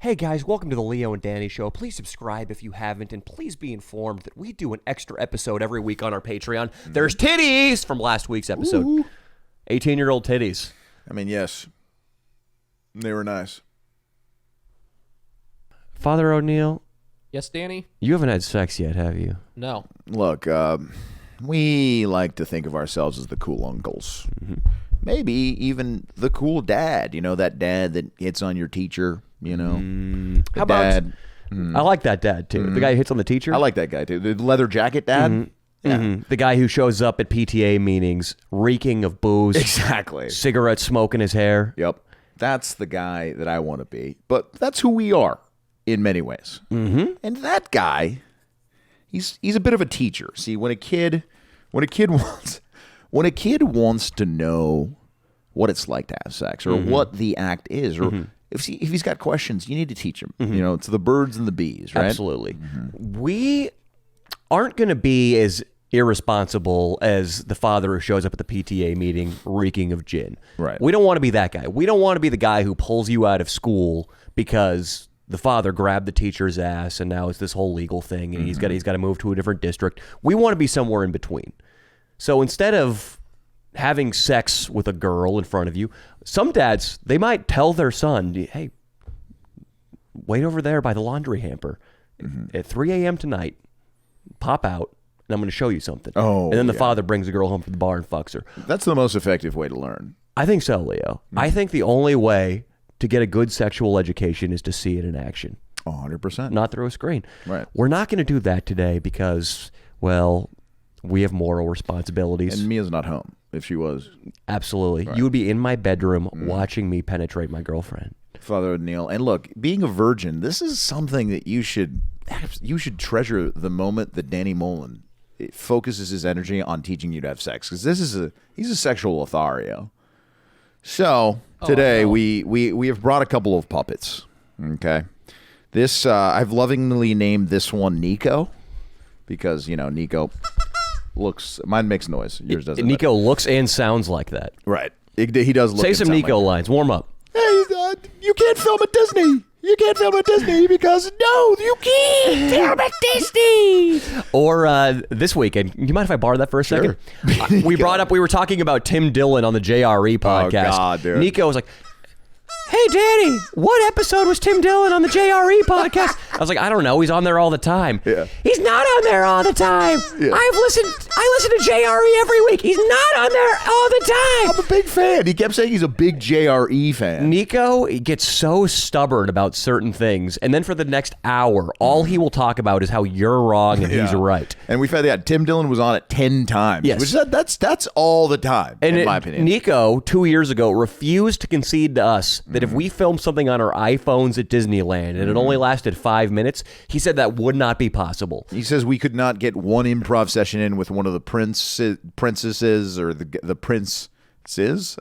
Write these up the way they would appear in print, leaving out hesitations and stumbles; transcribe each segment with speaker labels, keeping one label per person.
Speaker 1: Hey guys, welcome to the Leo and Danny Show. Please subscribe if you haven't, and please be informed that we do an extra episode every week on our Patreon. There's titties from last week's episode. 18-year-old titties.
Speaker 2: I mean, yes. They were nice.
Speaker 1: Father Odneal,
Speaker 3: Yes, Danny?
Speaker 1: you haven't had sex yet, have you?
Speaker 3: No.
Speaker 2: Look, we like to think of ourselves as the cool uncles. Maybe even the cool dad. You know, that dad that hits on your teacher, you know?
Speaker 1: How about... I like that dad, too. The guy who hits on the teacher?
Speaker 2: I like that guy, too. The leather jacket dad. Yeah.
Speaker 1: The guy who shows up at PTA meetings reeking of booze.
Speaker 2: Exactly.
Speaker 1: Cigarette smoke in his hair.
Speaker 2: Yep. That's the guy that I want to be. But that's who we are in many ways. And that guy, he's a bit of a teacher. See, when a kid wants to know what it's like to have sex or what the act is, or if he's got questions, you need to teach him. You know, it's the birds and the bees, right?
Speaker 1: Absolutely. We aren't going to be as irresponsible as the father who shows up at the PTA meeting reeking of gin.
Speaker 2: Right.
Speaker 1: We don't want to be that guy. We don't want to be the guy who pulls you out of school because the father grabbed the teacher's ass and now it's this whole legal thing and he's got to move to a different district. We want to be somewhere in between. So instead of having sex with a girl in front of you, some dads, they might tell their son, hey, wait over there by the laundry hamper at 3 a.m. tonight. Pop out, and I'm going to show you something. And then the father brings the girl home from the bar and fucks her.
Speaker 2: That's the most effective way to learn.
Speaker 1: I think so, Leo. I think the only way to get a good sexual education is to see it in action.
Speaker 2: 100%.
Speaker 1: Not through a screen.
Speaker 2: Right.
Speaker 1: We're not going to do that today because, well, we have moral responsibilities.
Speaker 2: And Mia's not home, if she was.
Speaker 1: Absolutely.
Speaker 2: Right.
Speaker 1: You would be in my bedroom watching me penetrate my girlfriend.
Speaker 2: Father Odneal. And look, being a virgin, this is something that you should treasure the moment that Danny Mullen focuses his energy on teaching you to have sex, because he's a sexual Lothario. So today we have brought a couple of puppets. Okay, this I've lovingly named this one Nico, because Nico looks. Mine makes noise. Yours doesn't.
Speaker 1: Nico looks and sounds like that.
Speaker 2: Right. He does look.
Speaker 1: Say some Nico lines. Warm up.
Speaker 2: Hey, you can't film at Disney. You can't film at Disney because, no, you can't film at Disney.
Speaker 1: Or this weekend, do you mind if I borrow that for a second? We were talking about Tim Dillon on the JRE podcast.
Speaker 2: Oh, God, dude.
Speaker 1: Nico was like, hey, Danny, what episode was Tim Dillon on the JRE podcast? I was like, I don't know. He's on there all the time.
Speaker 2: Yeah.
Speaker 1: He's not on there all the time.
Speaker 2: Yeah.
Speaker 1: I listen to JRE every week. He's not on there all the time.
Speaker 2: I'm a big fan. He kept saying he's a big JRE fan.
Speaker 1: Nico gets so stubborn about certain things, and then for the next hour, all he will talk about is how you're wrong and he's right.
Speaker 2: And we've had that. Tim Dillon was on it 10 times.
Speaker 1: Yes.
Speaker 2: Which that's all the time, in my opinion.
Speaker 1: Nico, 2 years ago, refused to concede to us that if we filmed something on our iPhones at Disneyland and it only lasted 5 minutes, he said that would not be possible.
Speaker 2: He says we could not get one improv session in with one of the princesses or the princes.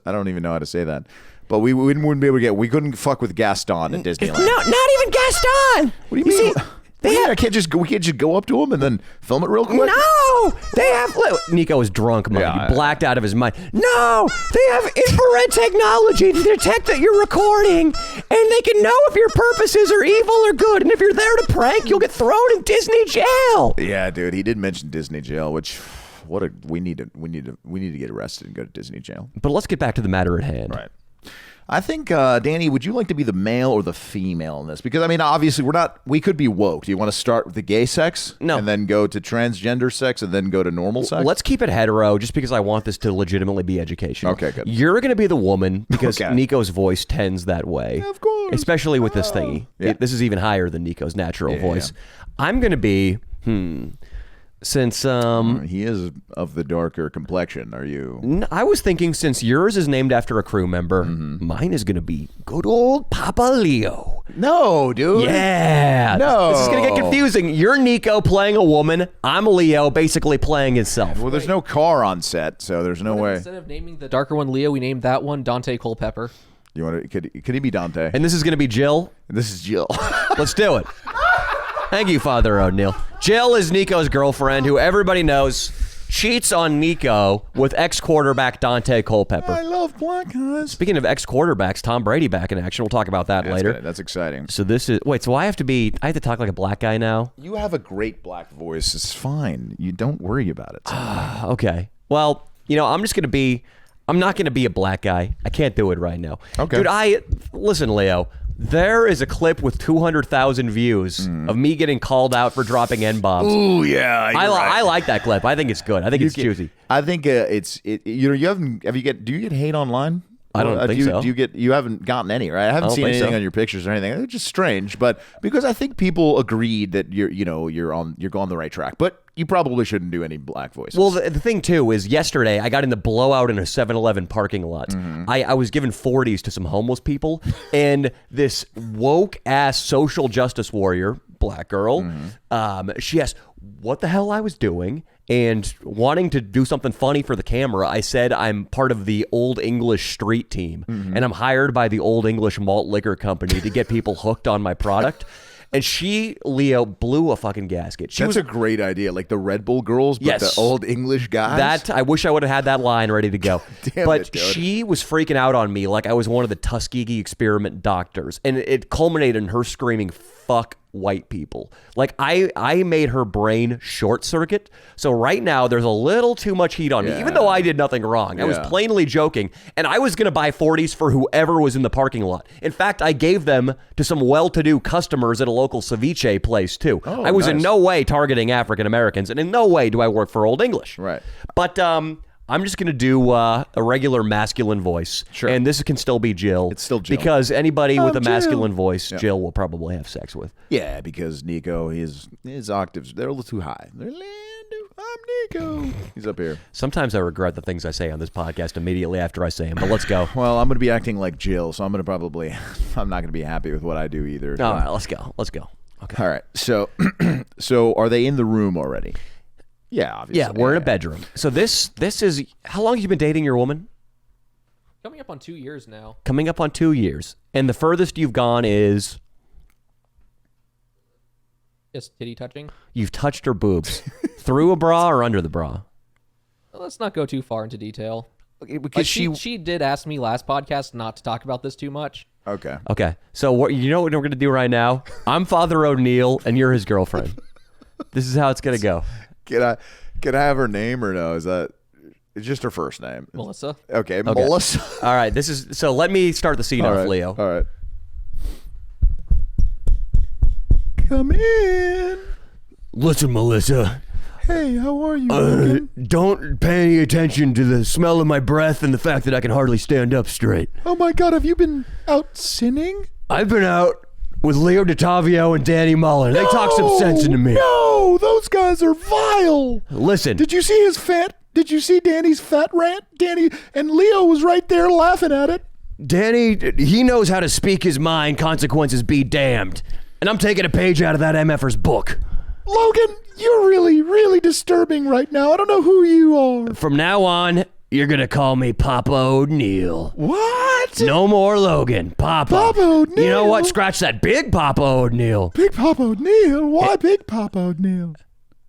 Speaker 2: I don't even know how to say that. But we wouldn't be able to get. We couldn't fuck with Gaston at Disneyland.
Speaker 1: No, not even Gaston.
Speaker 2: What do you mean? We can't just go up to him and then film it real quick?
Speaker 1: No, they have. Nico is drunk, Mike.
Speaker 2: Yeah,
Speaker 1: He blacked out of his mind. No, they have infrared technology to detect that you're recording, and they can know if your purposes are evil or good. And if you're there to prank, you'll get thrown in Disney jail.
Speaker 2: Yeah, dude. He did mention Disney jail, which we need to get arrested and go to Disney jail.
Speaker 1: But let's get back to the matter at hand.
Speaker 2: Right. I think, Danny, would you like to be the male or the female in this? Because, I mean, obviously, we could be woke. Do you want to start with the gay sex?
Speaker 1: No.
Speaker 2: And then go to transgender sex and then go to normal sex?
Speaker 1: Let's keep it hetero just because I want this to legitimately be educational.
Speaker 2: Okay, good.
Speaker 1: You're going to be the woman because
Speaker 2: Okay.
Speaker 1: Nico's voice tends that way.
Speaker 2: Yeah, of course.
Speaker 1: Especially with this thingy.
Speaker 2: Yeah.
Speaker 1: This is even higher than Nico's natural
Speaker 2: Yeah,
Speaker 1: voice. I'm going to be, since
Speaker 2: he is of the darker complexion. Are you?
Speaker 1: I was thinking since yours is named after a crew member, mine is going to be good old Papa Leo.
Speaker 2: No, dude.
Speaker 1: Yeah.
Speaker 2: No.
Speaker 1: This is going to get confusing. You're Nico playing a woman. I'm Leo basically playing himself.
Speaker 2: Well, there's no car on set, so there's no way.
Speaker 3: Instead of naming the darker one Leo, we named that one Dante Culpepper.
Speaker 2: You want to? Could he be Dante?
Speaker 1: And this is going to be Jill.
Speaker 2: This is Jill.
Speaker 1: Let's do it. Thank you, Father Odneal. Jill is Nico's girlfriend, who everybody knows cheats on Nico with ex-quarterback Dante Culpepper.
Speaker 2: I love black guys.
Speaker 1: Speaking of ex-quarterbacks, Tom Brady back in action. We'll talk about that later.
Speaker 2: Good. That's exciting.
Speaker 1: So this is so I have to talk like a black guy now?
Speaker 2: You have a great black voice. It's fine. You don't worry about it.
Speaker 1: Okay. Well, I'm not going to be a black guy. I can't do it right now.
Speaker 2: Okay.
Speaker 1: Dude, listen, Leo. There is a clip with 200,000 views of me getting called out for dropping N-bombs.
Speaker 2: Ooh, yeah.
Speaker 1: I like that clip. I think it's good. I think it's juicy.
Speaker 2: I think you do you get hate online?
Speaker 1: I don't think so.
Speaker 2: You haven't gotten any, right? I haven't seen anything on your pictures or anything. It's just strange, but because I think people agreed that you're on the right track, but you probably shouldn't do any black voices.
Speaker 1: Well, the thing too is yesterday I got in the blowout in a 7-Eleven parking lot. I was giving 40s to some homeless people, and this woke ass social justice warrior, black girl, she asked what the hell I was doing. And wanting to do something funny for the camera, I said I'm part of the Old English street team, and I'm hired by the Old English malt liquor company to get people hooked on my product. And Leo, blew a fucking gasket.
Speaker 2: That's a great idea, like the Red Bull girls, but the Old English guys.
Speaker 1: I wish I would have had that line ready to go.
Speaker 2: But
Speaker 1: she was freaking out on me like I was one of the Tuskegee experiment doctors, and it culminated in her screaming, "Fuck white people." Like I made her brain short circuit. So right now there's a little too much heat on me, even though I did nothing wrong. I was plainly joking, and I was going to buy 40s for whoever was in the parking lot. In fact, I gave them to some well-to-do customers at a local ceviche place too. I was in no way targeting African Americans, and in no way do I work for Old English.
Speaker 2: Right.
Speaker 1: But I'm just going to do a regular masculine voice.
Speaker 2: Sure.
Speaker 1: And this can still be Jill.
Speaker 2: It's still Jill.
Speaker 1: Because anybody with a masculine voice, Jill will probably have sex with.
Speaker 2: Yeah, because Nico, his octaves, they're a little too high. I'm Nico. He's up here.
Speaker 1: Sometimes I regret the things I say on this podcast immediately after I say them, but let's go.
Speaker 2: Well, I'm going to be acting like Jill, so I'm not going to be happy with what I do either.
Speaker 1: All right, let's go. Okay.
Speaker 2: All right. So are they in the room already? Yeah, obviously.
Speaker 1: Yeah, we're in a bedroom. So this is, how long have you been dating your woman?
Speaker 3: Coming up on 2 years now.
Speaker 1: Coming up on 2 years. And the furthest you've gone is?
Speaker 3: Just titty touching.
Speaker 1: You've touched her boobs. Through a bra or under the bra?
Speaker 3: Well, let's not go too far into detail.
Speaker 1: Because
Speaker 3: she did ask me last podcast not to talk about this too much.
Speaker 1: Okay. So what we're going to do right now? I'm Father Odneal, and you're his girlfriend. This is how it's going to go.
Speaker 2: Can I have her name or no? Is that it's just her first name?
Speaker 3: Melissa.
Speaker 2: Okay. Melissa.
Speaker 1: All right. So let me start the scene off, Leo.
Speaker 2: All right. Come in.
Speaker 1: Listen, Melissa.
Speaker 2: Hey, how are you?
Speaker 1: Don't pay any attention to the smell of my breath and the fact that I can hardly stand up straight.
Speaker 2: Oh my God, have you been out sinning?
Speaker 1: I've been out with Leo DiTavio and Danny Mullen. They talk some sense into me.
Speaker 2: No, those guys are vile.
Speaker 1: Listen.
Speaker 2: Did you see Did you see Danny's fat rant? Danny and Leo was right there laughing at it.
Speaker 1: Danny, he knows how to speak his mind, consequences be damned. And I'm taking a page out of that MFer's book.
Speaker 2: Logan, you're really, really disturbing right now. I don't know who you are.
Speaker 1: From now on, you're going to call me Papa Odneal.
Speaker 2: What?
Speaker 1: No more Logan. Papa.
Speaker 2: Papa Odneal.
Speaker 1: You know what? Scratch that. Big Papa Odneal.
Speaker 2: Big Papa Odneal? Why Big Papa Odneal?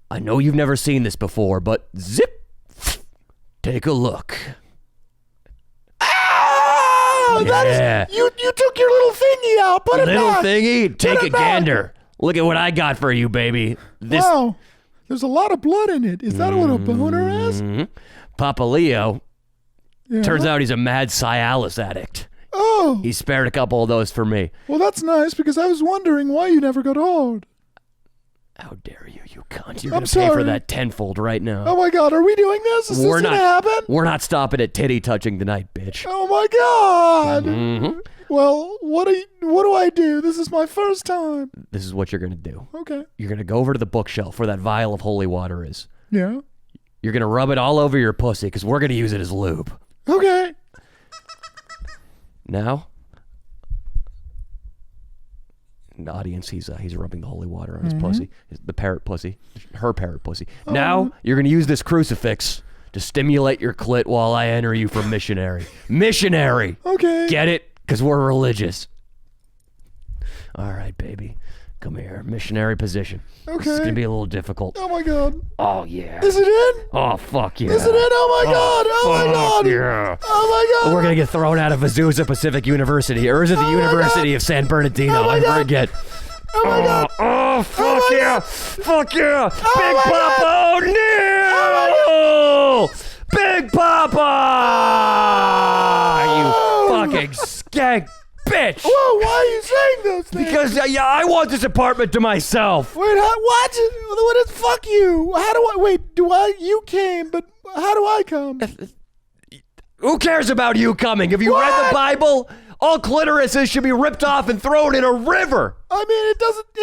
Speaker 1: I know you've never seen this before, but zip. Take a look.
Speaker 2: Oh,
Speaker 1: yeah.
Speaker 2: That is, you took your little thingy out. Put it back.
Speaker 1: Little thingy? Take a
Speaker 2: back.
Speaker 1: gander. Look at what I got for you, baby.
Speaker 2: Wow. There's a lot of blood in it. Is that what a boner is?
Speaker 1: Papa Leo. Yeah. Turns out he's a mad Cialis addict.
Speaker 2: Oh.
Speaker 1: He spared a couple of those for me.
Speaker 2: Well, that's nice because I was wondering why you never got hard.
Speaker 1: How dare you, you cunt. You're going to pay for that tenfold right now.
Speaker 2: Oh, my God. Are we doing this? Is this going to happen?
Speaker 1: We're not stopping at titty touching tonight, bitch.
Speaker 2: Oh, my God. Mm-hmm. Well, what do I do? This is my first time.
Speaker 1: This is what you're going to do.
Speaker 2: Okay.
Speaker 1: You're going to go over to the bookshelf where that vial of holy water is.
Speaker 2: Yeah.
Speaker 1: You're going to rub it all over your pussy because we're going to use it as lube.
Speaker 2: Okay.
Speaker 1: Now, in the audience, he's rubbing the holy water on his pussy, the parrot pussy, her parrot pussy. Now, you're going to use this crucifix to stimulate your clit while I enter you for missionary. Missionary!
Speaker 2: Okay.
Speaker 1: Get it? Because we're religious. All right, baby. Come here. Missionary position.
Speaker 2: Okay.
Speaker 1: This is going to be a little difficult.
Speaker 2: Oh, my God.
Speaker 1: Oh, yeah.
Speaker 2: Is it in?
Speaker 1: Oh, fuck yeah.
Speaker 2: Is it in? Oh, my God. Oh, my God.
Speaker 1: Yeah.
Speaker 2: Oh, my God.
Speaker 1: We're going to get thrown out of Azusa Pacific University. Or is it the University of San Bernardino? I forget.
Speaker 2: Oh, my God.
Speaker 1: Oh, fuck
Speaker 2: my
Speaker 1: yeah.
Speaker 2: God.
Speaker 1: Fuck yeah. Big
Speaker 2: my
Speaker 1: Papa O'Neal. Big Papa. You fucking skank bitch.
Speaker 2: Whoa, why are you saying those things?
Speaker 1: Because I want this apartment to myself.
Speaker 2: Wait, what? What is fuck you? How do I, wait, you came, but how do I come?
Speaker 1: Who cares about you coming? Have you read the Bible? All clitorises should be ripped off and thrown in a river.
Speaker 2: I mean,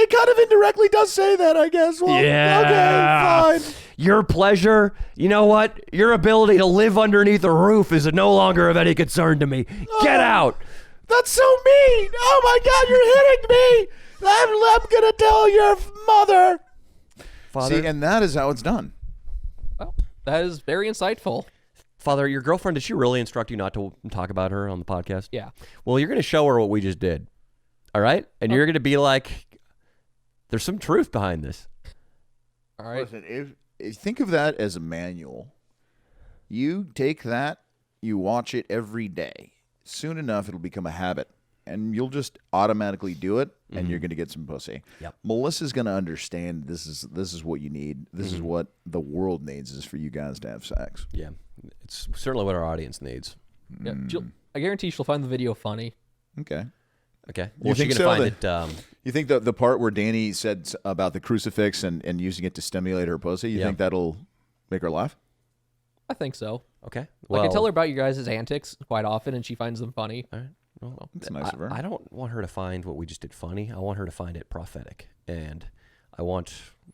Speaker 2: it kind of indirectly does say that, I guess. Well,
Speaker 1: Yeah.
Speaker 2: okay, fine.
Speaker 1: Your pleasure, you know what? Your ability to live underneath a roof is no longer of any concern to me. Get out.
Speaker 2: That's so mean. Oh my God, you're hitting me. I'm gonna tell your mother.
Speaker 1: Father?
Speaker 2: See, and that is how it's done.
Speaker 3: Well, that is very insightful.
Speaker 1: Father, your girlfriend, did she really instruct you not to talk about her on the podcast?
Speaker 3: Yeah.
Speaker 1: Well, you're going to show her what we just did. All right? And you're going to be like, there's some truth behind this.
Speaker 3: All right.
Speaker 2: Listen, if think of that as a manual. You take that, you watch it every day. Soon enough, it'll become a habit. And you'll just automatically do it, and you're going to get some pussy.
Speaker 1: Yep.
Speaker 2: Melissa's going to understand this is what you need. This is what the world needs, is for you guys to have sex.
Speaker 1: Yeah. It's certainly what our audience needs.
Speaker 3: Yeah, I guarantee she'll find the video funny.
Speaker 2: Okay.
Speaker 1: Okay. Well,
Speaker 2: think
Speaker 1: she's going
Speaker 2: so?
Speaker 1: to find it...
Speaker 2: You think the part where Danny said about the crucifix and using it to stimulate her pussy, you think that'll make her laugh?
Speaker 3: I think so.
Speaker 1: Okay.
Speaker 3: Like, I tell her about you guys' antics quite often, and she finds them funny.
Speaker 1: All right. Well,
Speaker 2: That's nice of her.
Speaker 1: I don't want her to find what we just did funny. I want her to find it prophetic. And I want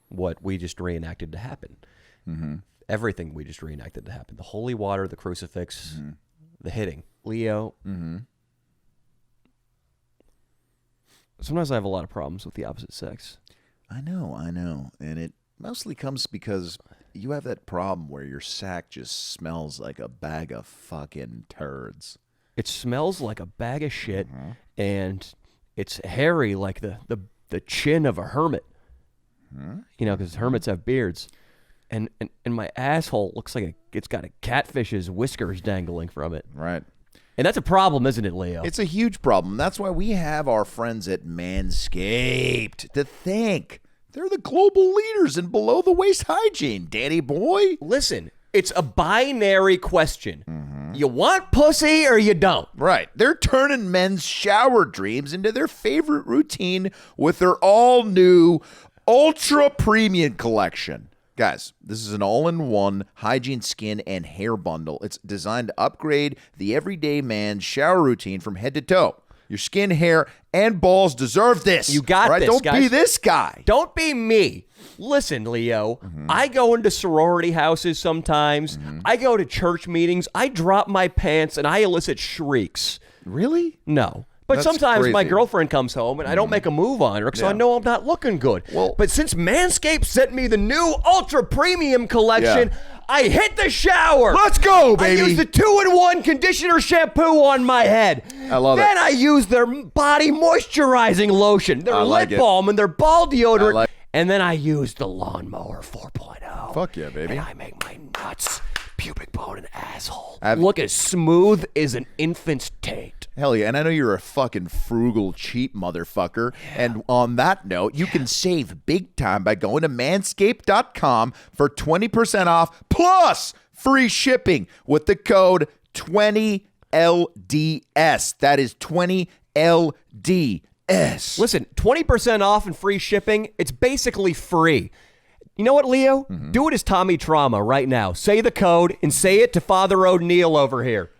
Speaker 1: what we just reenacted to happen.
Speaker 2: Mm-hmm.
Speaker 1: Everything we just reenacted to happen. The holy water, the crucifix, the hitting. Leo. Sometimes I have a lot of problems with the opposite sex.
Speaker 2: I know. And it mostly comes because you have that problem where your sack just smells like a bag of fucking turds.
Speaker 1: It smells like a bag of shit, and it's hairy like the chin of a hermit. You know, because hermits have beards. And my asshole looks like it's got a catfish's whiskers dangling from it.
Speaker 2: Right.
Speaker 1: And that's a problem, isn't it, Leo?
Speaker 2: It's a huge problem. That's why we have our friends at Manscaped to thank. They're the global leaders in below-the-waist hygiene, Danny boy.
Speaker 1: Listen, it's a binary question. You want pussy or you don't?
Speaker 2: Right. They're turning men's shower dreams into their favorite routine with their all-new Ultra Premium collection. Guys, this is an all-in-one hygiene, skin, and hair bundle. It's designed to upgrade the everyday man's shower routine from head to toe. Your skin, hair, and balls deserve this.
Speaker 1: You got
Speaker 2: right?
Speaker 1: this,
Speaker 2: Don't
Speaker 1: guys.
Speaker 2: be this guy.
Speaker 1: Don't be me. Listen, Leo, I go into sorority houses sometimes. I go to church meetings. I drop my pants and I elicit shrieks.
Speaker 2: Really?
Speaker 1: No. But
Speaker 2: That's
Speaker 1: sometimes my
Speaker 2: crazy.
Speaker 1: girlfriend comes home and I don't make a move on her so I know I'm not looking good.
Speaker 2: Well-
Speaker 1: but since Manscaped sent me the new Ultra Premium collection, I hit the shower.
Speaker 2: Let's go,
Speaker 1: I
Speaker 2: baby.
Speaker 1: use the 2-in-1 conditioner shampoo on my head.
Speaker 2: I love it.
Speaker 1: Then I use their body moisturizing lotion, their
Speaker 2: I like
Speaker 1: lip
Speaker 2: it.
Speaker 1: balm, and their ball deodorant.
Speaker 2: like-
Speaker 1: And then I use the Lawnmower 4.0.
Speaker 2: Fuck yeah, baby.
Speaker 1: And I make my nuts, pubic bone, and asshole
Speaker 2: Have-
Speaker 1: look as smooth as an infant's taint.
Speaker 2: Hell yeah, and I know you're a fucking frugal, cheap motherfucker. And on that note, you can save big time by going to manscaped.com for 20% off plus free shipping with the code 20LDS. That is 20LDS.
Speaker 1: Listen, 20% off and free shipping, it's basically free. You know what, Leo? Do it as Tommy Trauma right now. Say the code and say it to Father Odneal over here.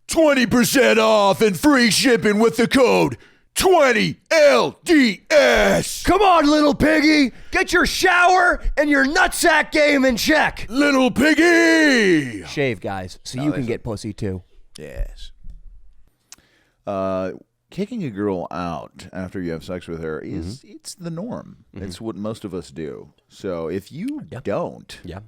Speaker 2: 20% off and free shipping with the code 20LDS.
Speaker 1: Come on, little piggy. Get your shower and your nutsack game in check.
Speaker 2: Little piggy.
Speaker 1: Shave, guys, so you can get pussy too.
Speaker 2: Yes. Kicking a girl out after you have sex with her is it's the norm. It's what most of us do. So if you don't,
Speaker 1: Yeah.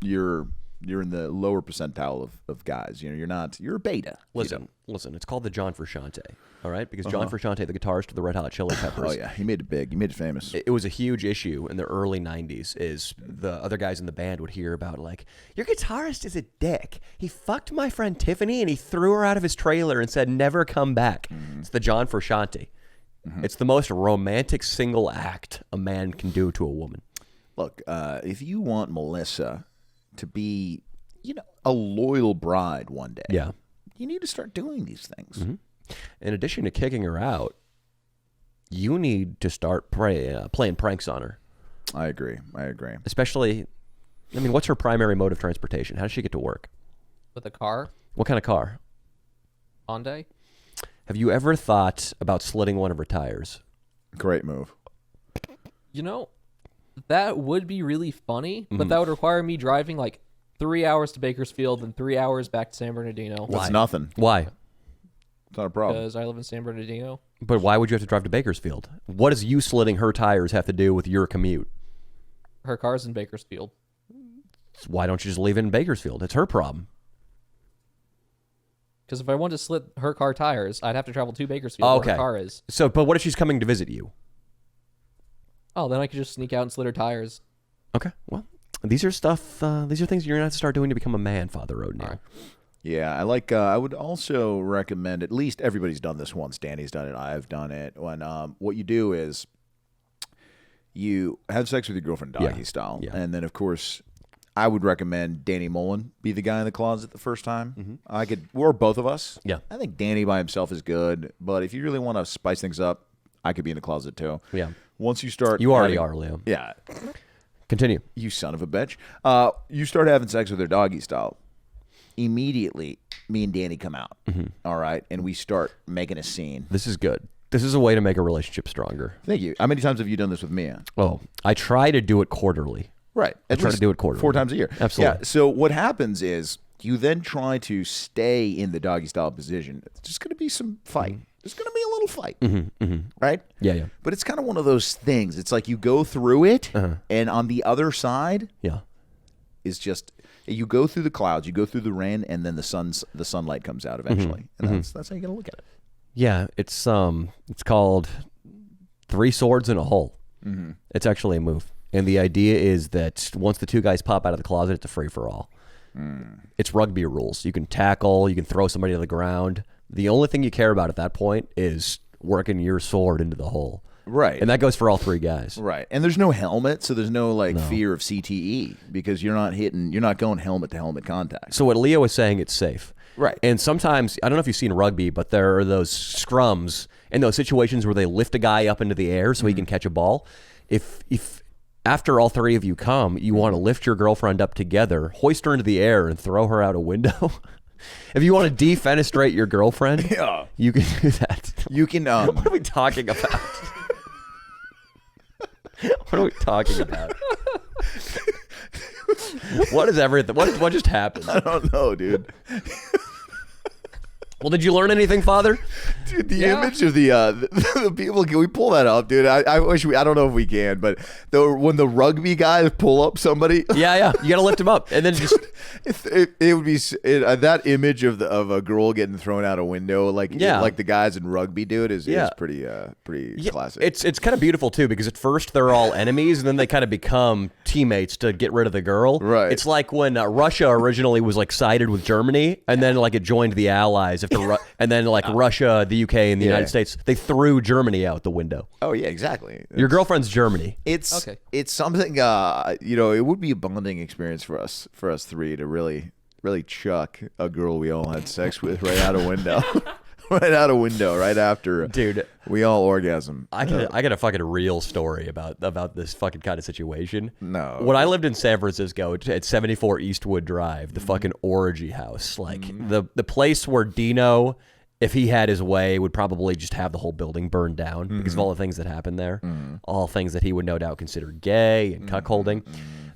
Speaker 2: you're You're in the lower percentile of guys. You're not. You're a beta.
Speaker 1: Listen. It's called the John Frusciante. All right, because John Frusciante, the guitarist of the Red Hot Chili Peppers.
Speaker 2: Oh yeah, he made it big. He made it famous.
Speaker 1: It was a huge issue in the early 90s is the other guys in the band would hear about, like, your guitarist is a dick. He fucked my friend Tiffany and he threw her out of his trailer and said, never come back. It's the John Frusciante. It's the most romantic single act a man can do to a woman.
Speaker 2: Look, if you want Melissa to be, a loyal bride one day, you need to start doing these things.
Speaker 1: In addition to kicking her out, you need to start playing pranks on her.
Speaker 2: I agree.
Speaker 1: Especially, what's her primary mode of transportation? How does she get to work?
Speaker 3: With a car?
Speaker 1: What kind of car?
Speaker 3: Hyundai?
Speaker 1: Have you ever thought about slitting one of her tires?
Speaker 2: Great move.
Speaker 3: That would be really funny, but that would require me driving like 3 hours to Bakersfield and 3 hours back to San Bernardino.
Speaker 2: That's nothing.
Speaker 1: Why?
Speaker 2: It's not a problem.
Speaker 3: Because I live in San Bernardino.
Speaker 1: But why would you have to drive to Bakersfield? What does you slitting her tires have to do with your commute?
Speaker 3: Her car's in Bakersfield.
Speaker 1: Why don't you just leave it in Bakersfield? It's her problem.
Speaker 3: Because if I wanted to slit her car tires, I'd have to travel to Bakersfield where her car is.
Speaker 1: So, but what if she's coming to visit you?
Speaker 3: Oh, then I could just sneak out and slit her tires.
Speaker 1: Okay, well, these are things you're going to have to start doing to become a man, Father Odneal.
Speaker 2: Right. Yeah, I would also recommend, at least everybody's done this once. Danny's done it. I've done it. When what you do is you have sex with your girlfriend doggy style. Yeah. And then, of course, I would recommend Danny Mullen be the guy in the closet the first time. Or both of us.
Speaker 1: Yeah.
Speaker 2: I think Danny by himself is good. But if you really want to spice things up, I could be in the closet too.
Speaker 1: Yeah.
Speaker 2: Once you start...
Speaker 1: You already are, Leo.
Speaker 2: Yeah.
Speaker 1: Continue.
Speaker 2: You son of a bitch. You start having sex with her doggy style. Immediately, me and Danny come out, all right, and we start making a scene.
Speaker 1: This is good. This is a way to make a relationship stronger.
Speaker 2: Thank you. How many times have you done this with Mia?
Speaker 1: Oh, I try to do it quarterly.
Speaker 2: Right.
Speaker 1: I try to do it quarterly.
Speaker 2: 4 times a year.
Speaker 1: Absolutely.
Speaker 2: Yeah, so what happens is you then try to stay in the doggy style position. It's just going to be some fight. There's going to be a little fight, right?
Speaker 1: Yeah.
Speaker 2: But it's kind of one of those things. It's like you go through it, and on the other side is just... You go through the clouds, you go through the rain, and then the sunlight comes out eventually, and that's how you gotta look at it.
Speaker 1: Yeah, it's called 3 swords in a hole. It's actually a move, and the idea is that once the 2 guys pop out of the closet, it's a free for all. It's rugby rules. You can tackle, you can throw somebody to the ground. The only thing you care about at that point is working your sword into the hole.
Speaker 2: Right.
Speaker 1: And that goes for all 3 guys.
Speaker 2: Right. And there's no helmet, so there's no fear of CTE because you're not going helmet to helmet contact.
Speaker 1: So what Leo was saying, it's safe.
Speaker 2: Right.
Speaker 1: And sometimes, I don't know if you've seen rugby, but there are those scrums and those situations where they lift a guy up into the air so he can catch a ball. If after all 3 of you come, you want to lift your girlfriend up together, hoist her into the air and throw her out a window. If you want to defenestrate your girlfriend, you can do that.
Speaker 2: You can
Speaker 1: What are we talking about? What are we talking about? What is everything? What just happened?
Speaker 2: I don't know, dude.
Speaker 1: Well, did you learn anything, Father?
Speaker 2: Dude, the image of the people, can we pull that up, dude? I wish I don't know if we can, but when the rugby guys pull up somebody.
Speaker 1: Yeah. You got to lift him up. And then just.
Speaker 2: it would be that image of a girl getting thrown out a window, like the guys in rugby do it, is pretty classic.
Speaker 1: It's kind of beautiful, too, because at first they're all enemies, and then they kind of become teammates to get rid of the girl.
Speaker 2: Right.
Speaker 1: It's like when Russia originally was like sided with Germany, and then like it joined the Allies. And then like Russia, the UK, and the United States, they threw Germany out the window.
Speaker 2: Oh yeah, exactly.
Speaker 1: Your girlfriend's Germany.
Speaker 2: It's something. It would be a bonding experience for us 3 to really chuck a girl we all had sex with right out a window. Right out a window, right after,
Speaker 1: dude,
Speaker 2: we all orgasm.
Speaker 1: I got a fucking real story about this fucking kind of situation.
Speaker 2: No,
Speaker 1: when I lived in San Francisco at 74 Eastwood Drive, the fucking Orgy house, like the place where Dino, if he had his way, would probably just have the whole building burned down because of all the things that happened there, all things that he would no doubt consider gay and cuckolding.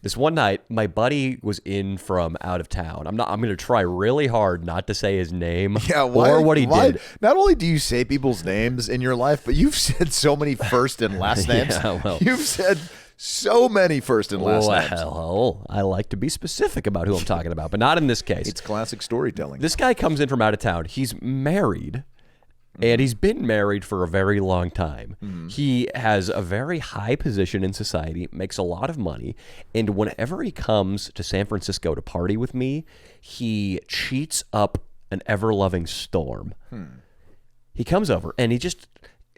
Speaker 1: This one night, my buddy was in from out of town. I'm going to try really hard not to say his name or what he did.
Speaker 2: Not only do you say people's names in your life, but you've said so many first and last names.
Speaker 1: Yeah, well.
Speaker 2: You've said So many first and last names.
Speaker 1: Well, I like to be specific about who I'm talking about, but not in this case.
Speaker 2: It's classic storytelling.
Speaker 1: This guy comes in from out of town. He's married, and he's been married for a very long time. He has a very high position in society, makes a lot of money, and whenever he comes to San Francisco to party with me, he cheats up an ever-loving storm. He comes over, and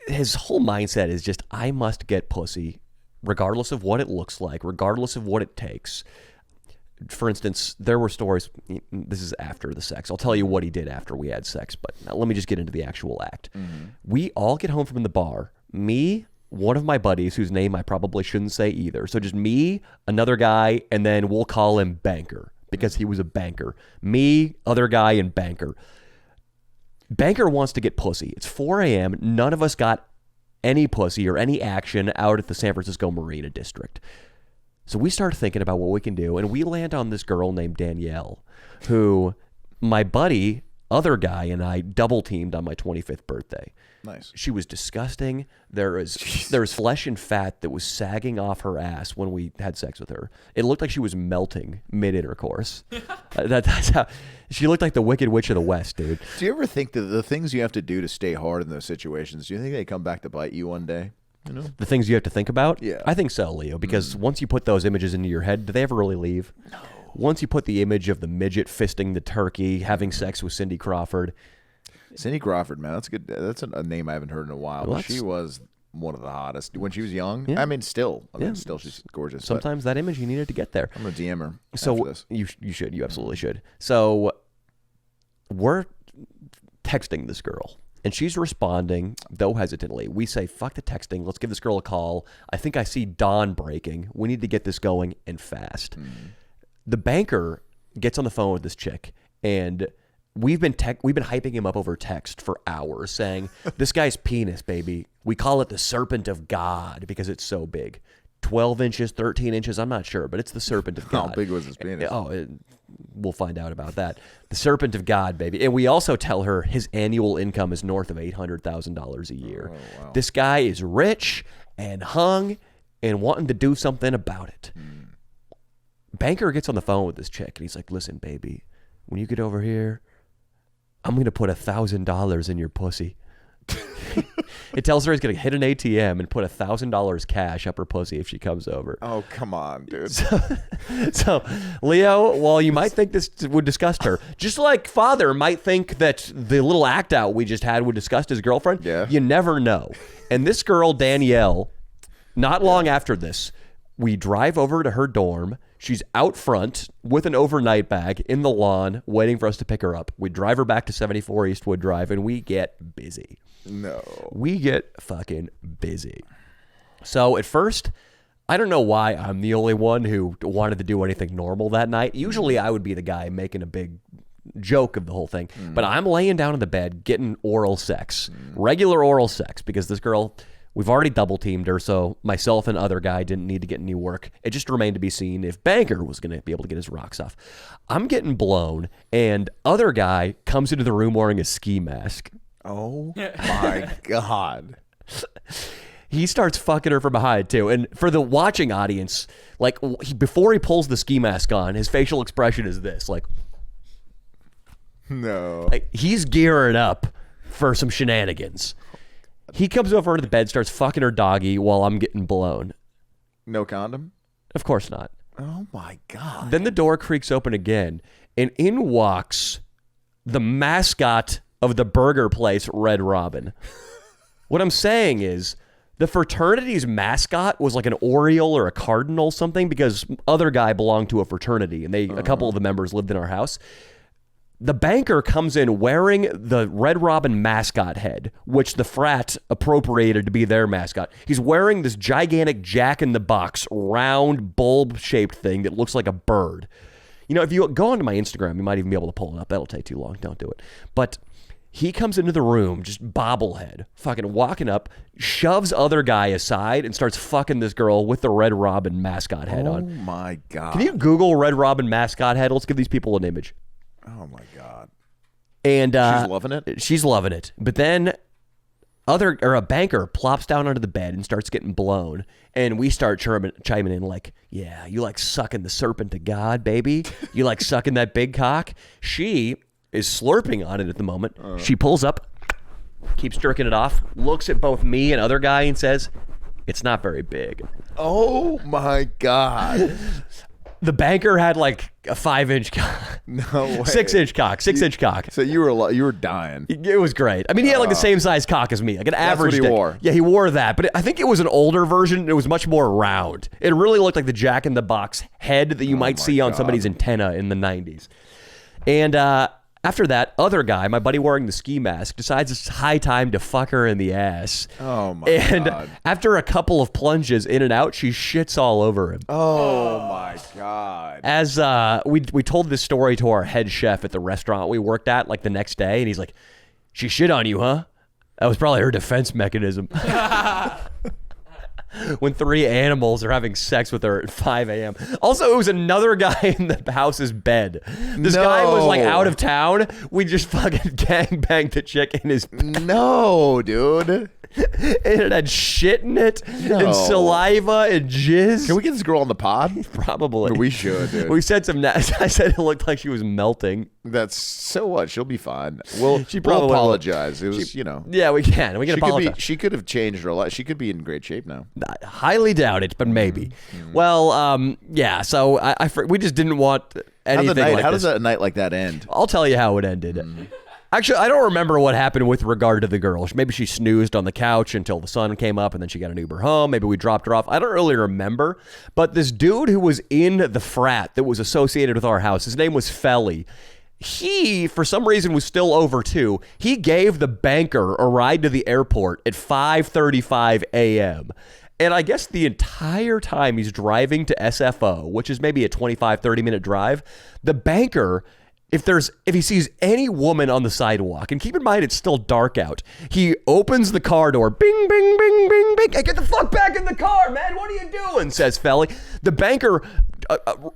Speaker 1: his whole mindset is just, I must get pussy, regardless of what it looks like, regardless of what it takes. For instance, there were stories, this is after the sex. I'll tell you what he did after we had sex, but let me just get into the actual act. We all get home from the bar. Me, one of my buddies, whose name I probably shouldn't say either. So just me, another guy, and then we'll call him Banker, because he was a banker. Me, other guy, and Banker. Banker wants to get pussy. It's 4 a.m. None of us got any pussy or any action out at the San Francisco Marina District. So we start thinking about what we can do, and we land on this girl named Danielle, who my buddy, other guy, and I double teamed on my 25th birthday.
Speaker 2: Nice.
Speaker 1: She was disgusting. There was flesh and fat that was sagging off her ass when we had sex with her. It looked like she was melting mid-intercourse. That's how she looked like the Wicked Witch of the West, dude.
Speaker 2: Do you ever think that the things you have to do to stay hard in those situations, do you think they come back to bite you one day? You know?
Speaker 1: The things you have to think about?
Speaker 2: Yeah.
Speaker 1: I think so, Leo, because once you put those images into your head, do they ever really leave? No. Once you put the image of the midget fisting the turkey, having sex with Cindy Crawford.
Speaker 2: Cindy Crawford, man, that's good. That's a name I haven't heard in a while.
Speaker 1: Well,
Speaker 2: but she was one of the hottest when she was young.
Speaker 1: Yeah.
Speaker 2: I mean, still she's gorgeous.
Speaker 1: Sometimes that image you needed to get there.
Speaker 2: I'm gonna DM her.
Speaker 1: So
Speaker 2: after this.
Speaker 1: you absolutely should. So we're texting this girl, and she's responding, though hesitantly. We say, fuck the texting. Let's give this girl a call. I think I see dawn breaking. We need to get this going and fast. The banker gets on the phone with this chick, and we've been hyping him up over text for hours, saying, this guy's penis, baby. We call it the Serpent of God because it's so big. 12 inches, 13 inches, I'm not sure, but it's the Serpent of God.
Speaker 2: How big was his penis?
Speaker 1: We'll find out about that. The Serpent of God, baby. And we also tell her his annual income is north of $800,000 a year.
Speaker 2: Oh, wow.
Speaker 1: This guy is rich and hung and wanting to do something about it. Banker gets on the phone with this chick, and he's like, listen, baby, when you get over here, I'm going to put $1,000 in your pussy. It tells her he's going to hit an ATM and put $1,000 cash up her pussy if she comes over.
Speaker 2: Oh, come on, dude.
Speaker 1: So, Leo, while you might think this would disgust her, just like Father might think that the little act out we just had would disgust his girlfriend, you never know. And this girl, Danielle, not long after this, we drive over to her dorm. She's out front with an overnight bag in the lawn waiting for us to pick her up. We drive her back to 74 Eastwood Drive, and we get busy.
Speaker 2: No.
Speaker 1: We get fucking busy. So at first, I don't know why I'm the only one who wanted to do anything normal that night. Usually I would be the guy making a big joke of the whole thing. But I'm laying down in the bed getting oral sex, regular oral sex, because this girl... We've already double teamed her, so myself and other guy didn't need to get any work. It just remained to be seen if Banker was going to be able to get his rocks off. I'm getting blown, and other guy comes into the room wearing a ski mask.
Speaker 2: Oh, my God.
Speaker 1: He starts fucking her from behind, too. And for the watching audience, like, before he pulls the ski mask on, his facial expression is this, like...
Speaker 2: No.
Speaker 1: Like, he's gearing up for some shenanigans. He comes over to the bed, starts fucking her doggy while I'm getting blown.
Speaker 2: No condom?
Speaker 1: Of course not.
Speaker 2: Oh, my God.
Speaker 1: Then the door creaks open again, and in walks the mascot of the burger place, Red Robin. What I'm saying is, the fraternity's mascot was like an Oriole or a Cardinal something, because other guy belonged to a fraternity, and a couple of the members lived in our house. The banker comes in wearing the Red Robin mascot head, which the frat appropriated to be their mascot. He's wearing this gigantic Jack-in-the-Box round bulb-shaped thing that looks like a bird. You know, if you go onto my Instagram, you might even be able to pull it up. That'll take too long. Don't do it. But he comes into the room, just bobblehead, fucking walking up, shoves other guy aside, and starts fucking this girl with the Red Robin mascot head on.
Speaker 2: Oh, my God.
Speaker 1: Can you Google Red Robin mascot head? Let's give these people an image.
Speaker 2: Oh, my God.
Speaker 1: And
Speaker 2: she's loving it?
Speaker 1: She's loving it. But then A banker plops down onto the bed and starts getting blown, and we start chiming in like, yeah, you like sucking the serpent to God, baby? You like sucking that big cock? She is slurping on it at the moment. She pulls up, keeps jerking it off, looks at both me and other guy and says, it's not very big.
Speaker 2: Oh my God.
Speaker 1: The banker had like a 5-inch cock.
Speaker 2: No way.
Speaker 1: 6-inch cock. 6-inch cock.
Speaker 2: So you were dying.
Speaker 1: It was great. I mean, he had like the same size cock as me, like an average
Speaker 2: what he
Speaker 1: dick.
Speaker 2: wore.
Speaker 1: Yeah, he wore that, but I think it was an older version. It was much more round. It really looked like the Jack in the Box head that you might see on somebody's antenna in the 90s. And after that, other guy, my buddy wearing the ski mask, decides it's high time to fuck her in the ass.
Speaker 2: Oh my
Speaker 1: and
Speaker 2: God.
Speaker 1: after a couple of plunges in and out, she shits all over him.
Speaker 2: Oh my God.
Speaker 1: As we told this story to our head chef at the restaurant we worked at like the next day, and he's like, she shit on you, huh? That was probably her defense mechanism. When 3 animals are having sex with her at 5 a.m. Also, it was another guy in the house's bed. This guy was like out of town. We just fucking gangbanged the chick in his bed.
Speaker 2: No, dude.
Speaker 1: And it had shit in it,
Speaker 2: No.
Speaker 1: and saliva, and jizz.
Speaker 2: Can we get this girl on the pod?
Speaker 1: Probably.
Speaker 2: We should, dude.
Speaker 1: We said some. I said it looked like she was melting.
Speaker 2: That's so what? She'll be fine. We'll
Speaker 1: probably will.
Speaker 2: apologize. It was,
Speaker 1: Yeah, we can. We can apologize.
Speaker 2: She could have changed her life. She could be in great shape now.
Speaker 1: I highly doubt it, but maybe. Well, yeah. So we just didn't want anything like
Speaker 2: How
Speaker 1: this.
Speaker 2: does a night like that end?
Speaker 1: I'll tell you how it ended. Actually, I don't remember what happened with regard to the girl. Maybe she snoozed on the couch until the sun came up, and then she got an Uber home. Maybe we dropped her off. I don't really remember. But this dude who was in the frat that was associated with our house, his name was Felly. He, for some reason, was still over too. He gave the banker a ride to the airport at 5:35 a.m. And I guess the entire time he's driving to SFO, which is maybe a 25, 30-minute drive, the banker, if he sees any woman on the sidewalk, and keep in mind it's still dark out, he opens the car door, bing, bing, bing, bing, bing. Hey, get the fuck back in the car, man. What are you doing? Says Felly. The banker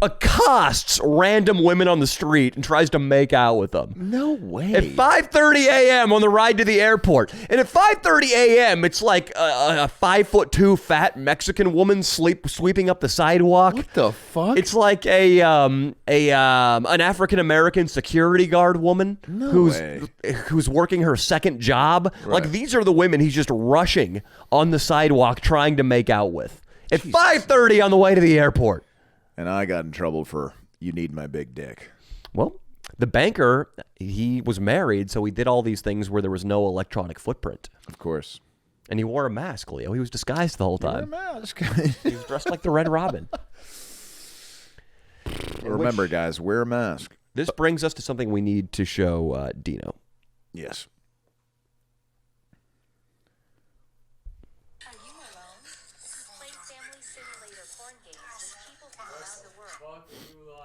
Speaker 1: accosts random women on the street and tries to make out with them.
Speaker 2: No way.
Speaker 1: At 5:30 a.m. on the ride to the airport. And at 5:30 a.m., it's like a 5'2" fat Mexican woman sweeping up the sidewalk.
Speaker 2: What the fuck?
Speaker 1: It's like an African-American security guard woman who's working her second job.
Speaker 2: Right.
Speaker 1: Like, these are the women he's just rushing on the sidewalk trying to make out with. At 5:30 on the way to the airport.
Speaker 2: And I got in trouble for you need my big dick.
Speaker 1: Well, the banker, he was married, so he did all these things where there was no electronic footprint.
Speaker 2: Of course.
Speaker 1: And he wore a mask, Leo. He was disguised the whole time.
Speaker 2: Mask.
Speaker 1: He was dressed like the Red Robin.
Speaker 2: Remember, guys, wear a mask.
Speaker 1: This brings us to something we need to show Dino.
Speaker 2: Yes.
Speaker 4: Are you alone? Play family simulator porn games with people from around the world.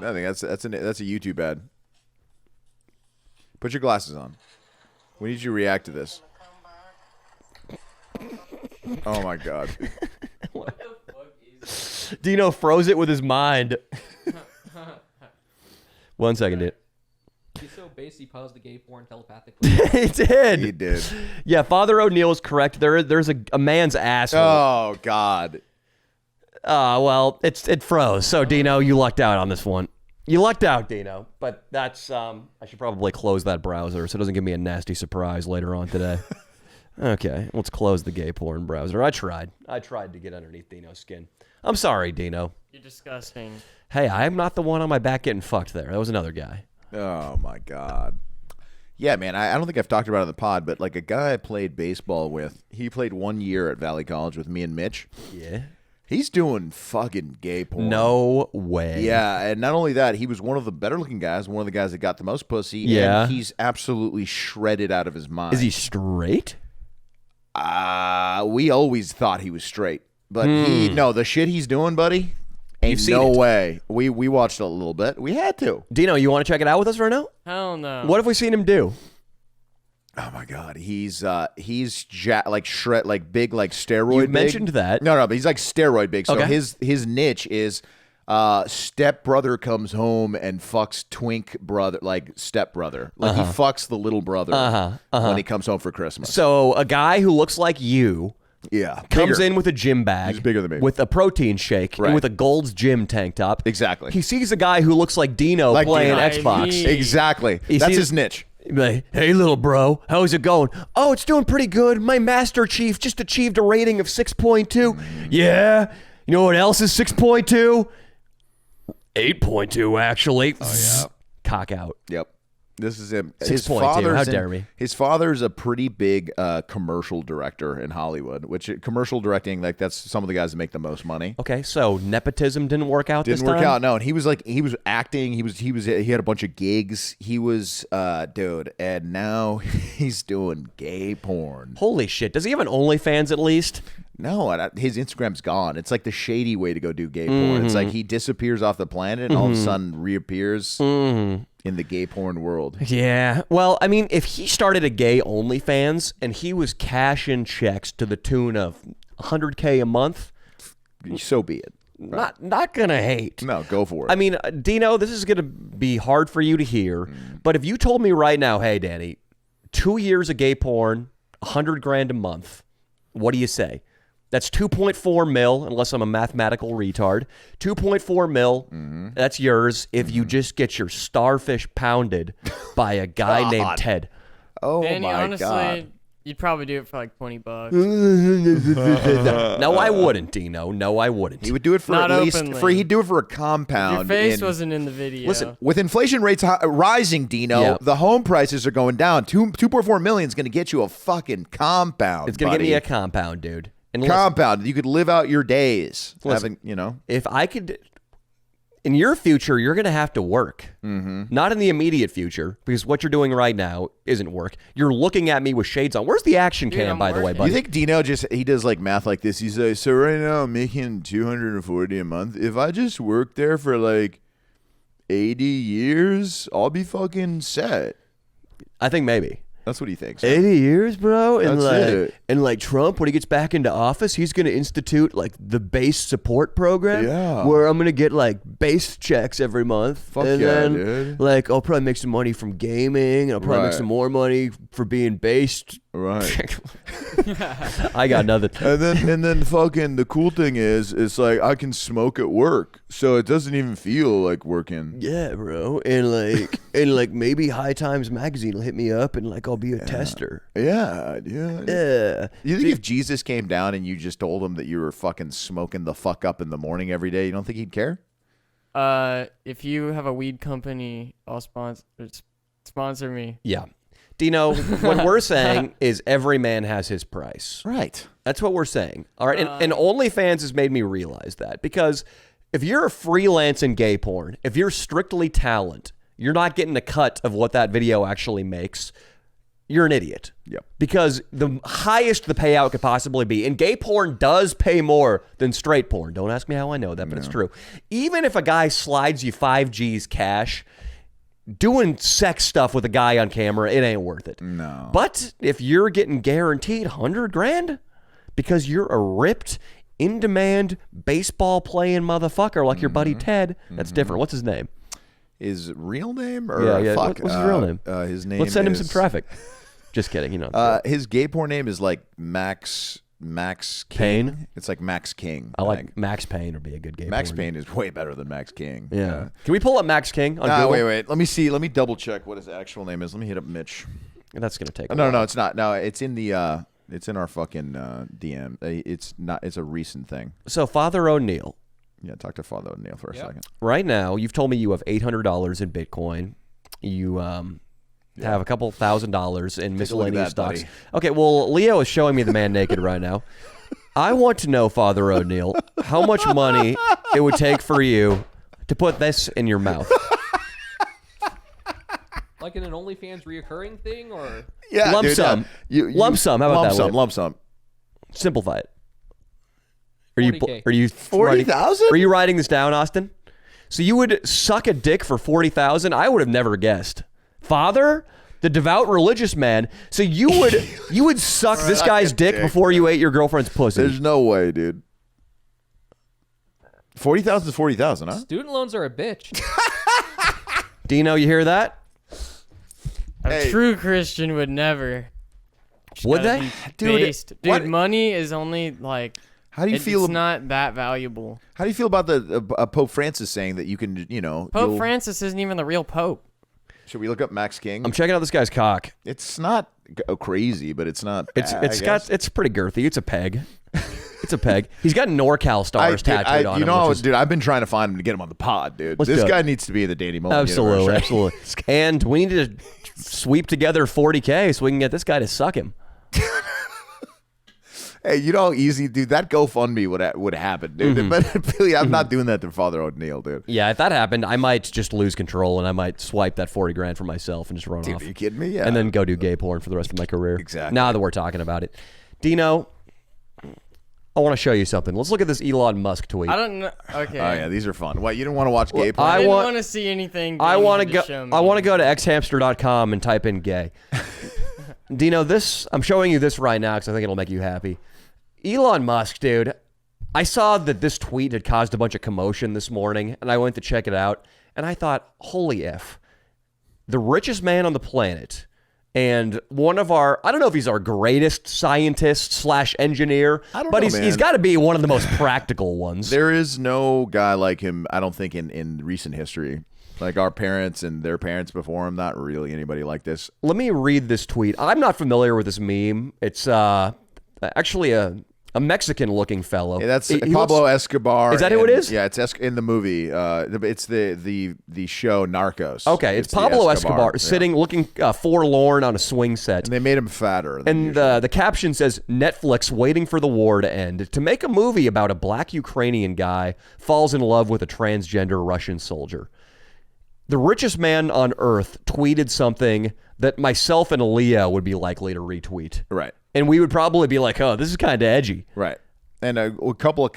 Speaker 2: I think that's a YouTube ad. Put your glasses on. We need you to react to this. Oh my God.
Speaker 1: Dino froze it with his mind. 1 second, dude.
Speaker 3: He's so base he paused the gay porn telepathically.
Speaker 1: He did.
Speaker 2: He did.
Speaker 1: Yeah, Father Odneal is correct. There's a man's asshole.
Speaker 2: Oh God.
Speaker 1: Well, it froze. So Dino, you lucked out on this one. You lucked out, Dino. But that's I should probably close that browser so it doesn't give me a nasty surprise later on today. Okay, let's close the gay porn browser. I tried to get underneath Dino's skin. I'm sorry, Dino.
Speaker 5: You're disgusting.
Speaker 1: Hey, I'm not the one on my back getting fucked there. That was another guy.
Speaker 2: Oh my God. Yeah, man. I don't think I've talked about it on the pod, but like a guy I played baseball with, he played 1 year at Valley College with me and Mitch.
Speaker 1: Yeah.
Speaker 2: He's doing fucking gay porn.
Speaker 1: No way.
Speaker 2: Yeah, and not only that, he was one of the better looking guys, one of the guys that got the most pussy.
Speaker 1: Yeah.
Speaker 2: And he's absolutely shredded out of his mind.
Speaker 1: Is he straight?
Speaker 2: We always thought he was straight. But the shit he's doing, buddy, ain't
Speaker 1: You've seen
Speaker 2: no
Speaker 1: it.
Speaker 2: way. We watched a little bit. We had to.
Speaker 1: Dino, you want to check it out with us right now?
Speaker 5: Hell no.
Speaker 1: What have we seen him do?
Speaker 2: Oh my God, he's like big, like steroid.
Speaker 1: You mentioned that.
Speaker 2: No, but he's like steroid big. So
Speaker 1: Okay.
Speaker 2: his niche is Stepbrother comes home and fucks twink brother, like stepbrother. Like he fucks the little brother when he comes home for Christmas.
Speaker 1: So a guy who looks like you comes in with a gym bag.
Speaker 2: He's bigger than me.
Speaker 1: With a protein shake and with a Gold's Gym tank top.
Speaker 2: Exactly.
Speaker 1: He sees a guy who looks like Dino playing Xbox.
Speaker 2: Exactly. That's his niche.
Speaker 1: Like, hey, little bro, how's it going? Oh, it's doing pretty good. My Master Chief just achieved a rating of 6.2. Yeah. You know what else is 6.2? 8.2, actually.
Speaker 2: Oh, yeah.
Speaker 1: Cock out.
Speaker 2: Yep. This is him.
Speaker 1: 6.2. How dare me?
Speaker 2: His father's a pretty big commercial director in Hollywood, which commercial directing, like that's some of the guys that make the most money.
Speaker 1: Okay, so nepotism didn't work out this time?
Speaker 2: Didn't work out, no. And he was acting. He had a bunch of gigs. He was, dude, and now he's doing gay porn.
Speaker 1: Holy shit. Does he have an OnlyFans at least?
Speaker 2: No, his Instagram's gone. It's like the shady way to go do gay porn. It's like he disappears off the planet and all of a sudden reappears in the gay porn world.
Speaker 1: Yeah. Well, I mean, if he started a gay OnlyFans and he was cashing checks to the tune of $100K a month,
Speaker 2: so be it.
Speaker 1: Not gonna hate.
Speaker 2: No, go for it.
Speaker 1: I mean, Dino, this is gonna be hard for you to hear, but if you told me right now, hey, Danny, 2 years of gay porn, $100,000 a month, what do you say? That's 2.4 mil, unless I'm a mathematical retard. 2.4 mil, that's yours if you just get your starfish pounded by a guy named Ted.
Speaker 2: Oh,
Speaker 5: Danny,
Speaker 2: my
Speaker 5: honestly,
Speaker 2: God.
Speaker 5: you'd probably do it for like $20.
Speaker 1: No, I wouldn't, Dino. No, I wouldn't.
Speaker 2: He would do it for
Speaker 5: Not
Speaker 2: at least,
Speaker 5: openly.
Speaker 2: he'd do it for a compound.
Speaker 5: Your face wasn't in the video.
Speaker 2: Listen, with inflation rates rising, Dino, the home prices are going down. 2.4 million is going to get you a fucking compound.
Speaker 1: It's going to get me a compound, dude. And
Speaker 2: compound. You could live out your days
Speaker 1: listen,
Speaker 2: having,
Speaker 1: If I could, in your future, you're going to have to work. Not in the immediate future, because what you're doing right now isn't work. You're looking at me with shades on. Where's the action cam,
Speaker 5: I'm
Speaker 1: by the way,
Speaker 5: working.
Speaker 1: buddy?
Speaker 2: You think Dino he does like math like this? He's like, so right now I'm making $240 a month. If I just work there for like 80 years, I'll be fucking set.
Speaker 1: I think maybe.
Speaker 2: That's what he thinks.
Speaker 1: 80 years, bro? And
Speaker 2: That's it.
Speaker 1: And like Trump, when he gets back into office, he's going to institute like the base support program.
Speaker 2: Yeah.
Speaker 1: Where I'm going to get like base checks every month.
Speaker 2: Fuck
Speaker 1: and
Speaker 2: yeah,
Speaker 1: then,
Speaker 2: dude.
Speaker 1: like, I'll probably make some money from gaming. And I'll probably make some more money for being based.
Speaker 2: Right.
Speaker 1: I got nothing.
Speaker 2: And then fucking the cool thing is, it's like I can smoke at work, so it doesn't even feel like working.
Speaker 1: Yeah, bro. And like maybe High Times magazine will hit me up and like I'll be a tester.
Speaker 2: Yeah.
Speaker 1: Yeah.
Speaker 2: You think if Jesus came down and you just told him that you were fucking smoking the fuck up in the morning every day, you don't think he'd care?
Speaker 5: If you have a weed company, I'll sponsor me.
Speaker 1: Yeah. Dino, what we're saying is every man has his price.
Speaker 2: Right.
Speaker 1: That's what we're saying. All right. And OnlyFans has made me realize that because if you're a freelance in gay porn, if you're strictly talent, you're not getting a cut of what that video actually makes. You're an idiot.
Speaker 2: Yep.
Speaker 1: Because the highest the payout could possibly be, and gay porn does pay more than straight porn. Don't ask me how I know that, but it's true. Even if a guy slides you 5G's cash, doing sex stuff with a guy on camera, it ain't worth it.
Speaker 2: No.
Speaker 1: But if you're getting guaranteed $100,000 because you're a ripped, in-demand, baseball-playing motherfucker like your buddy Ted, that's different. What's his name?
Speaker 2: His real name? Or
Speaker 1: Yeah.
Speaker 2: Fuck.
Speaker 1: What's his real name?
Speaker 2: His name
Speaker 1: Let's send him
Speaker 2: is-
Speaker 1: some traffic. Just kidding. You know.
Speaker 2: His gay porn name is like Max
Speaker 1: Payne?
Speaker 2: It's like Max King.
Speaker 1: I like Max Payne would be a good gay
Speaker 2: Max
Speaker 1: porn.
Speaker 2: Payne is way better than Max King.
Speaker 1: Yeah. Can we pull up Max King on Google?
Speaker 2: Wait. Let me see. Let me double check what his actual name is. Let me hit up Mitch.
Speaker 1: That's going to take a
Speaker 2: No,
Speaker 1: while.
Speaker 2: it's not. No, it's in the. It's in our fucking DM. It's not. It's a recent thing.
Speaker 1: So Father Odneal,
Speaker 2: Yeah, talk to Father Odneal for a second.
Speaker 1: right now, you've told me you have $800 in Bitcoin. You have a couple $1,000s in miscellaneous
Speaker 2: that, buddy.
Speaker 1: stocks. Okay, well, Leo is showing me the man naked right now. I want to know, Father Odneal, how much money it would take for you to put this in your mouth.
Speaker 3: Like in an OnlyFans reoccurring thing, or
Speaker 2: Yeah,
Speaker 1: Lump
Speaker 2: dude,
Speaker 1: sum. Lump sum. How about that?
Speaker 2: Lump sum.
Speaker 1: Simplify it. Are
Speaker 3: 40K.
Speaker 1: you
Speaker 2: 40,000?
Speaker 1: Are you writing this down, Austin? So you would suck a dick for 40,000? I would have never guessed. Father, the devout religious man. So you would suck this guy's dick before you ate your girlfriend's pussy.
Speaker 2: There's no way, dude. 40,000 is 40,000, huh?
Speaker 3: Student loans are a bitch.
Speaker 1: Dino, you hear that?
Speaker 5: A true Christian would never. Just
Speaker 1: Would
Speaker 5: gotta
Speaker 1: they?
Speaker 5: be
Speaker 2: Dude,
Speaker 5: based.
Speaker 2: what-
Speaker 5: Money is only like.
Speaker 2: How do you feel?
Speaker 5: It's not that valuable.
Speaker 2: How do you feel about the Pope Francis saying that you can,
Speaker 5: Pope Francis isn't even the real Pope.
Speaker 2: Should we look up Max King?
Speaker 1: I'm checking out this guy's cock.
Speaker 2: It's not crazy, but it's not.
Speaker 1: It's
Speaker 2: bad, I guess.
Speaker 1: it's pretty girthy. It's a peg. It's a peg. He's got NorCal stars tattooed on him.
Speaker 2: Dude, I've been trying to find him to get him on the pod, dude.
Speaker 1: Let's
Speaker 2: This
Speaker 1: do it.
Speaker 2: guy needs to be in the Danny Mullen
Speaker 1: Absolutely,
Speaker 2: universe, right?
Speaker 1: absolutely. And we need to sweep together 40K so we can get this guy to suck him.
Speaker 2: Hey, you know how easy, dude, that GoFundMe would happen, dude. But Billy, I'm not doing that to Father Odneal, dude.
Speaker 1: Yeah, if that happened, I might just lose control and I might swipe that 40 grand for myself and just run
Speaker 2: Dude,
Speaker 1: off.
Speaker 2: are you kidding me? Yeah.
Speaker 1: And then go do gay porn for the rest of my career.
Speaker 2: Exactly.
Speaker 1: Now that we're talking about it. Dino, I want to show you something. Let's look at this Elon Musk tweet.
Speaker 5: I don't know. Okay.
Speaker 2: Oh yeah, these are fun. What, you didn't want to watch gay porn?
Speaker 5: I didn't
Speaker 1: want-
Speaker 5: want to see anything.
Speaker 1: I want to go.
Speaker 5: Show me.
Speaker 1: I want to go to xhamster.com and type in gay. Dino, I'm showing you this right now because I think it'll make you happy. Elon Musk, dude. I saw that this tweet had caused a bunch of commotion this morning, and I went to check it out, and I thought, holy F. The richest man on the planet, and one of our, I don't know if he's our greatest scientist / engineer,
Speaker 2: I don't
Speaker 1: but
Speaker 2: know,
Speaker 1: he's
Speaker 2: man.
Speaker 1: got to be one of the most practical ones.
Speaker 2: There is no guy like him, I don't think, in recent history. Like our parents and their parents before him, not really anybody like this.
Speaker 1: Let me read this tweet. I'm not familiar with this meme. It's actually a Mexican-looking fellow.
Speaker 2: Yeah, that's
Speaker 1: He
Speaker 2: Pablo
Speaker 1: looks-
Speaker 2: Escobar.
Speaker 1: Is that who it is?
Speaker 2: Yeah, it's in the movie. It's the show Narcos.
Speaker 1: Okay, it's
Speaker 2: the
Speaker 1: Pablo Escobar
Speaker 2: yeah.
Speaker 1: sitting, looking forlorn on a swing set.
Speaker 2: And they made him fatter. than
Speaker 1: And
Speaker 2: usual.
Speaker 1: the caption says, Netflix waiting for the war to end to make a movie about a black Ukrainian guy falls in love with a transgender Russian soldier. The richest man on earth tweeted something that myself and Aaliyah would be likely to retweet.
Speaker 2: Right.
Speaker 1: And we would probably be like, oh, this is kind of edgy.
Speaker 2: Right. And a couple of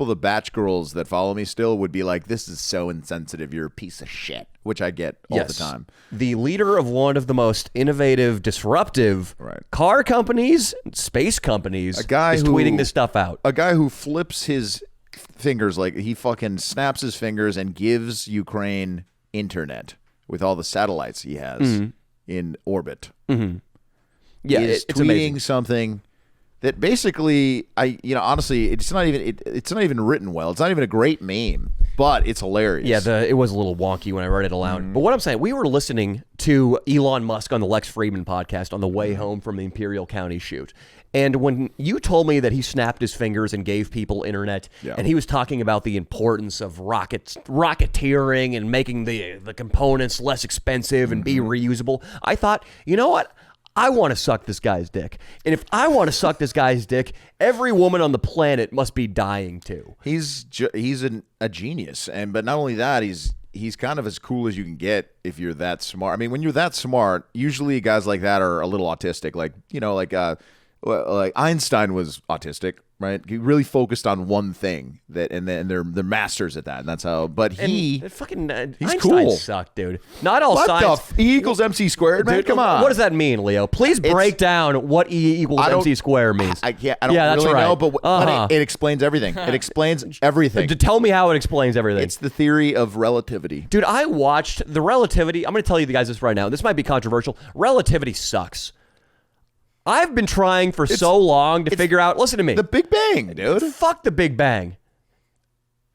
Speaker 2: the batch girls that follow me still would be like, this is so insensitive. You're a piece of shit, which I get all the time.
Speaker 1: The leader of one of the most innovative, disruptive car companies, space companies, is tweeting this stuff out.
Speaker 2: A guy who flips his fingers, like he fucking snaps his fingers and gives Ukraine internet with all the satellites he has in orbit.
Speaker 1: Yeah,
Speaker 2: is
Speaker 1: it's
Speaker 2: tweeting
Speaker 1: amazing.
Speaker 2: something that basically, honestly, it's not even written well. It's not even a great meme, but it's hilarious.
Speaker 1: Yeah, it was a little wonky when I read it aloud. But what I'm saying, we were listening to Elon Musk on the Lex Friedman podcast on the way home from the Imperial County shoot. And when you told me that he snapped his fingers and gave people internet, and he was talking about the importance of rocketeering and making the components less expensive and be reusable, I thought, you know what? I want to suck this guy's dick. And if I want to suck this guy's dick, every woman on the planet must be dying too.
Speaker 2: He's a genius, but not only that, he's kind of as cool as you can get if you're that smart. I mean, when you're that smart, usually guys like that are a little autistic. Like Einstein was autistic, right? He really focused on one thing and they're masters at that, and that's how. But he's
Speaker 1: Einstein
Speaker 2: cool.
Speaker 1: sucked, dude. Not all
Speaker 2: What
Speaker 1: science.
Speaker 2: the E equals MC squared, man?
Speaker 1: Dude,
Speaker 2: Come on.
Speaker 1: What does that mean, Leo? Please break down what E equals
Speaker 2: I don't-
Speaker 1: MC squared means.
Speaker 2: I don't
Speaker 1: that's
Speaker 2: really
Speaker 1: right.
Speaker 2: know, but it explains everything. It explains everything.
Speaker 1: Tell me how it explains everything.
Speaker 2: It's the theory of relativity.
Speaker 1: Dude, I watched the Relativity. I'm going to tell you guys this right now. This might be controversial. Relativity sucks. I've been trying for so long to figure out. Listen to me.
Speaker 2: The Big Bang, dude.
Speaker 1: Fuck the Big Bang.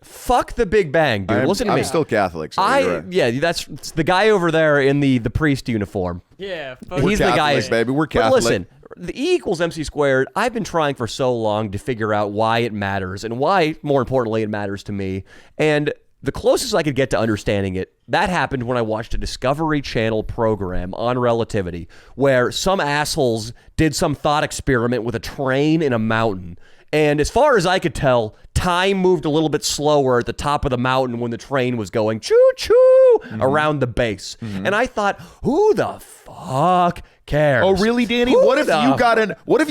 Speaker 1: Fuck the Big Bang, dude. Listen to me.
Speaker 2: I'm still Catholic. So you're right.
Speaker 1: Yeah, that's the guy over there in the priest uniform.
Speaker 5: Yeah.
Speaker 1: He's the guy,
Speaker 2: Catholic, baby. We're
Speaker 1: But
Speaker 2: Catholic.
Speaker 1: listen, the E equals MC squared. I've been trying for so long to figure out why it matters and why, more importantly, it matters to me. And the closest I could get to understanding it, that happened when I watched a Discovery Channel program on relativity where some assholes did some thought experiment with a train in a mountain. And as far as I could tell, time moved a little bit slower at the top of the mountain when the train was going choo-choo around the base. And I thought, who the fuck cares?
Speaker 2: Oh, really, Danny?
Speaker 1: Who
Speaker 2: What if
Speaker 1: the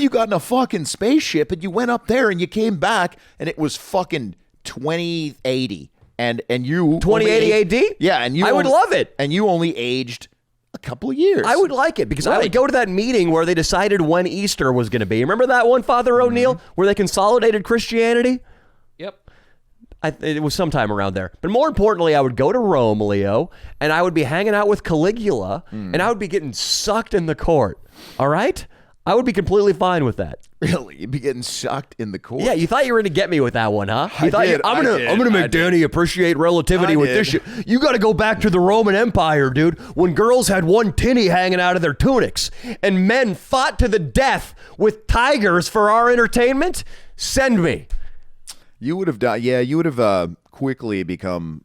Speaker 2: you got in a fucking spaceship and you went up there and you came back and it was fucking 2080 and you
Speaker 1: 2080 AD?
Speaker 2: Yeah, and you
Speaker 1: I would love it.
Speaker 2: And you only aged a couple of years.
Speaker 1: I would like it because I would go to that meeting where they decided when Easter was going to be. Remember that one, Father O'Neill, where they consolidated Christianity?
Speaker 3: Yep.
Speaker 1: It was sometime around there. But more importantly, I would go to Rome, Leo, and I would be hanging out with Caligula, and I would be getting sucked in the court. All right? I would be completely fine with that.
Speaker 2: Really? You'd be getting sucked in the court?
Speaker 1: Yeah, you thought you were going to get me with that one, huh? You thought
Speaker 2: did,
Speaker 1: I'm
Speaker 2: I
Speaker 1: going to
Speaker 2: did.
Speaker 1: make Danny appreciate relativity with this shit. You got to go back to the Roman Empire, dude, when girls had one tinny hanging out of their tunics and men fought to the death with tigers for our entertainment. Send me.
Speaker 2: You would have done. Yeah, you would have quickly become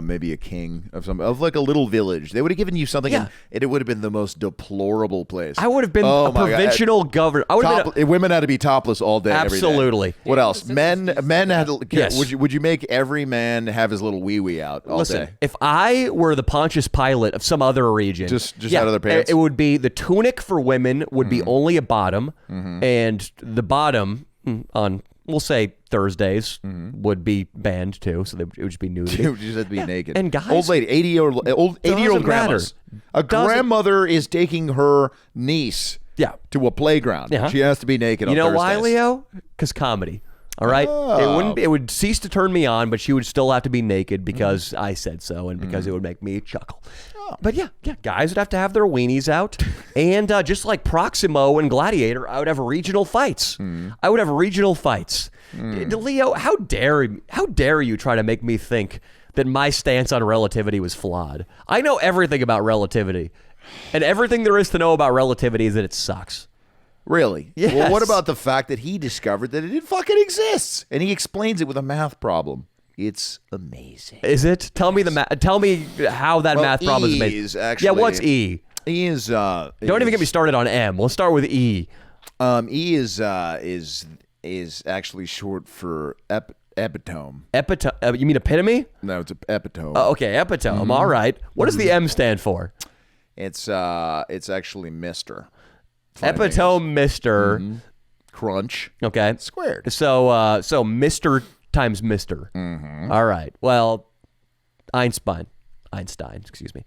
Speaker 2: maybe a king of like a little village. They would have given you something,
Speaker 1: Yeah.
Speaker 2: and it would have been the most deplorable place.
Speaker 1: I would have been
Speaker 2: Oh
Speaker 1: a
Speaker 2: my God.
Speaker 1: provincial governor. I would have been
Speaker 2: Women had to be topless all day. every day.
Speaker 1: Absolutely.
Speaker 2: What else? Men had to.
Speaker 1: Yes.
Speaker 2: Would you make every man have his little wee wee out all
Speaker 1: Listen,
Speaker 2: day?
Speaker 1: if I were the Pontius Pilate of some other region,
Speaker 2: Just out of their pants?
Speaker 1: it would be the tunic for women would be only a bottom, and the bottom on, we'll say, Thursdays would be banned too, so it would just be nudity.
Speaker 2: You just have to be naked.
Speaker 1: And guys,
Speaker 2: old lady, 80-year-old
Speaker 1: Doesn't
Speaker 2: grandmas.
Speaker 1: matter.
Speaker 2: A
Speaker 1: Doesn't-
Speaker 2: grandmother is taking her niece
Speaker 1: Yeah.
Speaker 2: to a playground.
Speaker 1: Yeah.
Speaker 2: She has to be naked.
Speaker 1: You
Speaker 2: on
Speaker 1: know why,
Speaker 2: Thursdays.
Speaker 1: Leo? Because comedy. All right,
Speaker 2: Oh.
Speaker 1: it would cease to turn me on, but she would still have to be naked because I said so, and because it would make me chuckle. But yeah, guys would have to have their weenies out, and just like Proximo and Gladiator, I would have regional fights. I would have regional fights. Leo, how dare you try to make me think that my stance on relativity was flawed? I know everything about relativity, and everything there is to know about relativity is that it sucks.
Speaker 2: Really?
Speaker 1: Yes.
Speaker 2: Well, what about the fact that he discovered that it fucking exists, and he explains it with a math problem? It's amazing.
Speaker 1: Is it? Tell me tell me how that
Speaker 2: Well,
Speaker 1: math problem is
Speaker 2: E
Speaker 1: made.
Speaker 2: is actually-
Speaker 1: yeah, what's E?
Speaker 2: E is
Speaker 1: Don't even get me started on M. Let's start with E.
Speaker 2: E is actually short for epitome.
Speaker 1: You mean epitome?
Speaker 2: No, it's epitome.
Speaker 1: Oh, okay, epitome. All right. What does the M stand for?
Speaker 2: It's actually Mister. Funny thing
Speaker 1: Epitome, Mister.
Speaker 2: is, crunch
Speaker 1: Okay.
Speaker 2: squared.
Speaker 1: So Mister times Mister. All right. Well, Einstein. Excuse me.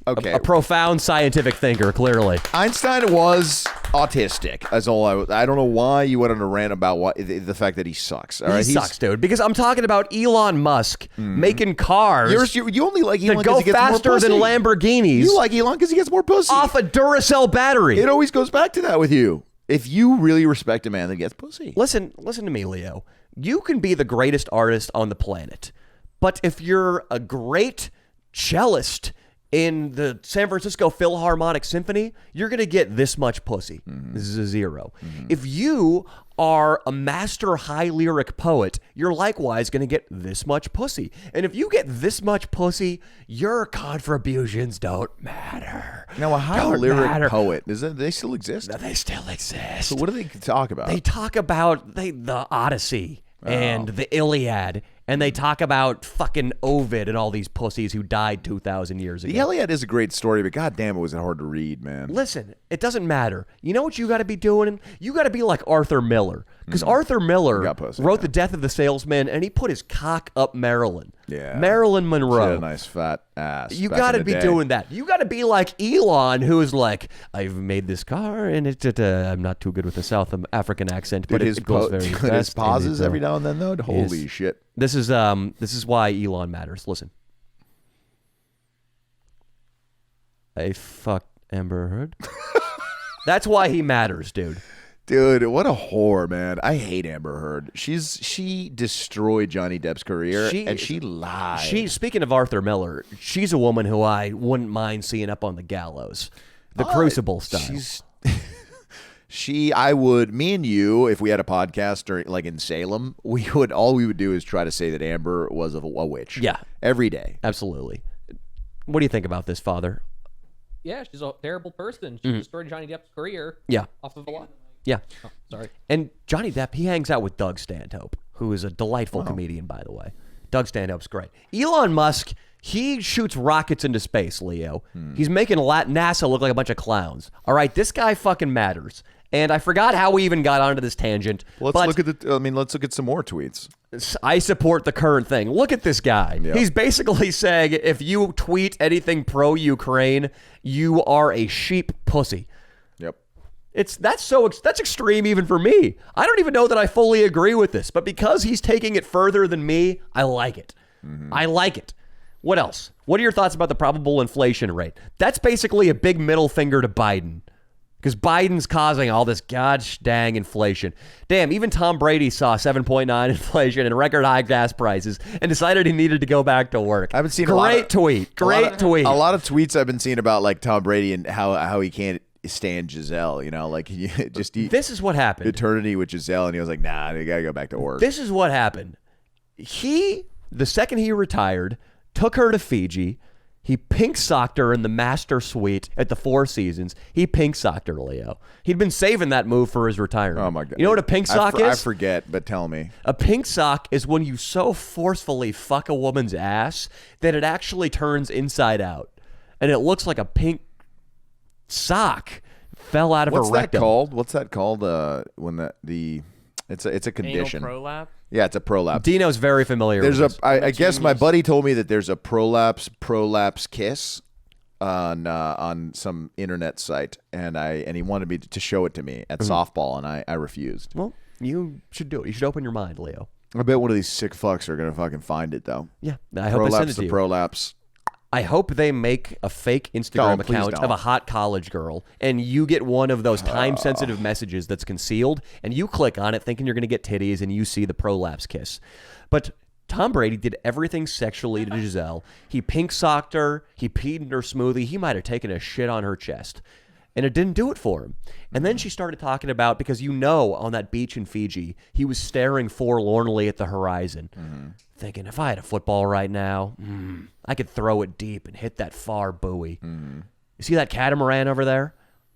Speaker 2: Okay.
Speaker 1: A profound scientific thinker, clearly.
Speaker 2: Einstein was autistic. That's all I don't know why you went on a rant about the fact that he sucks. All right,
Speaker 1: He sucks, dude. Because I'm talking about Elon Musk making cars
Speaker 2: You only like Elon
Speaker 1: that
Speaker 2: 'cause
Speaker 1: go
Speaker 2: he gets more
Speaker 1: faster than
Speaker 2: pussy.
Speaker 1: Lamborghinis
Speaker 2: You like Elon because he gets more pussy.
Speaker 1: off a Duracell battery.
Speaker 2: It always goes back to that with you. If you really respect a man that gets pussy,
Speaker 1: Listen to me, Leo. You can be the greatest artist on the planet, but if you're a great cellist in the San Francisco Philharmonic Symphony, you're going to get this much pussy. This is a 0. If you are a master high lyric poet, you're likewise going to get this much pussy. And if you get this much pussy, your contributions don't matter.
Speaker 2: now a high
Speaker 1: Don't
Speaker 2: lyric
Speaker 1: matter.
Speaker 2: poet they still exist?
Speaker 1: They still exist.
Speaker 2: So what do they talk about?
Speaker 1: They talk about the Odyssey and the Iliad, and they talk about fucking Ovid and all these pussies who died 2,000 years ago.
Speaker 2: the Iliad is a great story, but goddamn, it was hard to read, man.
Speaker 1: Listen, it doesn't matter. You know what you got to be doing? You got to be like Arthur Miller. Because Arthur Miller
Speaker 2: Got pussy,
Speaker 1: wrote The Death of the Salesman, and he put his cock up Marilyn.
Speaker 2: Yeah.
Speaker 1: Marilyn
Speaker 2: She
Speaker 1: Monroe.
Speaker 2: had a nice fat ass.
Speaker 1: You
Speaker 2: back
Speaker 1: got to
Speaker 2: in the
Speaker 1: be
Speaker 2: day.
Speaker 1: doing that. You got to be like Elon, who is like, I've made this car, and I'm not too good with the South African accent, but
Speaker 2: Dude,
Speaker 1: it goes very
Speaker 2: his
Speaker 1: fast. and
Speaker 2: pauses
Speaker 1: it,
Speaker 2: every now and then, though. Holy
Speaker 1: is-
Speaker 2: shit!
Speaker 1: This is why Elon matters. Listen. I fucked Amber Heard. That's why he matters, dude.
Speaker 2: Dude, what a whore, man! I hate Amber Heard. She destroyed Johnny Depp's career, and she lied.
Speaker 1: Speaking of Arthur Miller, she's a woman who I wouldn't mind seeing up on the gallows. The Crucible style.
Speaker 2: Me and you, if we had a podcast or like in Salem, all we would do is try to say that Amber was a witch.
Speaker 1: Yeah.
Speaker 2: every day.
Speaker 1: Absolutely. What do you think about this, Father?
Speaker 3: Yeah, she's a terrible person. She destroyed Johnny Depp's career
Speaker 1: Yeah.
Speaker 3: off of a lot.
Speaker 1: Yeah.
Speaker 3: Oh, sorry.
Speaker 1: And Johnny Depp, he hangs out with Doug Stanhope, who is a delightful comedian, by the way. Doug Stanhope's great. Elon Musk, he shoots rockets into space, Leo. He's making NASA look like a bunch of clowns. All right, this guy fucking matters. And I forgot how we even got onto this tangent.
Speaker 2: Let's look at some more tweets.
Speaker 1: I support the current thing. Look at this guy.
Speaker 2: Yeah.
Speaker 1: He's basically saying if you tweet anything pro-Ukraine, you are a sheep pussy.
Speaker 2: Yep.
Speaker 1: That's extreme even for me. I don't even know that I fully agree with this, but because he's taking it further than me, I like it. I like it. What else? What are your thoughts about the probable inflation rate? That's basically a big middle finger to Biden. Because Biden's causing all this gosh dang inflation. Damn, even Tom Brady saw 7.9 inflation and record high gas prices and decided he needed to go back to work.
Speaker 2: I've been seeing
Speaker 1: Great tweet.
Speaker 2: A lot of tweets I've been seeing about like Tom Brady and how he can't stand Giselle. You know, like he just
Speaker 1: this is what happened.
Speaker 2: Eternity with Giselle, and he was like, nah, you gotta go back to work.
Speaker 1: This is what happened. The second he retired, took her to Fiji. He pink-socked her in the master suite at the Four Seasons. He pink-socked her, Leo. He'd been saving that move for his retirement.
Speaker 2: Oh, my God.
Speaker 1: You know what a pink sock is?
Speaker 2: I forget, but tell me.
Speaker 1: A pink sock is when you so forcefully fuck a woman's ass that it actually turns inside out. And it looks like a pink sock fell out of
Speaker 2: What's
Speaker 1: a
Speaker 2: that
Speaker 1: rectum.
Speaker 2: called? What's that called? When it's a condition.
Speaker 5: Anal prolapse?
Speaker 2: Yeah, it's a prolapse.
Speaker 1: Dino's very familiar with this.
Speaker 2: I guess my buddy told me that there's a prolapse kiss on some internet site, and he wanted me to show it to me at softball, and I refused.
Speaker 1: Well, you should do it. You should open your mind, Leo.
Speaker 2: I bet one of these sick fucks are gonna fucking find it though.
Speaker 1: Yeah, I hope I send it to you.
Speaker 2: Prolapse.
Speaker 1: I hope they make a fake Instagram
Speaker 2: please
Speaker 1: account
Speaker 2: don't.
Speaker 1: of a hot college girl, and you get one of those time-sensitive messages that's concealed, and you click on it thinking you're going to get titties, and you see the prolapse kiss. But Tom Brady did everything sexually to Giselle. He pink-socked her. He peed in her smoothie. He might have taken a shit on her chest. And it didn't do it for him. And then she started talking about, because on that beach in Fiji, he was staring forlornly at the horizon, thinking, if I had a football right now, I could throw it deep and hit that far buoy. You see that catamaran over there?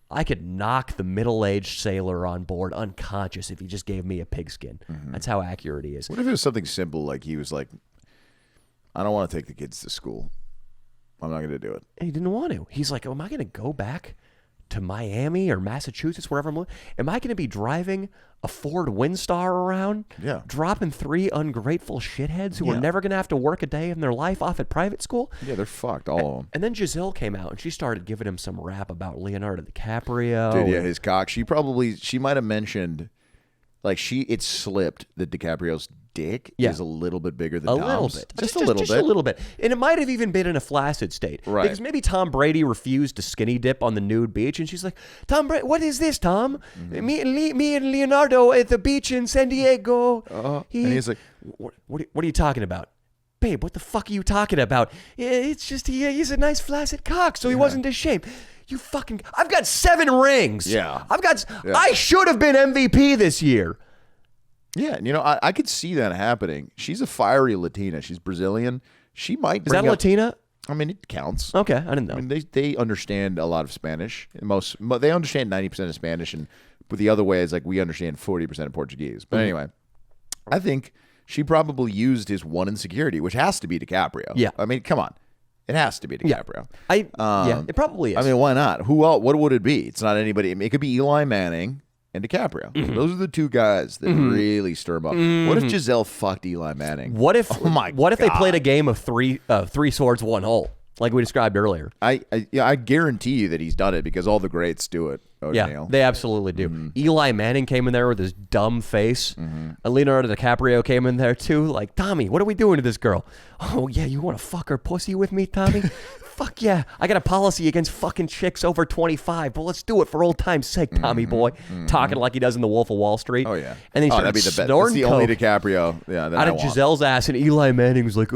Speaker 1: I could knock the middle-aged sailor on board unconscious if he just gave me a pigskin. That's how accurate he is.
Speaker 2: What if it was something simple, like he was like, I don't want to take the kids to school. I'm not going to do it.
Speaker 1: And he didn't want to. He's like, am I going to go back to Miami or Massachusetts, wherever I'm living? Am I going to be driving a Ford Windstar around?
Speaker 2: Yeah.
Speaker 1: Dropping 3 ungrateful shitheads who are
Speaker 2: Yeah.
Speaker 1: never going to have to work a day in their life off at private school?
Speaker 2: Yeah, they're fucked, all of them.
Speaker 1: And then Giselle came out and she started giving him some rap about Leonardo DiCaprio.
Speaker 2: Dude, yeah, his cock. She might have mentioned, like, it slipped that DiCaprio's dick is a little bit bigger than
Speaker 1: A
Speaker 2: Tom's.
Speaker 1: little bit.
Speaker 2: Just a little bit.
Speaker 1: Just a little bit. And it might have even been in a flaccid state.
Speaker 2: Right.
Speaker 1: Because maybe Tom Brady refused to skinny dip on the nude beach. And she's like, Tom Brady, what is this, Tom? Me and Leonardo at the beach in San Diego.
Speaker 2: And he's like,
Speaker 1: What are you talking about? Babe, what the fuck are you talking about? Yeah, it's just he's a nice flaccid cock, so he wasn't ashamed. You fucking... I've got 7 rings.
Speaker 2: Yeah.
Speaker 1: I should have been MVP this year.
Speaker 2: yeah, and I could see that happening. She's a fiery Latina. She's Brazilian. She might
Speaker 1: Is that
Speaker 2: bring up,
Speaker 1: Latina?
Speaker 2: I mean, it counts.
Speaker 1: Okay, I didn't know.
Speaker 2: I mean, they understand a lot of Spanish. They understand 90% of Spanish, and but the other way is like we understand 40% of Portuguese. But anyway, I think she probably used his one insecurity, which has to be DiCaprio.
Speaker 1: Yeah.
Speaker 2: I mean, come on, it has to be DiCaprio.
Speaker 1: Yeah, it probably is.
Speaker 2: I mean, why not? Who else? What would it be? It's not anybody. I mean, it could be Eli Manning and DiCaprio. Those are the two guys that really stir him up. What if Giselle fucked Eli Manning?
Speaker 1: What if?
Speaker 2: Oh my
Speaker 1: What if they
Speaker 2: God.
Speaker 1: played a game of three swords, one hole, like we described earlier?
Speaker 2: I guarantee you that he's done it because all the greats do it. Odneal.
Speaker 1: Yeah, they absolutely do. Eli Manning came in there with his dumb face. And Leonardo DiCaprio came in there too. Like, Tommy, what are we doing to this girl? Oh yeah, you want to fuck her pussy with me, Tommy? Fuck yeah. I got a policy against fucking chicks over 25, but let's do it for old time's sake, Tommy boy. Talking like he does in The Wolf of Wall Street.
Speaker 2: Oh yeah.
Speaker 1: And then he
Speaker 2: that'd be the best. That's
Speaker 1: snorting
Speaker 2: the only
Speaker 1: coke
Speaker 2: DiCaprio. Yeah, that
Speaker 1: out
Speaker 2: I
Speaker 1: of
Speaker 2: want.
Speaker 1: Giselle's ass, and Eli Manning was like,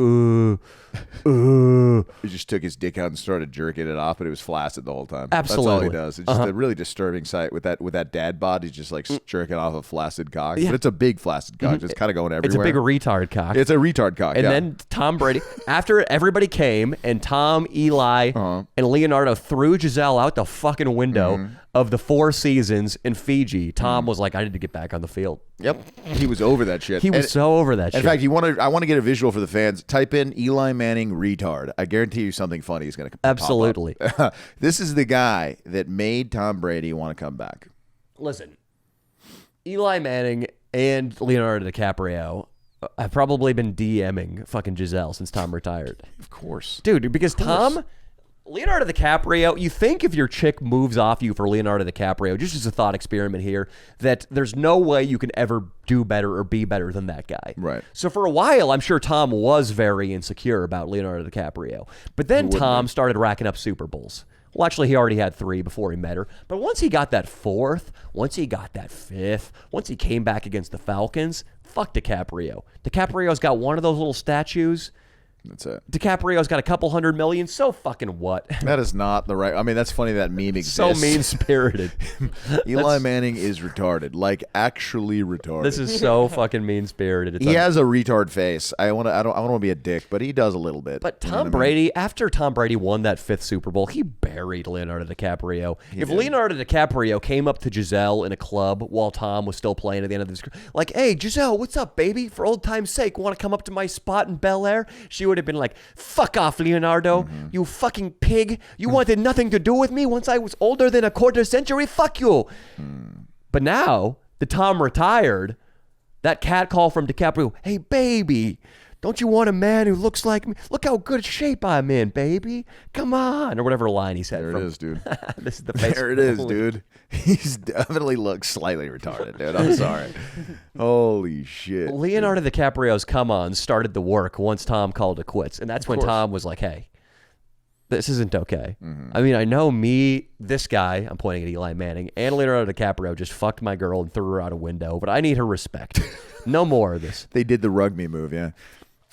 Speaker 2: He just took his dick out and started jerking it off, but it was flaccid the whole time. That's all
Speaker 1: Absolutely.
Speaker 2: he does. It's just a really disturbing sight with that dad bod. He's just like jerking off a flaccid cock.
Speaker 1: Yeah.
Speaker 2: But it's a big flaccid cock. It's kind of going everywhere.
Speaker 1: It's a big retard cock.
Speaker 2: It's a retard cock.
Speaker 1: And
Speaker 2: yeah.
Speaker 1: then Tom Brady, after everybody came, and Tom, Eli, and Leonardo threw Giselle out the fucking window of the Four Seasons in Fiji, Tom was like, I need to get back on the field.
Speaker 2: Yep. He was over that shit.
Speaker 1: He was so over that shit.
Speaker 2: In fact, I want to get a visual for the fans. Type in Eli Manning retard. I guarantee you something funny is going to pop up.
Speaker 1: Absolutely.
Speaker 2: This is the guy that made Tom Brady want to come back.
Speaker 1: Listen, Eli Manning and Leonardo DiCaprio have probably been DMing fucking Giselle since Tom retired.
Speaker 2: Of course.
Speaker 1: Dude, because Tom Leonardo DiCaprio, you think if your chick moves off you for Leonardo DiCaprio, just as a thought experiment here, that there's no way you can ever do better or be better than that guy.
Speaker 2: Right.
Speaker 1: So for a while, I'm sure Tom was very insecure about Leonardo DiCaprio. But then Tom started racking up Super Bowls. Well, actually, he already had 3 before he met her. But once he got that 4th, once he got that 5th, once he came back against the Falcons, fuck DiCaprio. DiCaprio's got one of those little statues.
Speaker 2: That's it.
Speaker 1: DiCaprio's got a couple $100 million. So fucking what?
Speaker 2: That is not the right. I mean, that's funny that meme exists.
Speaker 1: So mean-spirited.
Speaker 2: Eli Manning is retarded, like actually retarded.
Speaker 1: This is so fucking mean-spirited.
Speaker 2: He has a retard face. I don't want to be a dick, but he does a little bit.
Speaker 1: But
Speaker 2: You know
Speaker 1: Tom
Speaker 2: what I mean?
Speaker 1: Brady, after Tom Brady won that 5th Super Bowl, he buried Leonardo DiCaprio. If
Speaker 2: did.
Speaker 1: Leonardo DiCaprio came up to Giselle in a club while Tom was still playing at the end of the screen, like, hey, Giselle, what's up, baby? For old time's sake, want to come up to my spot in Bel Air? She would have been like, fuck off, Leonardo. You fucking pig. You wanted nothing to do with me once I was older than a quarter century? Fuck you. But now that Tom retired, that cat call from DiCaprio, hey, baby, don't you want a man who looks like me? Look how good shape I'm in, baby. Come on. Or whatever line he said.
Speaker 2: There it is, dude.
Speaker 1: This is the face.
Speaker 2: There it is, dude. He's definitely looks slightly retarded, dude. I'm sorry. Holy shit.
Speaker 1: Leonardo DiCaprio's come on started the work once Tom called it quits. And that's when
Speaker 2: course.
Speaker 1: Tom was like, hey, this isn't okay. I mean, I know this guy, I'm pointing at Eli Manning, and Leonardo DiCaprio just fucked my girl and threw her out a window, but I need her respect. No more of this.
Speaker 2: They did the rug me move, yeah.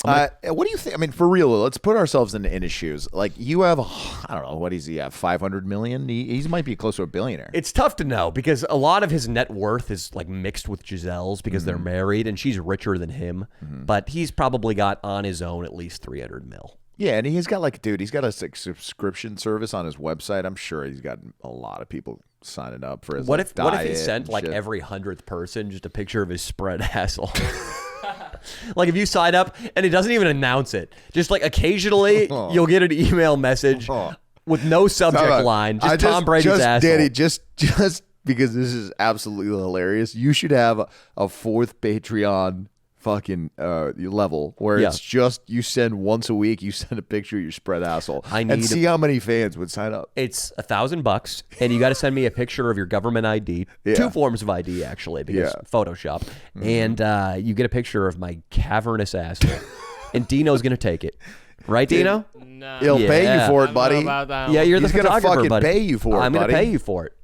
Speaker 2: What do you think? I mean, for real, let's put ourselves in his shoes. Like, you have, I don't know, what does he have? 500 million? He might be close to a billionaire.
Speaker 1: It's tough to know because a lot of his net worth is like mixed with Giselle's because they're married and she's richer than him. But he's probably got on his own at least 300 mil.
Speaker 2: Yeah, and he's got he's got a subscription service on his website. I'm sure he's got a lot of people signing up for his
Speaker 1: What if he
Speaker 2: diet
Speaker 1: sent
Speaker 2: and
Speaker 1: like
Speaker 2: shit.
Speaker 1: every 100th person just a picture of his spread asshole? Like if you sign up and he doesn't even announce it, just like occasionally you'll get an email message with no subject line, just Tom Brady's asshole.
Speaker 2: Danny, just because this is absolutely hilarious, you should have a 4th Patreon fucking level where it's just you send once a week, you send a picture of your spread asshole and see how many fans would sign up.
Speaker 1: It's $1,000 and you got to send me a picture of your government ID, 2 forms of ID actually, because Photoshop, and you get a picture of my cavernous asshole, and Dino's gonna take it, right, Dino?
Speaker 5: No.
Speaker 2: He'll pay you for it, buddy.
Speaker 5: I don't know about that
Speaker 1: Yeah,
Speaker 5: one.
Speaker 1: you're the
Speaker 2: He's gonna
Speaker 1: photographer,
Speaker 2: fucking
Speaker 1: buddy.
Speaker 2: pay you for it,
Speaker 1: I'm gonna
Speaker 2: buddy.
Speaker 1: pay you for it.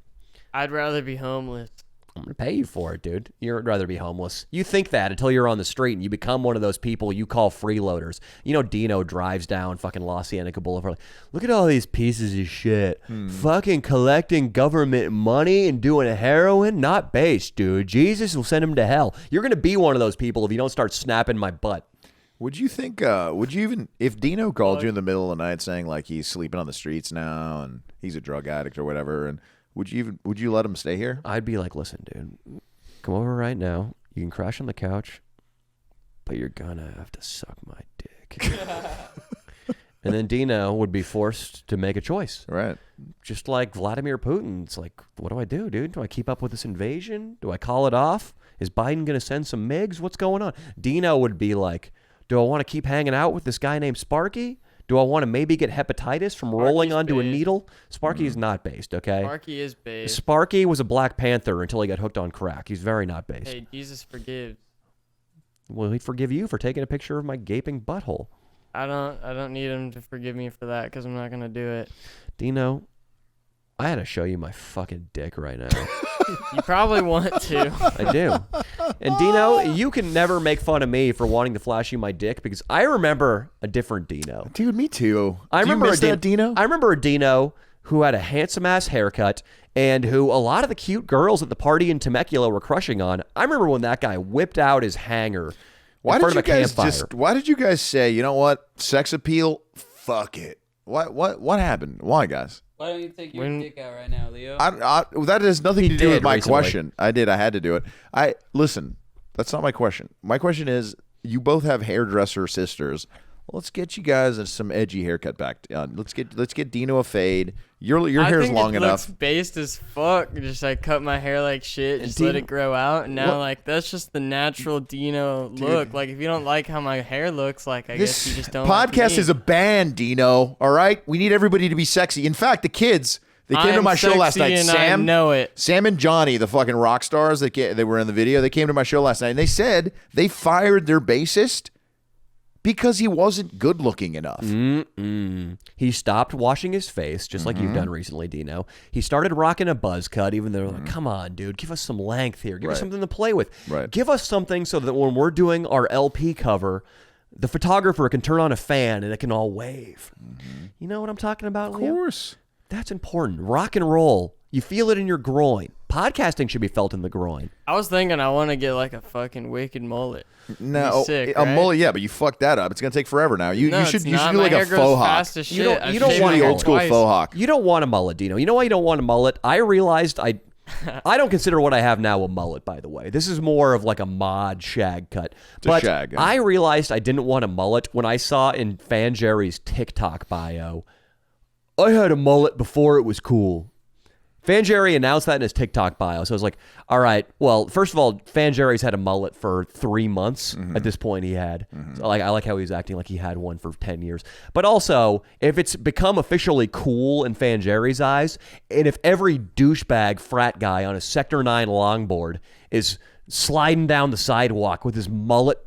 Speaker 5: I'd rather be homeless.
Speaker 1: I'm going to pay you for it, dude. You'd rather be homeless. You think that until you're on the street and you become one of those people you call freeloaders. You know, Dino drives down fucking La Cienega Boulevard. Like, look at all these pieces of shit. Fucking collecting government money and doing heroin. Not based, dude. Jesus will send him to hell. You're going to be one of those people if you don't start snapping my butt.
Speaker 2: Would you think, would you even, if Dino called you in the middle of the night saying like he's sleeping on the streets now and he's a drug addict or whatever, and would you let him stay here?
Speaker 1: I'd be like, listen, dude, come over right now. You can crash on the couch, but you're going to have to suck my dick. And then Dino would be forced to make a choice.
Speaker 2: Right.
Speaker 1: Just like Vladimir Putin. It's like, what do I do, dude? Do I keep up with this invasion? Do I call it off? Is Biden going to send some MiGs? What's going on? Dino would be like, do I want to keep hanging out with this guy named Sparky? Do I want to maybe get hepatitis from rolling onto a
Speaker 5: based.
Speaker 1: needle? Sparky is not based, okay?
Speaker 5: Sparky is based.
Speaker 1: Sparky was a Black Panther until he got hooked on crack. He's very not based.
Speaker 5: Hey, Jesus forgives.
Speaker 1: Will he forgive you for taking a picture of my gaping butthole?
Speaker 5: I don't need him to forgive me for that because I'm not gonna do it.
Speaker 1: Dino, I had to show you my fucking dick right now.
Speaker 5: You probably want to.
Speaker 1: I do. And Dino, you can never make fun of me for wanting to flash you my dick because I remember a different Dino.
Speaker 2: Dude, me too.
Speaker 1: I
Speaker 2: Do you
Speaker 1: remember
Speaker 2: miss that Dino?
Speaker 1: I remember a Dino who had a handsome ass haircut and who a lot of the cute girls at the party in Temecula were crushing on. I remember when that guy whipped out his hanger
Speaker 2: Why
Speaker 1: in front
Speaker 2: did
Speaker 1: of
Speaker 2: you
Speaker 1: a
Speaker 2: guys
Speaker 1: campfire.
Speaker 2: why did you guys say, you know what? Sex appeal? Fuck it. What happened? Why, guys?
Speaker 6: Why don't you take your
Speaker 5: When-
Speaker 6: dick out right now, Leo?
Speaker 2: That has nothing
Speaker 1: He
Speaker 2: to do
Speaker 1: did
Speaker 2: with my
Speaker 1: recently.
Speaker 2: question. I had to do it. Listen, that's not my question. My question is, you both have hairdresser sisters. Let's get you guys some edgy haircut back. Let's get Dino a fade. Your hair's long
Speaker 5: it
Speaker 2: enough.
Speaker 5: Looks based as fuck. Just like cut my hair like shit, just let it grow out, and now like that's just the natural Dino look. Like if you don't like how my hair looks, like I guess you just don't.
Speaker 2: Podcast
Speaker 5: like me.
Speaker 2: is a band, Dino. All right, we need everybody to be sexy. In fact, the kids. They came to my show last night.
Speaker 5: And
Speaker 2: Sam,
Speaker 5: I know it.
Speaker 2: Sam and Johnny, the fucking rock stars they were in the video. They came to my show last night and they said they fired their bassist because he wasn't good looking enough.
Speaker 1: He stopped washing his face, just like you've done recently, Dino. He started rocking a buzz cut, even though they're like, come on, dude, give us some length here. Give us something to play with.
Speaker 2: Right.
Speaker 1: Give us something so that when we're doing our LP cover, the photographer can turn on a fan and it can all wave. You know what I'm talking about, Leo?
Speaker 2: Of course.
Speaker 1: That's important. Rock and roll. You feel it in your groin. Podcasting should be felt in the groin.
Speaker 5: I was thinking I want to get like a fucking wicked mullet.
Speaker 2: No,
Speaker 5: sick,
Speaker 2: a
Speaker 5: right?
Speaker 2: mullet, yeah, but you fucked that up. It's gonna take forever now. You should do
Speaker 5: My
Speaker 2: like
Speaker 5: hair
Speaker 2: a
Speaker 5: grows
Speaker 2: faux hawk.
Speaker 5: fast as shit.
Speaker 1: You don't want
Speaker 2: the
Speaker 1: a
Speaker 2: old school
Speaker 5: twice.
Speaker 2: faux hawk.
Speaker 1: You don't want a mullet, Dino. You know why you don't want a mullet? I realized I don't consider what I have now a mullet, by the way. This is more of like a mod shag cut.
Speaker 2: a shag, yeah.
Speaker 1: I realized I didn't want a mullet when I saw in Fan Jerry's TikTok bio, I had a mullet before it was cool. Fan Jerry announced that in his TikTok bio. So I was like, all right, well, first of all, Fan Jerry's had a mullet for 3 months at this point he had. So I like how he was acting like he had one for 10 years. But also, if it's become officially cool in Fan Jerry's eyes, and if every douchebag frat guy on a Sector 9 longboard is sliding down the sidewalk with his mullet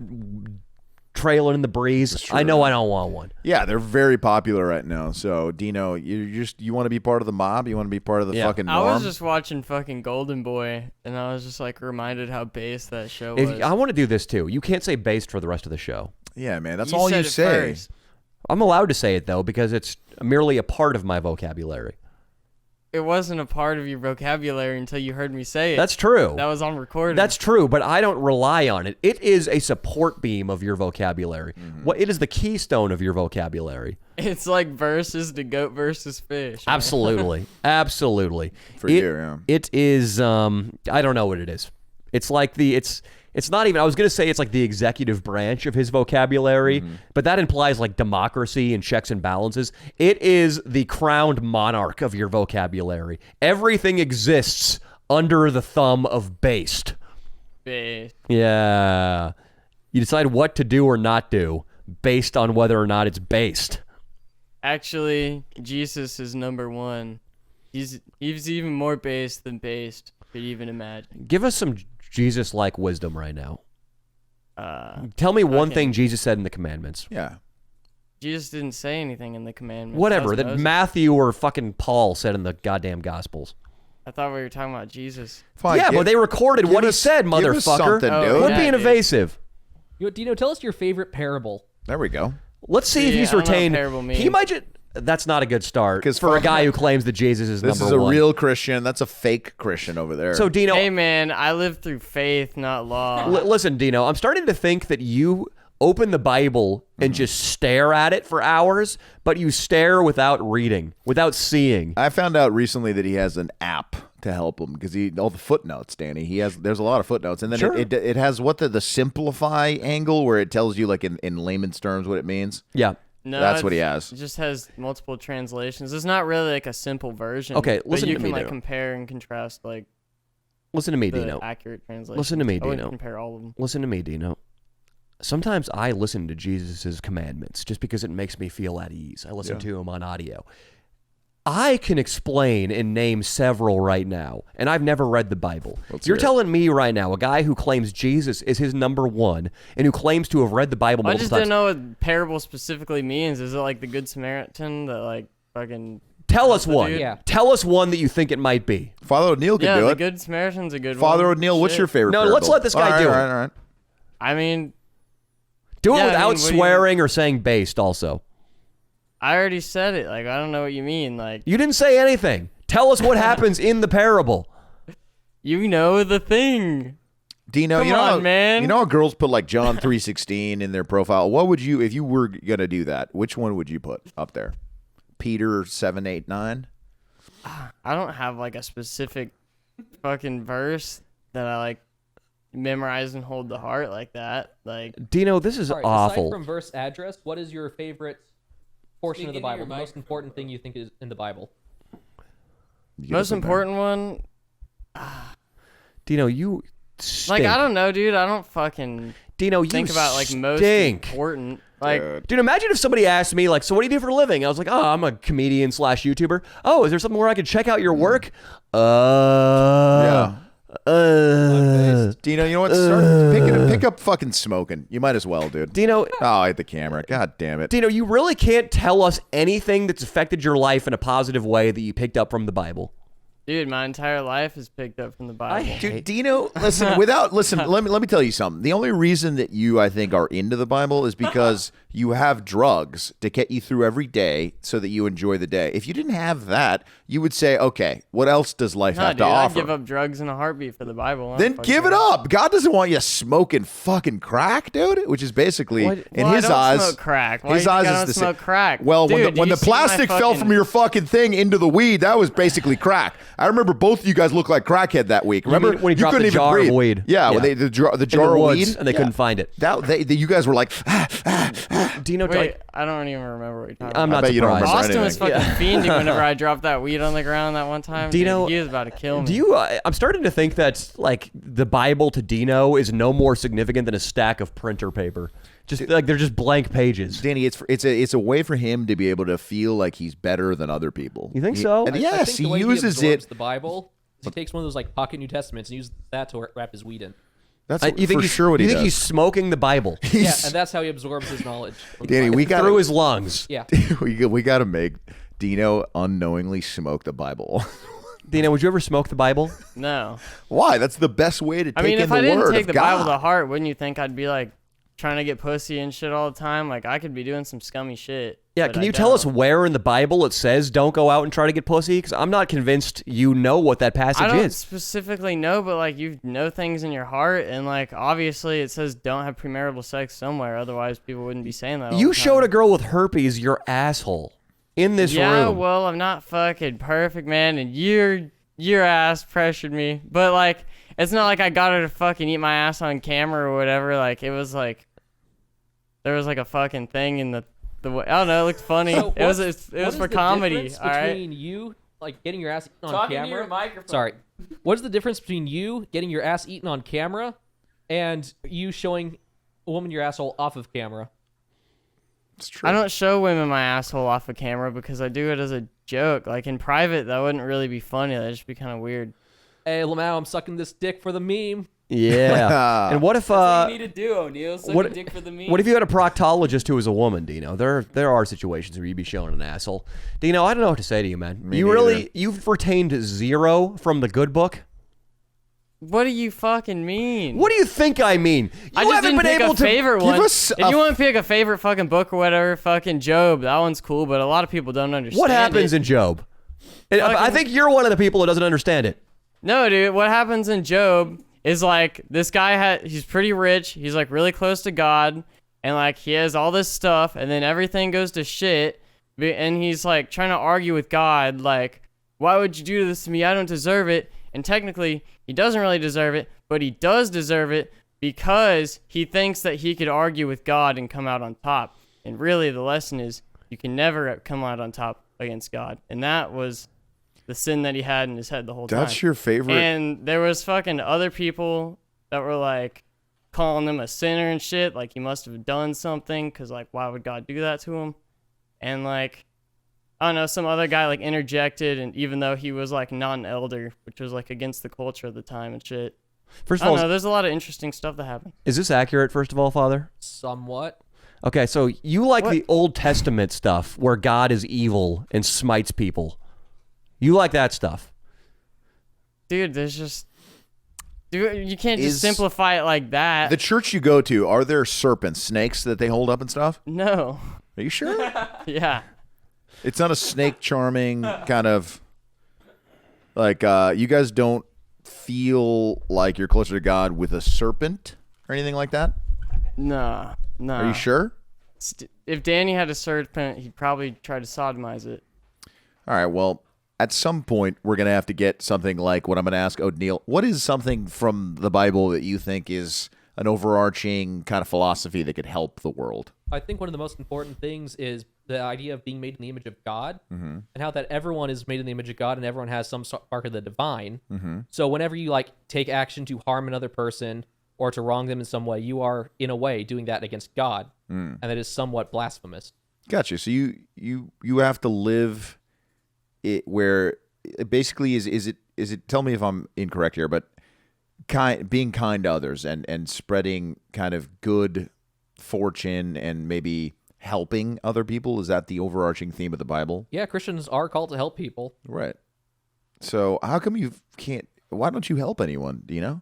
Speaker 1: trailing in the breeze, I know I don't want one.
Speaker 2: Yeah, they're very popular right now. So Dino, you want to be part of the mob? You want to be part of the fucking norm?
Speaker 5: I was just watching fucking Golden Boy, and I was just like reminded how based that show was.
Speaker 1: I want to do this too. You can't say based for the rest of the show.
Speaker 2: Yeah, man, that's all
Speaker 5: said
Speaker 2: you
Speaker 5: it
Speaker 2: say.
Speaker 5: first.
Speaker 1: I'm allowed to say it though because it's merely a part of my vocabulary.
Speaker 5: It wasn't a part of your vocabulary until you heard me say it.
Speaker 1: That's true.
Speaker 5: That was on recording.
Speaker 1: That's true, but I don't rely on it. It is a support beam of your vocabulary. It is the keystone of your vocabulary.
Speaker 5: It's like versus the goat versus fish. man.
Speaker 1: Absolutely. Absolutely.
Speaker 2: For you, yeah.
Speaker 1: It is I don't know what it is. It's like it's not even, I was going to say it's like the executive branch of his vocabulary, but that implies like democracy and checks and balances. It is the crowned monarch of your vocabulary. Everything exists under the thumb of based.
Speaker 5: Based.
Speaker 1: Yeah. You decide what to do or not do based on whether or not it's based.
Speaker 5: Actually, Jesus is number one. He's even more based than based. Could even imagine.
Speaker 1: Give us some Jesus-like wisdom right now. Tell me one thing Jesus said in the commandments.
Speaker 2: Yeah.
Speaker 5: Jesus didn't say anything in the commandments.
Speaker 1: Whatever,
Speaker 5: That
Speaker 1: that
Speaker 5: was Moses.
Speaker 1: Matthew or fucking Paul said in the goddamn Gospels.
Speaker 5: I thought we were talking about Jesus.
Speaker 2: Fine,
Speaker 1: Yeah, but they recorded what he said,
Speaker 2: give us
Speaker 1: motherfucker.
Speaker 2: something,
Speaker 5: Oh,
Speaker 2: dude.
Speaker 1: Quit
Speaker 5: yeah.
Speaker 1: being
Speaker 5: dude.
Speaker 1: evasive.
Speaker 3: Dino, tell us your favorite parable.
Speaker 2: There we go.
Speaker 1: Let's see if
Speaker 5: See,
Speaker 1: he's
Speaker 5: I don't know what
Speaker 1: retained.
Speaker 5: parable
Speaker 1: He
Speaker 5: means.
Speaker 1: might just. That's not a good start
Speaker 2: 'Cause
Speaker 1: for a
Speaker 2: fuck-
Speaker 1: guy who claims that Jesus is
Speaker 2: This
Speaker 1: number
Speaker 2: is a
Speaker 1: one.
Speaker 2: real Christian. That's a fake Christian over there.
Speaker 1: So Dino,
Speaker 5: Hey man, I live through faith, not law.
Speaker 1: listen, Dino. I'm starting to think that you open the Bible and just stare at it for hours, but you stare without reading, without seeing.
Speaker 2: I found out recently that he has an app to help him because all the footnotes, Danny. There's a lot of footnotes, and then
Speaker 1: Sure.
Speaker 2: it has the simplify angle where it tells you like in layman's terms what it means.
Speaker 1: Yeah.
Speaker 5: No,
Speaker 2: That's what he has.
Speaker 5: It just has multiple translations. It's not really like a simple version.
Speaker 1: Okay,
Speaker 5: but
Speaker 1: listen
Speaker 5: you
Speaker 1: to
Speaker 5: can
Speaker 1: me,
Speaker 5: like
Speaker 1: Dino.
Speaker 5: compare and contrast like
Speaker 1: Listen to me,
Speaker 5: the
Speaker 1: Dino.
Speaker 5: accurate translation.
Speaker 1: Listen to me,
Speaker 5: I wouldn't
Speaker 1: Dino.
Speaker 5: compare all of them.
Speaker 1: Listen to me, Dino. Sometimes I listen to Jesus' commandments just because it makes me feel at ease. I listen to him on audio. I can explain and name several right now, and I've never read the Bible. You're
Speaker 2: hear it.
Speaker 1: telling me right now, a guy who claims Jesus is his number one and who claims to have read the Bible
Speaker 5: I
Speaker 1: multiple
Speaker 5: just
Speaker 1: times.
Speaker 5: didn't know what parable specifically means. Is it like the Good Samaritan that like fucking?
Speaker 1: Tell us one.
Speaker 3: Yeah.
Speaker 1: Tell us one that you think it might be.
Speaker 2: Father O'Neal can
Speaker 5: Yeah,
Speaker 2: do
Speaker 5: the
Speaker 2: it.
Speaker 5: Good Samaritan's a good
Speaker 2: Father
Speaker 5: one.
Speaker 2: O'Neal, what's
Speaker 5: Shit.
Speaker 2: your favorite?
Speaker 1: No,
Speaker 2: parable?
Speaker 1: let's let this guy
Speaker 2: All right,
Speaker 1: do it.
Speaker 2: All right.
Speaker 5: I mean,
Speaker 1: Do it
Speaker 5: Yeah, I
Speaker 1: without
Speaker 5: mean, what do you-
Speaker 1: swearing or saying based also.
Speaker 5: I already said it. Like I don't know what you mean. Like
Speaker 1: You didn't say anything. Tell us what happens in the parable.
Speaker 5: you know the thing.
Speaker 2: Dino,
Speaker 5: Come
Speaker 2: you know,
Speaker 5: on,
Speaker 2: how,
Speaker 5: man.
Speaker 2: you know how girls put like John 3:16 in their profile. What would you, if you were gonna do that? Which one would you put up there? Peter 7:8-9.
Speaker 5: I don't have like a specific fucking verse that I like memorize and hold the heart like that. Like,
Speaker 1: Dino, this is
Speaker 3: Sorry,
Speaker 1: awful.
Speaker 3: aside from verse address, what is your favorite portion of the Bible? The most important thing you think is in the Bible?
Speaker 5: most important one.
Speaker 1: Dino, you stink.
Speaker 5: Like, I don't know, dude. I don't fucking
Speaker 1: Dino, you
Speaker 5: think about like most
Speaker 1: stink.
Speaker 5: important. Like,
Speaker 1: Dude, imagine if somebody asked me, like, so what do you do for a living? I was like, oh, I'm a comedian / YouTuber. Oh, is there something where I could check out your work?
Speaker 2: Yeah. Dino, you know what? Pick up fucking smoking. You might as well, dude.
Speaker 1: Dino,
Speaker 2: Oh, I hit the camera. God damn it.
Speaker 1: Dino, you really can't tell us anything that's affected your life in a positive way that you picked up from the Bible.
Speaker 5: dude, my entire life is picked up from the Bible.
Speaker 2: Dude, Dino, listen, let me tell you something. The only reason that you, I think, are into the Bible is because you have drugs to get you through every day so that you enjoy the day. If you didn't have that, you would say, okay, what else does life
Speaker 5: Nah,
Speaker 2: have
Speaker 5: dude,
Speaker 2: to
Speaker 5: I'd
Speaker 2: offer?
Speaker 5: give up drugs in a heartbeat for the Bible.
Speaker 2: Then give it up. God doesn't want you smoking fucking crack, dude. Which is basically, in
Speaker 5: Well,
Speaker 2: his
Speaker 5: I don't
Speaker 2: eyes,
Speaker 5: smoke crack. Why
Speaker 2: his
Speaker 5: do you
Speaker 2: eyes
Speaker 5: think I
Speaker 2: is
Speaker 5: don't
Speaker 2: the
Speaker 5: smoke
Speaker 2: same.
Speaker 5: crack?
Speaker 2: Well,
Speaker 5: Dude,
Speaker 2: when
Speaker 5: did
Speaker 2: the
Speaker 5: you see my
Speaker 2: plastic fell
Speaker 5: fucking-
Speaker 2: from your fucking thing into the weed, that was basically crack. I remember both of you guys looked like crackhead that week. Remember
Speaker 1: mean when he dropped
Speaker 2: couldn't
Speaker 1: the
Speaker 2: even
Speaker 1: jar of
Speaker 2: breathe.
Speaker 1: weed?
Speaker 2: Yeah, when
Speaker 1: Yeah.
Speaker 2: the jar
Speaker 1: In the
Speaker 2: of
Speaker 1: woods,
Speaker 2: weed,
Speaker 1: and they couldn't find it.
Speaker 2: You guys were like,
Speaker 1: Dino,
Speaker 5: Wait, I don't even remember what you're talking
Speaker 1: I'm
Speaker 5: about.
Speaker 1: not
Speaker 2: bet you don't
Speaker 1: surprised.
Speaker 2: remember
Speaker 5: Austin was fucking fiending whenever I dropped that weed on the ground that one time.
Speaker 1: Dino,
Speaker 5: Dude, he was about to kill me.
Speaker 1: Do you? I'm starting to think that like the Bible to Dino is no more significant than a stack of printer paper. Just like they're just blank pages.
Speaker 2: Danny, it's a way for him to be able to feel like he's better than other people.
Speaker 1: You think so?
Speaker 2: And
Speaker 3: I
Speaker 2: yes,
Speaker 3: think
Speaker 2: he
Speaker 3: the way
Speaker 2: uses
Speaker 3: absorbs
Speaker 2: it.
Speaker 3: the Bible. He takes one of those like pocket New Testaments and uses that to wrap his weed in.
Speaker 2: That's
Speaker 1: You think
Speaker 2: for
Speaker 1: he's,
Speaker 2: sure what
Speaker 1: you
Speaker 2: he
Speaker 1: think
Speaker 2: does.
Speaker 1: he's smoking the Bible
Speaker 3: Yeah, and that's how he absorbs his knowledge. from the
Speaker 2: Danny,
Speaker 3: Bible.
Speaker 2: we got
Speaker 1: through his lungs?
Speaker 3: Yeah.
Speaker 2: we got to make Dino unknowingly smoke the Bible.
Speaker 1: Dino, would you ever smoke the Bible?
Speaker 5: No.
Speaker 2: Why? That's the best way to take
Speaker 5: I mean,
Speaker 2: in
Speaker 5: if
Speaker 2: the
Speaker 5: I didn't
Speaker 2: word
Speaker 5: take
Speaker 2: of
Speaker 5: the
Speaker 2: God.
Speaker 5: Bible to heart, wouldn't you think I'd be like trying to get pussy and shit all the time? Like, I could be doing some scummy shit.
Speaker 1: Yeah,
Speaker 5: but
Speaker 1: can
Speaker 5: I
Speaker 1: you tell us
Speaker 5: don't.
Speaker 1: where in the Bible it says don't go out and try to get pussy? Because I'm not convinced you know what that passage
Speaker 5: I don't
Speaker 1: is.
Speaker 5: specifically know, but like you know things in your heart, and like obviously it says don't have premarital sex somewhere, otherwise people wouldn't be saying that. all
Speaker 1: You
Speaker 5: the
Speaker 1: showed
Speaker 5: time.
Speaker 1: a girl with herpes your asshole in this
Speaker 5: Yeah,
Speaker 1: room.
Speaker 5: well, I'm not fucking perfect, man, and your ass pressured me, but like it's not like I got her to fucking eat my ass on camera or whatever. Like it was like there was like a fucking thing in the way. I don't know. It looked funny.
Speaker 3: So
Speaker 5: it was
Speaker 3: what is
Speaker 5: for
Speaker 3: the
Speaker 5: comedy.
Speaker 3: difference
Speaker 5: All right.
Speaker 3: between you like getting your ass eaten on
Speaker 6: Talking
Speaker 3: camera?
Speaker 6: to your microphone.
Speaker 3: Sorry. What is the difference between you getting your ass eaten on camera and you showing a woman your asshole off of camera?
Speaker 2: It's true.
Speaker 5: I don't show women my asshole off of camera because I do it as a joke. Like in private, that wouldn't really be funny. That'd just be kind of weird.
Speaker 3: Hey, Lamau, I'm sucking this dick for the meme.
Speaker 1: Yeah. And what if
Speaker 6: That's what you need to do, O'Neal. Suck
Speaker 1: what-
Speaker 6: a dick for the meme.
Speaker 1: what if you had a proctologist who was a woman, Dino? There are situations where you'd be showing an asshole. Dino, I don't know what to say to you, man.
Speaker 2: Me
Speaker 1: You really
Speaker 2: neither.
Speaker 1: you've retained 0 from the good book.
Speaker 5: What do you fucking mean?
Speaker 1: What do you think I mean? You
Speaker 5: I just
Speaker 1: haven't
Speaker 5: didn't
Speaker 1: been
Speaker 5: pick
Speaker 1: able
Speaker 5: a
Speaker 1: to
Speaker 5: favorite
Speaker 2: give
Speaker 5: one.
Speaker 2: us
Speaker 5: If
Speaker 2: a
Speaker 5: you want to pick a favorite fucking book or whatever, fucking Job, that one's cool. But a lot of people don't understand.
Speaker 1: What happens
Speaker 5: it.
Speaker 1: in Job? And I
Speaker 5: Fucking-
Speaker 1: think you're one of the people that doesn't understand it.
Speaker 5: No, dude. What happens in Job is like this guy he's pretty rich. He's like really close to God, and like he has all this stuff, and then everything goes to shit. And he's like trying to argue with God, like, why would you do this to me? I don't deserve it. And technically, he doesn't really deserve it, but he does deserve it because he thinks that he could argue with God and come out on top. And really, the lesson is you can never come out on top against God. And that was the sin that he had in his head the whole time.
Speaker 2: That's your favorite.
Speaker 5: And there was fucking other people that were like calling him a sinner and shit. Like he must have done something because like why would God do that to him? And like I don't know, some other guy like interjected, and even though he was like not an elder, which was like against the culture of the time and shit.
Speaker 1: First
Speaker 5: I
Speaker 1: of
Speaker 5: don't
Speaker 1: all,
Speaker 5: know. There's a lot of interesting stuff that happened.
Speaker 1: is this accurate? First of all, Father.
Speaker 3: Somewhat.
Speaker 1: Okay, so you like
Speaker 5: What?
Speaker 1: the Old Testament stuff where God is evil and smites people. You like that stuff.
Speaker 5: Dude, you can't just
Speaker 2: Is-
Speaker 5: simplify it like that.
Speaker 2: The church you go to, are there serpents, snakes that they hold up and stuff?
Speaker 5: No.
Speaker 2: Are you sure?
Speaker 5: Yeah.
Speaker 2: It's not a snake charming kind of like you guys don't feel like you're closer to God with a serpent or anything like that?
Speaker 5: No.
Speaker 2: Are you sure?
Speaker 5: If Danny had a serpent, he'd probably try to sodomize it.
Speaker 2: All right, well, at some point we're going to have to get something like what I'm going to ask Odneal. What is something from the Bible that you think is an overarching kind of philosophy that could help the world?
Speaker 3: I think one of the most important things is the idea of being made in the image of God, and how that everyone is made in the image of God, and everyone has some spark of the divine. So whenever you like take action to harm another person or to wrong them in some way, you are in a way doing that against God, and that is somewhat blasphemous.
Speaker 2: Gotcha. So you have to live it where it basically is it? Tell me if I'm incorrect here, but being kind to others and spreading kind of good fortune and maybe helping other people, is that the overarching theme of the Bible?
Speaker 3: Yeah, Christians are called to help people.
Speaker 2: Right. So how come you can't? Why don't you help anyone? Do you know?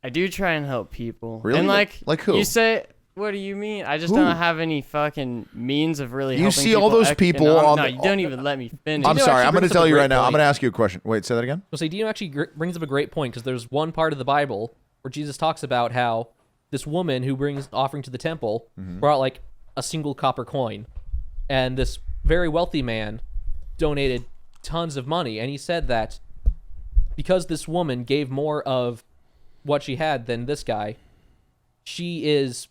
Speaker 5: I do try and help people.
Speaker 2: Really?
Speaker 5: And
Speaker 2: Like who?
Speaker 5: You say, what do you mean? I just don't have any fucking means of really
Speaker 2: You
Speaker 5: helping
Speaker 2: see
Speaker 5: people.
Speaker 2: all those people on
Speaker 5: No,
Speaker 2: the-
Speaker 5: you don't even let me finish.
Speaker 2: I'm
Speaker 3: Dino
Speaker 2: sorry.
Speaker 3: actually
Speaker 2: I'm going to
Speaker 3: brings up
Speaker 2: tell
Speaker 3: a
Speaker 2: you
Speaker 3: great
Speaker 2: right now. I'm
Speaker 3: point.
Speaker 2: going to ask you a question. Wait, say that again.
Speaker 3: So Dino actually brings up a great point, because there's one part of the Bible where Jesus talks about how this woman who brings offering to the temple brought like a single copper coin, and this very wealthy man donated tons of money, and he said that because this woman gave more of what she had than this guy, she is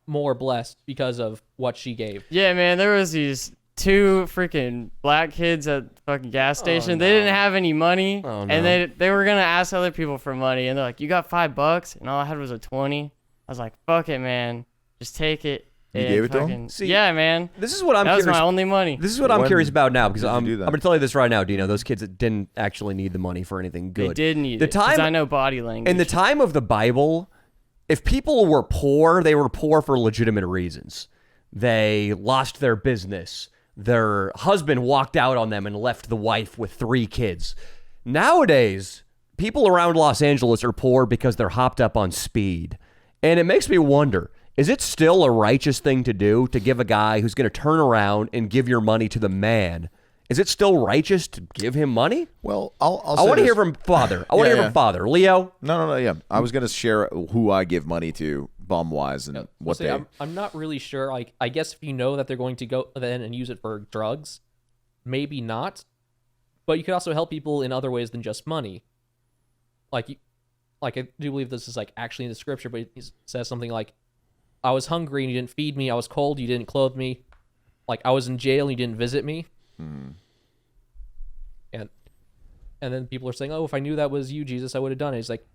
Speaker 3: more blessed because of what she gave.
Speaker 5: Yeah, man, there was these two freaking black kids at the fucking gas station. They didn't have any money, and they were gonna ask other people for money, and they're like, "You got $5?" And all I had was a 20. I was like, "Fuck it, man, just take it."
Speaker 2: You
Speaker 5: and
Speaker 2: gave it to 'em?
Speaker 5: fucking-
Speaker 1: See,
Speaker 5: yeah, man.
Speaker 1: This is what I'm
Speaker 5: That was
Speaker 1: curious.
Speaker 5: my only money.
Speaker 1: This is what I'm
Speaker 2: When
Speaker 1: curious about now, because
Speaker 2: did you
Speaker 1: I'm
Speaker 2: do that?
Speaker 1: going to tell you this right now, Dino. Those kids that didn't actually need the money for anything good.
Speaker 5: They did need
Speaker 1: the
Speaker 5: it, 'cause
Speaker 1: time
Speaker 5: I know body language.
Speaker 1: in the time of the Bible. If people were poor, they were poor for legitimate reasons. They lost their business. Their husband walked out on them and left the wife with 3 kids. Nowadays, people around Los Angeles are poor because they're hopped up on speed. And it makes me wonder, is it still a righteous thing to do to give a guy who's going to turn around and give your money to the man? Is it still righteous to give him money?
Speaker 2: Well, I'll
Speaker 1: I
Speaker 2: say
Speaker 1: want to
Speaker 2: this.
Speaker 1: hear from Father. I want to
Speaker 2: Yeah,
Speaker 1: hear
Speaker 2: yeah.
Speaker 1: from Father. Leo?
Speaker 2: No, yeah. I was going to share who I give money to bum-wise and what
Speaker 3: See,
Speaker 2: they...
Speaker 3: I'm not really sure. Like, I guess if you know that they're going to go then and use it for drugs, maybe not. But you could also help people in other ways than just money. Like I do believe this is like actually in the scripture, but it says something like, "I was hungry and you didn't feed me. I was cold, you didn't clothe me. Like I was in jail and you didn't visit me." And then people are saying, "Oh, if I knew that was you, Jesus, I would have done it." He's like,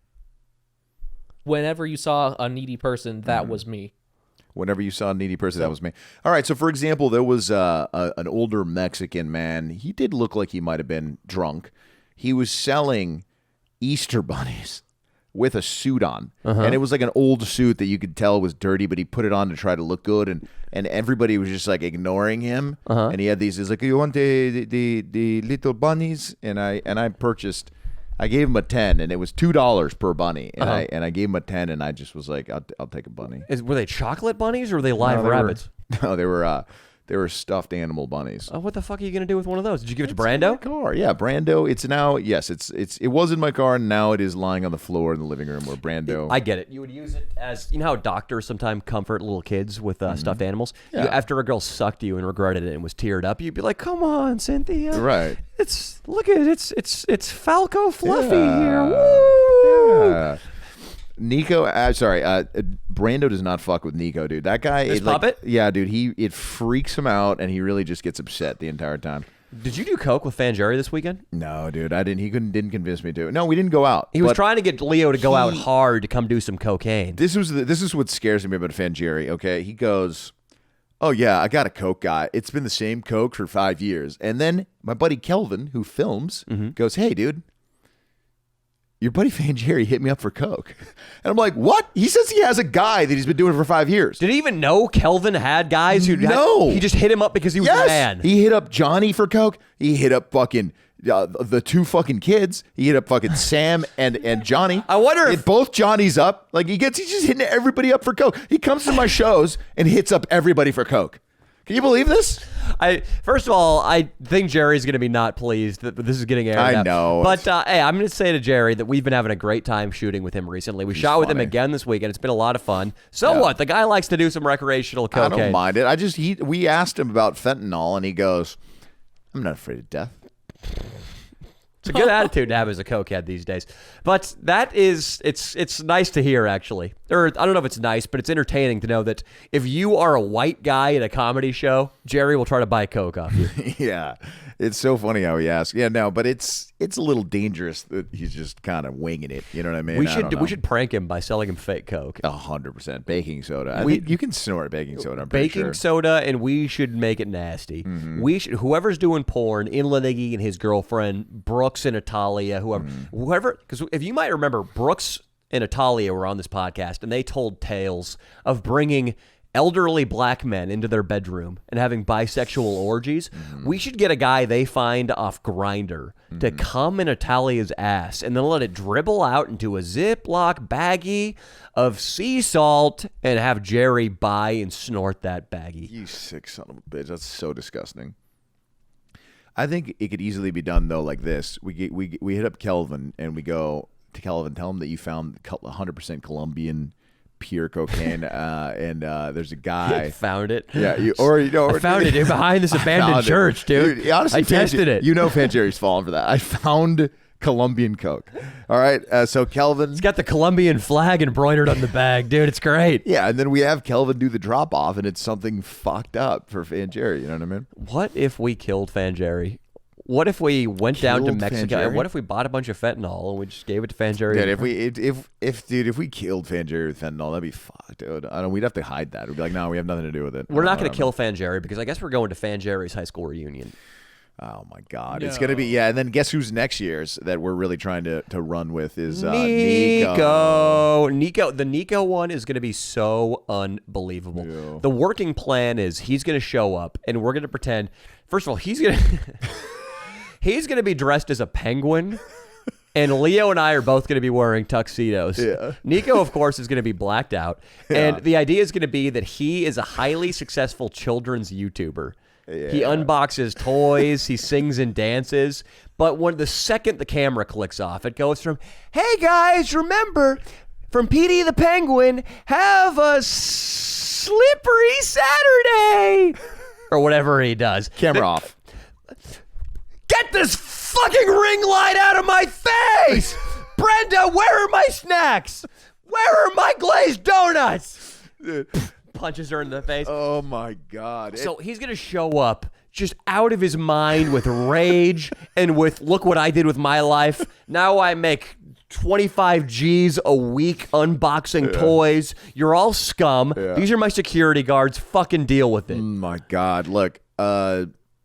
Speaker 3: whenever you saw a needy person, that was me.
Speaker 2: Whenever you saw a needy person, that was me. All right, so for example, there was an older Mexican man. He did look like he might have been drunk. He was selling Easter bunnies with a suit on. And it was like an old suit that you could tell was dirty, but he put it on to try to look good, and everybody was just like ignoring him. And he had these, he's like, "You want the little bunnies?" And I purchased, I gave him a 10, and it was $2 per bunny. And I gave him a 10, and I just was like, I'll take a bunny.
Speaker 1: Were they chocolate bunnies or were they live
Speaker 2: No, they were-
Speaker 1: rabbits?
Speaker 2: No, they were stuffed animal bunnies.
Speaker 1: Oh, what the fuck are you gonna do with one of those? Did you give it to Brando?
Speaker 2: Car, yeah, Brando. It's now, yes, it was in my car, and now it is lying on the floor in the living room where Brando.
Speaker 1: I get it. You would use it as, you know how doctors sometimes comfort little kids with stuffed animals?
Speaker 2: Yeah.
Speaker 1: After a girl sucked you and regretted it and was teared up, you'd be like, "Come on, Cynthia.
Speaker 2: Right.
Speaker 1: Look at it. It's Falco Fluffy
Speaker 2: Yeah.
Speaker 1: here. Woo!"
Speaker 2: Yeah. Nico, Brando does not fuck with Nico, dude. That guy,
Speaker 1: This puppet?
Speaker 2: Yeah, dude. It freaks him out, and he really just gets upset the entire time.
Speaker 1: Did you do coke with Fanjari this weekend?
Speaker 2: No, dude, I didn't. He didn't convince me to. No, we didn't go out.
Speaker 1: He was
Speaker 2: but
Speaker 1: trying to get Leo to go out hard to come do some cocaine.
Speaker 2: This is what scares me about Fanjari. Okay, he goes, "Oh yeah, I got a coke guy. It's been the same coke for 5 years." And then my buddy Kelvin, who films, goes, "Hey, dude, your buddy Fanjari hit me up for coke." And I'm like, "What?" He says he has a guy that he's been doing it for 5 years.
Speaker 1: Did he even know Kelvin had guys who?
Speaker 2: No.
Speaker 1: He just hit him up because he was a man.
Speaker 2: He hit up Johnny for coke. He hit up fucking the 2 fucking kids. He hit up fucking Sam and Johnny.
Speaker 1: I wonder if-
Speaker 2: Hit both Johnny's up. Like he's just hitting everybody up for coke. He comes to my shows and hits up everybody for coke. Can you believe this?
Speaker 1: First of all, I think Jerry's going to be not pleased that this is getting aired.
Speaker 2: I
Speaker 1: out.
Speaker 2: know.
Speaker 1: But hey, I'm going to say to Jerry that we've been having a great time shooting with him recently. We shot with him
Speaker 2: funny.
Speaker 1: again this weekend. It's been a lot of fun. So
Speaker 2: Yeah.
Speaker 1: what? The guy likes to do some recreational
Speaker 2: I
Speaker 1: cocaine.
Speaker 2: don't mind it. We asked him about fentanyl and he goes, "I'm not afraid of death."
Speaker 1: It's a good attitude to have as a cokehead these days. But that is, it's nice to hear, actually. Or I don't know if it's nice, but it's entertaining to know that if you are a white guy at a comedy show, Jerry will try to buy coke off you.
Speaker 2: Yeah, it's so funny how he asks. Yeah, no, but it's a little dangerous that he's just kind of winging it. You know what I mean?
Speaker 1: We should prank him by selling him fake coke.
Speaker 2: 100% baking soda. I think you can snort baking soda. I'm pretty
Speaker 1: Baking
Speaker 2: sure.
Speaker 1: soda, and we should make it nasty. We should, whoever's doing porn, Inland Iggy and his girlfriend, Brooks and Natalia, whoever, because if you might remember, Brooks and Natalia were on this podcast, and they told tales of bringing elderly black men into their bedroom and having bisexual orgies. We should get a guy they find off Grindr to come in Natalia's ass and then let it dribble out into a Ziploc baggie of sea salt and have Jerry buy and snort that baggie.
Speaker 2: You sick son of a bitch. That's so disgusting. I think it could easily be done, though, like this. We hit up Kelvin, and we go to Kelvin, tell him that you found 100% Colombian pure cocaine, and there's a guy
Speaker 1: Found it.
Speaker 2: Yeah,
Speaker 1: I found it behind this abandoned church, dude.
Speaker 2: Honestly,
Speaker 1: I tested it.
Speaker 2: You know, Fanjerry's falling for that. I found Colombian coke. All right, so Kelvin.
Speaker 1: It's got the Colombian flag embroidered on the bag, dude. It's great.
Speaker 2: Yeah, and then we have Kelvin do the drop off, and it's something fucked up for Fanjerry. You know what I mean?
Speaker 1: What if we killed Fanjerry? What if we went down to
Speaker 2: Killed
Speaker 1: Mexico?
Speaker 2: Fanjerry?
Speaker 1: What if we bought a bunch of fentanyl and we just gave it to Fanjerry?
Speaker 2: Dude, if we killed Fanjerry with fentanyl, that'd be fucked, dude. We'd have to hide that. We'd be like, no, we have nothing to do with it.
Speaker 1: We're not going to kill Fanjerry because I guess we're going to Fanjerry's high school reunion.
Speaker 2: Oh my God, it's gonna be and then guess who's next year's that we're really trying to run with is Nico.
Speaker 1: The Nico one is going to be so unbelievable.
Speaker 2: Yeah.
Speaker 1: The working plan is he's going to show up and we're going to pretend. First of all, he's going to he's going to be dressed as a penguin. And Leo and I are both going to be wearing tuxedos.
Speaker 2: Yeah.
Speaker 1: Nico, of course, is going to be blacked out. And the idea is going to be that he is a highly successful children's YouTuber.
Speaker 2: Yeah.
Speaker 1: He unboxes toys, he sings and dances. But when the second the camera clicks off, it goes from, hey guys, remember, from Petey the Penguin, have a slippery Saturday. Or whatever he does.
Speaker 2: Camera off.
Speaker 1: Get this fucking ring light out of my face! Brenda, where are my snacks? Where are my glazed donuts? Punches her in the face.
Speaker 2: Oh my God.
Speaker 1: So he's going to show up just out of his mind with rage and with, look what I did with my life. Now I make 25 G's a week unboxing toys. You're all scum. These are my security guards. Fucking deal with it.
Speaker 2: Oh my God. Look,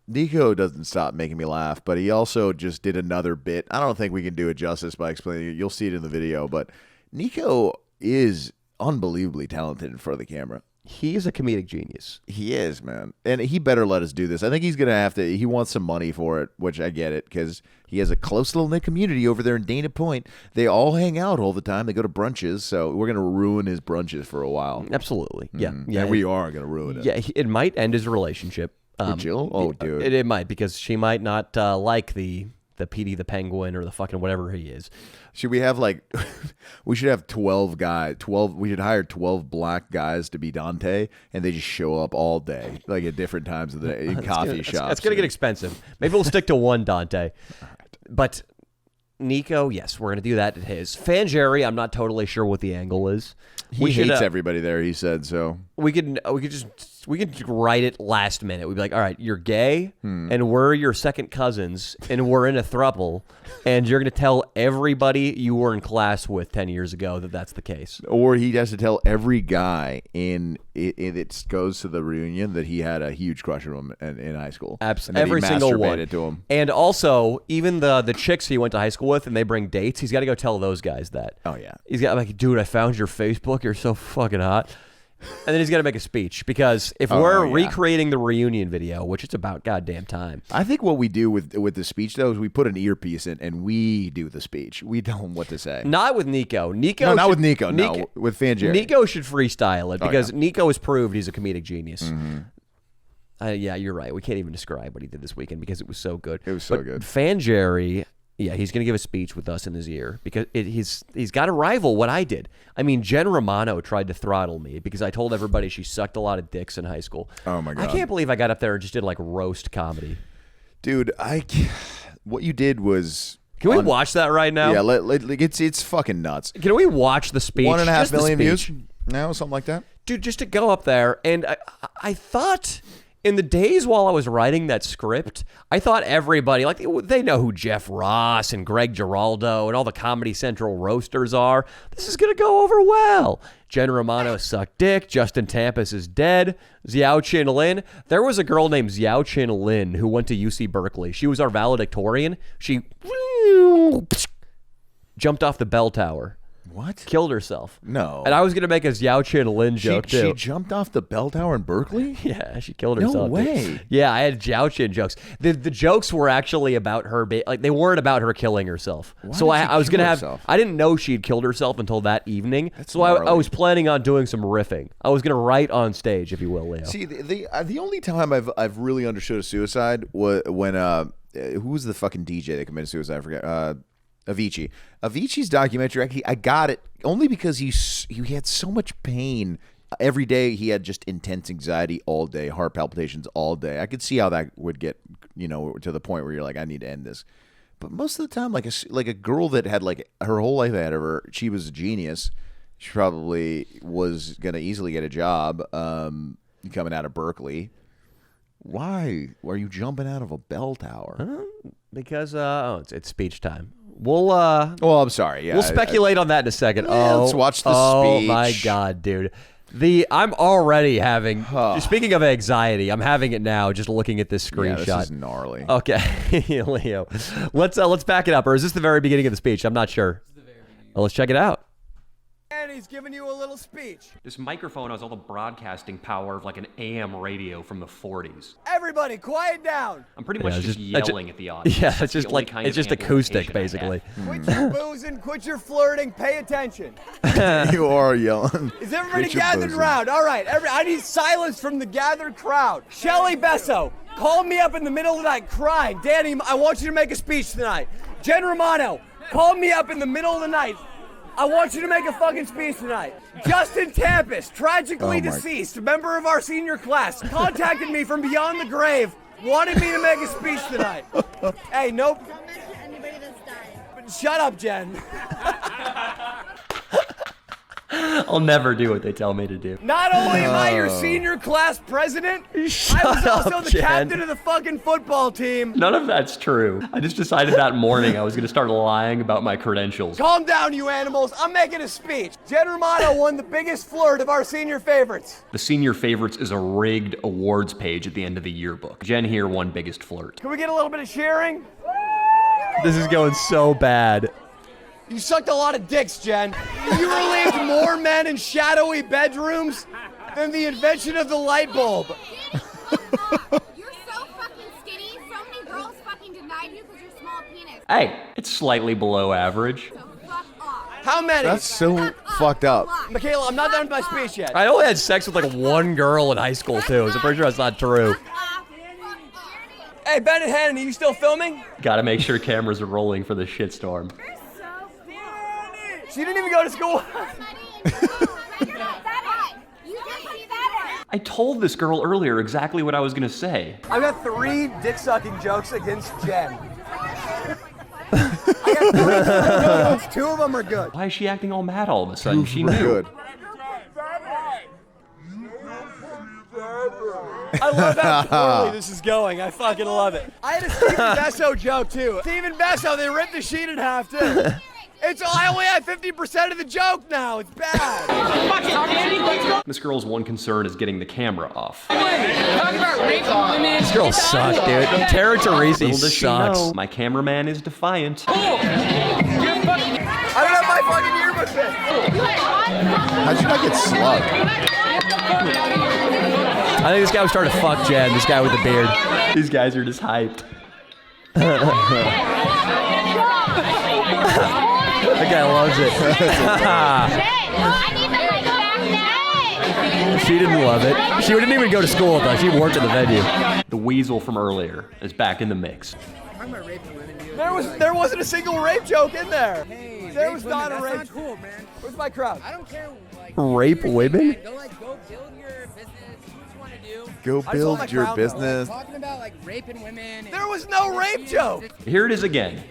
Speaker 2: Nico doesn't stop making me laugh, but he also just did another bit. I don't think we can do it justice by explaining it. You'll see it in the video, but Nico is unbelievably talented in front of the camera.
Speaker 1: He is a comedic genius.
Speaker 2: He is, man. And he better let us do this. I think he's going to have to. He wants some money for it, which I get it, because he has a close little knit community over there in Dana Point. They all hang out all the time. They go to brunches, so we're going to ruin his brunches for a while.
Speaker 1: Absolutely. Yeah.
Speaker 2: Yeah, we are going to ruin it.
Speaker 1: Yeah, it might end his relationship.
Speaker 2: Jill? Oh, dude.
Speaker 1: It might, because she might not like the Petey the Penguin or the fucking whatever he is.
Speaker 2: Should we have we should have 12 guys, we should hire 12 black guys to be Dante, and they just show up all day, like at different times of the day in coffee shops.
Speaker 1: That's going to get expensive. Maybe we'll stick to one Dante. But Nico, yes, we're going to do that at his. Fanjerry, I'm not totally sure what the angle is.
Speaker 2: He hates everybody there, he said, so.
Speaker 1: We could write it last minute. We'd be like, all right, you're gay, and we're your second cousins, and we're in a throuple, and you're going to tell everybody you were in class with 10 years ago that that's the case.
Speaker 2: Or he has to tell every guy it goes to the reunion that he had a huge crush on him in high school.
Speaker 1: Absolutely. Every single one.
Speaker 2: To him.
Speaker 1: And also, even the chicks he went to high school with and they bring dates, he's got to go tell those guys that.
Speaker 2: Oh, yeah.
Speaker 1: He's got like, dude, I found your Facebook. You're so fucking hot. And then he's got to make a speech, because if we're recreating the reunion video, which it's about goddamn time.
Speaker 2: I think what we do with the speech, though, is we put an earpiece in and we do the speech. We tell him what to say.
Speaker 1: Not with Nico.
Speaker 2: No, not with Nico. No, with Fanjerry.
Speaker 1: Nico should freestyle it, because Nico has proved he's a comedic genius. Yeah, you're right. We can't even describe what he did this weekend because it was so good.
Speaker 2: It was so good.
Speaker 1: Fanjerry, yeah, he's going to give a speech with us in his ear, because he's got to rival what I did. I mean, Jen Romano tried to throttle me because I told everybody she sucked a lot of dicks in high school.
Speaker 2: Oh, my God.
Speaker 1: I can't believe I got up there and just did like roast comedy.
Speaker 2: Dude, what you did was
Speaker 1: Can we watch that right now?
Speaker 2: Yeah, it's fucking nuts.
Speaker 1: Can we watch the speech?
Speaker 2: 1.5
Speaker 1: Just the
Speaker 2: million views
Speaker 1: speech.
Speaker 2: now, something like that.
Speaker 1: Dude, just to go up there, and I thought in the days while I was writing that script, I thought everybody, like, they know who Jeff Ross and Greg Giraldo and all the Comedy Central roasters are. This is going to go over well. Jen Romano sucked dick. Justin Tampus is dead. Xiao Chin Lin. There was a girl named Xiao Chin Lin who went to UC Berkeley. She was our valedictorian. She jumped off the bell tower.
Speaker 2: What?
Speaker 1: Killed herself.
Speaker 2: No.
Speaker 1: And I was going to make a Xiao Chin Lin joke, too.
Speaker 2: She jumped off the bell tower in Berkeley?
Speaker 1: Yeah, she killed herself.
Speaker 2: No
Speaker 1: dude.
Speaker 2: way.
Speaker 1: Yeah, I had Xiao Chin jokes. The jokes were actually about her, like, they weren't about her killing herself. So
Speaker 2: did she
Speaker 1: I was
Speaker 2: kill
Speaker 1: going to have,
Speaker 2: herself?
Speaker 1: I didn't know she'd killed herself until that evening. So I
Speaker 2: gnarly.
Speaker 1: was planning on doing some riffing. I was going to write on stage, if you will, Leo.
Speaker 2: See, the only time I've really understood a suicide was when who was the fucking DJ that committed suicide? I forget. Avicii. Avicii's documentary, I got it only because he had so much pain. Every day he had just intense anxiety all day, heart palpitations all day. I could see how that would get, to the point where you're like, I need to end this. But most of the time, like a girl that had like her whole life ahead of her, she was a genius. She probably was gonna easily get a job coming out of Berkeley. Why are you jumping out of a bell tower?
Speaker 1: Because it's speech time. We'll
Speaker 2: Well, I'm sorry. Yeah,
Speaker 1: we'll speculate on that in a second.
Speaker 2: let's watch the
Speaker 1: Oh
Speaker 2: speech.
Speaker 1: my god, dude. I'm already having. Speaking of anxiety, I'm having it now. Just looking at this screenshot.
Speaker 2: Yeah, this is gnarly.
Speaker 1: Okay, Leo. Let's back it up. Or is this the very beginning of the speech? I'm not sure. Well, let's check it out.
Speaker 6: And he's giving you a little speech.
Speaker 1: This microphone has all the broadcasting power of like an AM radio from the 40s.
Speaker 6: Everybody, quiet down.
Speaker 1: I'm pretty much just
Speaker 7: yelling
Speaker 1: yelling
Speaker 7: at the audience.
Speaker 1: Yeah,
Speaker 7: That's
Speaker 1: it's
Speaker 7: the
Speaker 1: just
Speaker 7: only
Speaker 1: like
Speaker 7: kind
Speaker 1: it's
Speaker 7: of
Speaker 1: just acoustic,
Speaker 7: amplification I
Speaker 1: basically.
Speaker 6: Quit your boozing, quit your flirting, pay attention.
Speaker 2: You are yelling.
Speaker 6: Is everybody
Speaker 2: Quit your
Speaker 6: gathered
Speaker 2: boozing.
Speaker 6: around? All right, I need silence from the gathered crowd. Shelly Besso called me up in the middle of the night crying. Danny, I want you to make a speech tonight. Jen Romano called me up in the middle of the night. I want you to make a fucking speech tonight. Justin Tampus, tragically deceased, a member of our senior class, contacted me from beyond the grave, wanted me to make a speech tonight. Hey, nope.
Speaker 4: Anybody that's died.
Speaker 6: Shut up, Jen.
Speaker 7: I'll never do what they tell me to do.
Speaker 6: Not only am I your senior class president, I was also the
Speaker 1: Jen.
Speaker 6: captain of the fucking football team.
Speaker 7: None of that's true. I just decided that morning I was going to start lying about my credentials.
Speaker 6: Calm down, you animals. I'm making a speech. Jen Romano won the biggest flirt of our senior favorites.
Speaker 7: The senior favorites is a rigged awards page at the end of the yearbook. Jen here won biggest flirt.
Speaker 6: Can we get a little bit of cheering?
Speaker 1: This is going so bad.
Speaker 6: You sucked a lot of dicks, Jen. You relieved more men in shadowy bedrooms than the invention of the light bulb.
Speaker 4: You're so fucking skinny. So many girls fucking denied you because you're small penis.
Speaker 7: Hey, it's slightly below average.
Speaker 4: So fuck off.
Speaker 6: How many?
Speaker 2: That's so fucked up.
Speaker 6: Michaela, I'm not done with my speech yet.
Speaker 1: I only had sex with like one girl in high school too, so I'm pretty sure that's not true.
Speaker 6: Hey, Bennett Hannon, are you still filming?
Speaker 7: Gotta make sure cameras are rolling for the shitstorm.
Speaker 6: She didn't even go to school.
Speaker 7: I told this girl earlier exactly what I was gonna say.
Speaker 6: I've got 3 dick-sucking jokes against Jen. I got 3 good ones. 2 of them are good.
Speaker 7: Why is she acting all mad all of a sudden? She
Speaker 2: Pretty
Speaker 7: knew.
Speaker 2: good.
Speaker 6: I love how poorly this is going. I fucking love it. I had a Stephen Besso joke, too. Stephen Besso, they ripped the sheet in half, too. I only had 50% of the joke now. It's bad.
Speaker 7: This girl's one concern is getting the camera off.
Speaker 1: This girl sucks, dude. Tara Teresi
Speaker 7: Little does she
Speaker 1: sucks.
Speaker 7: know, my cameraman is defiant.
Speaker 6: I don't have my fucking yearbook thing.
Speaker 2: How'd you not get slugged?
Speaker 1: I think this guy was starting to fuck Jen. This guy with the beard.
Speaker 7: These guys are just hyped.
Speaker 1: That guy loves it. She didn't love it. She didn't even go to school though. She worked at the venue.
Speaker 7: The weasel from earlier is back in the mix.
Speaker 6: There wasn't a single rape joke in there. There was not a
Speaker 8: That's
Speaker 6: rape.
Speaker 8: not cool, man.
Speaker 6: Where's my crowd?
Speaker 8: I don't care. Like,
Speaker 1: Rape women?
Speaker 8: Go build your business. Do what you want to do.
Speaker 2: Go
Speaker 6: I
Speaker 2: build
Speaker 6: told
Speaker 2: your
Speaker 6: my crowd,
Speaker 2: business.
Speaker 8: Talking about like raping women.
Speaker 6: There was no rape joke.
Speaker 7: Here it is again.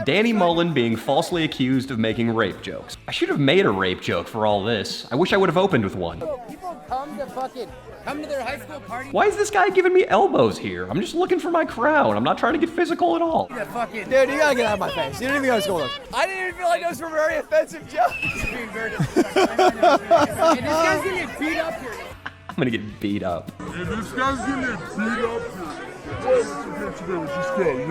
Speaker 7: Danny Mullen being falsely accused of making rape jokes. I should have made a rape joke for all this. I wish I would have opened with one.
Speaker 8: People come to their high school party.
Speaker 7: Why is this guy giving me elbows here? I'm just looking for my crowd. I'm not trying to get physical at all.
Speaker 6: Dude, you gotta get out of my face. You don't even know what's going on. I didn't even feel like those were very offensive jokes.
Speaker 8: And this guy's gonna get beat up here.
Speaker 7: I'm gonna get beat up.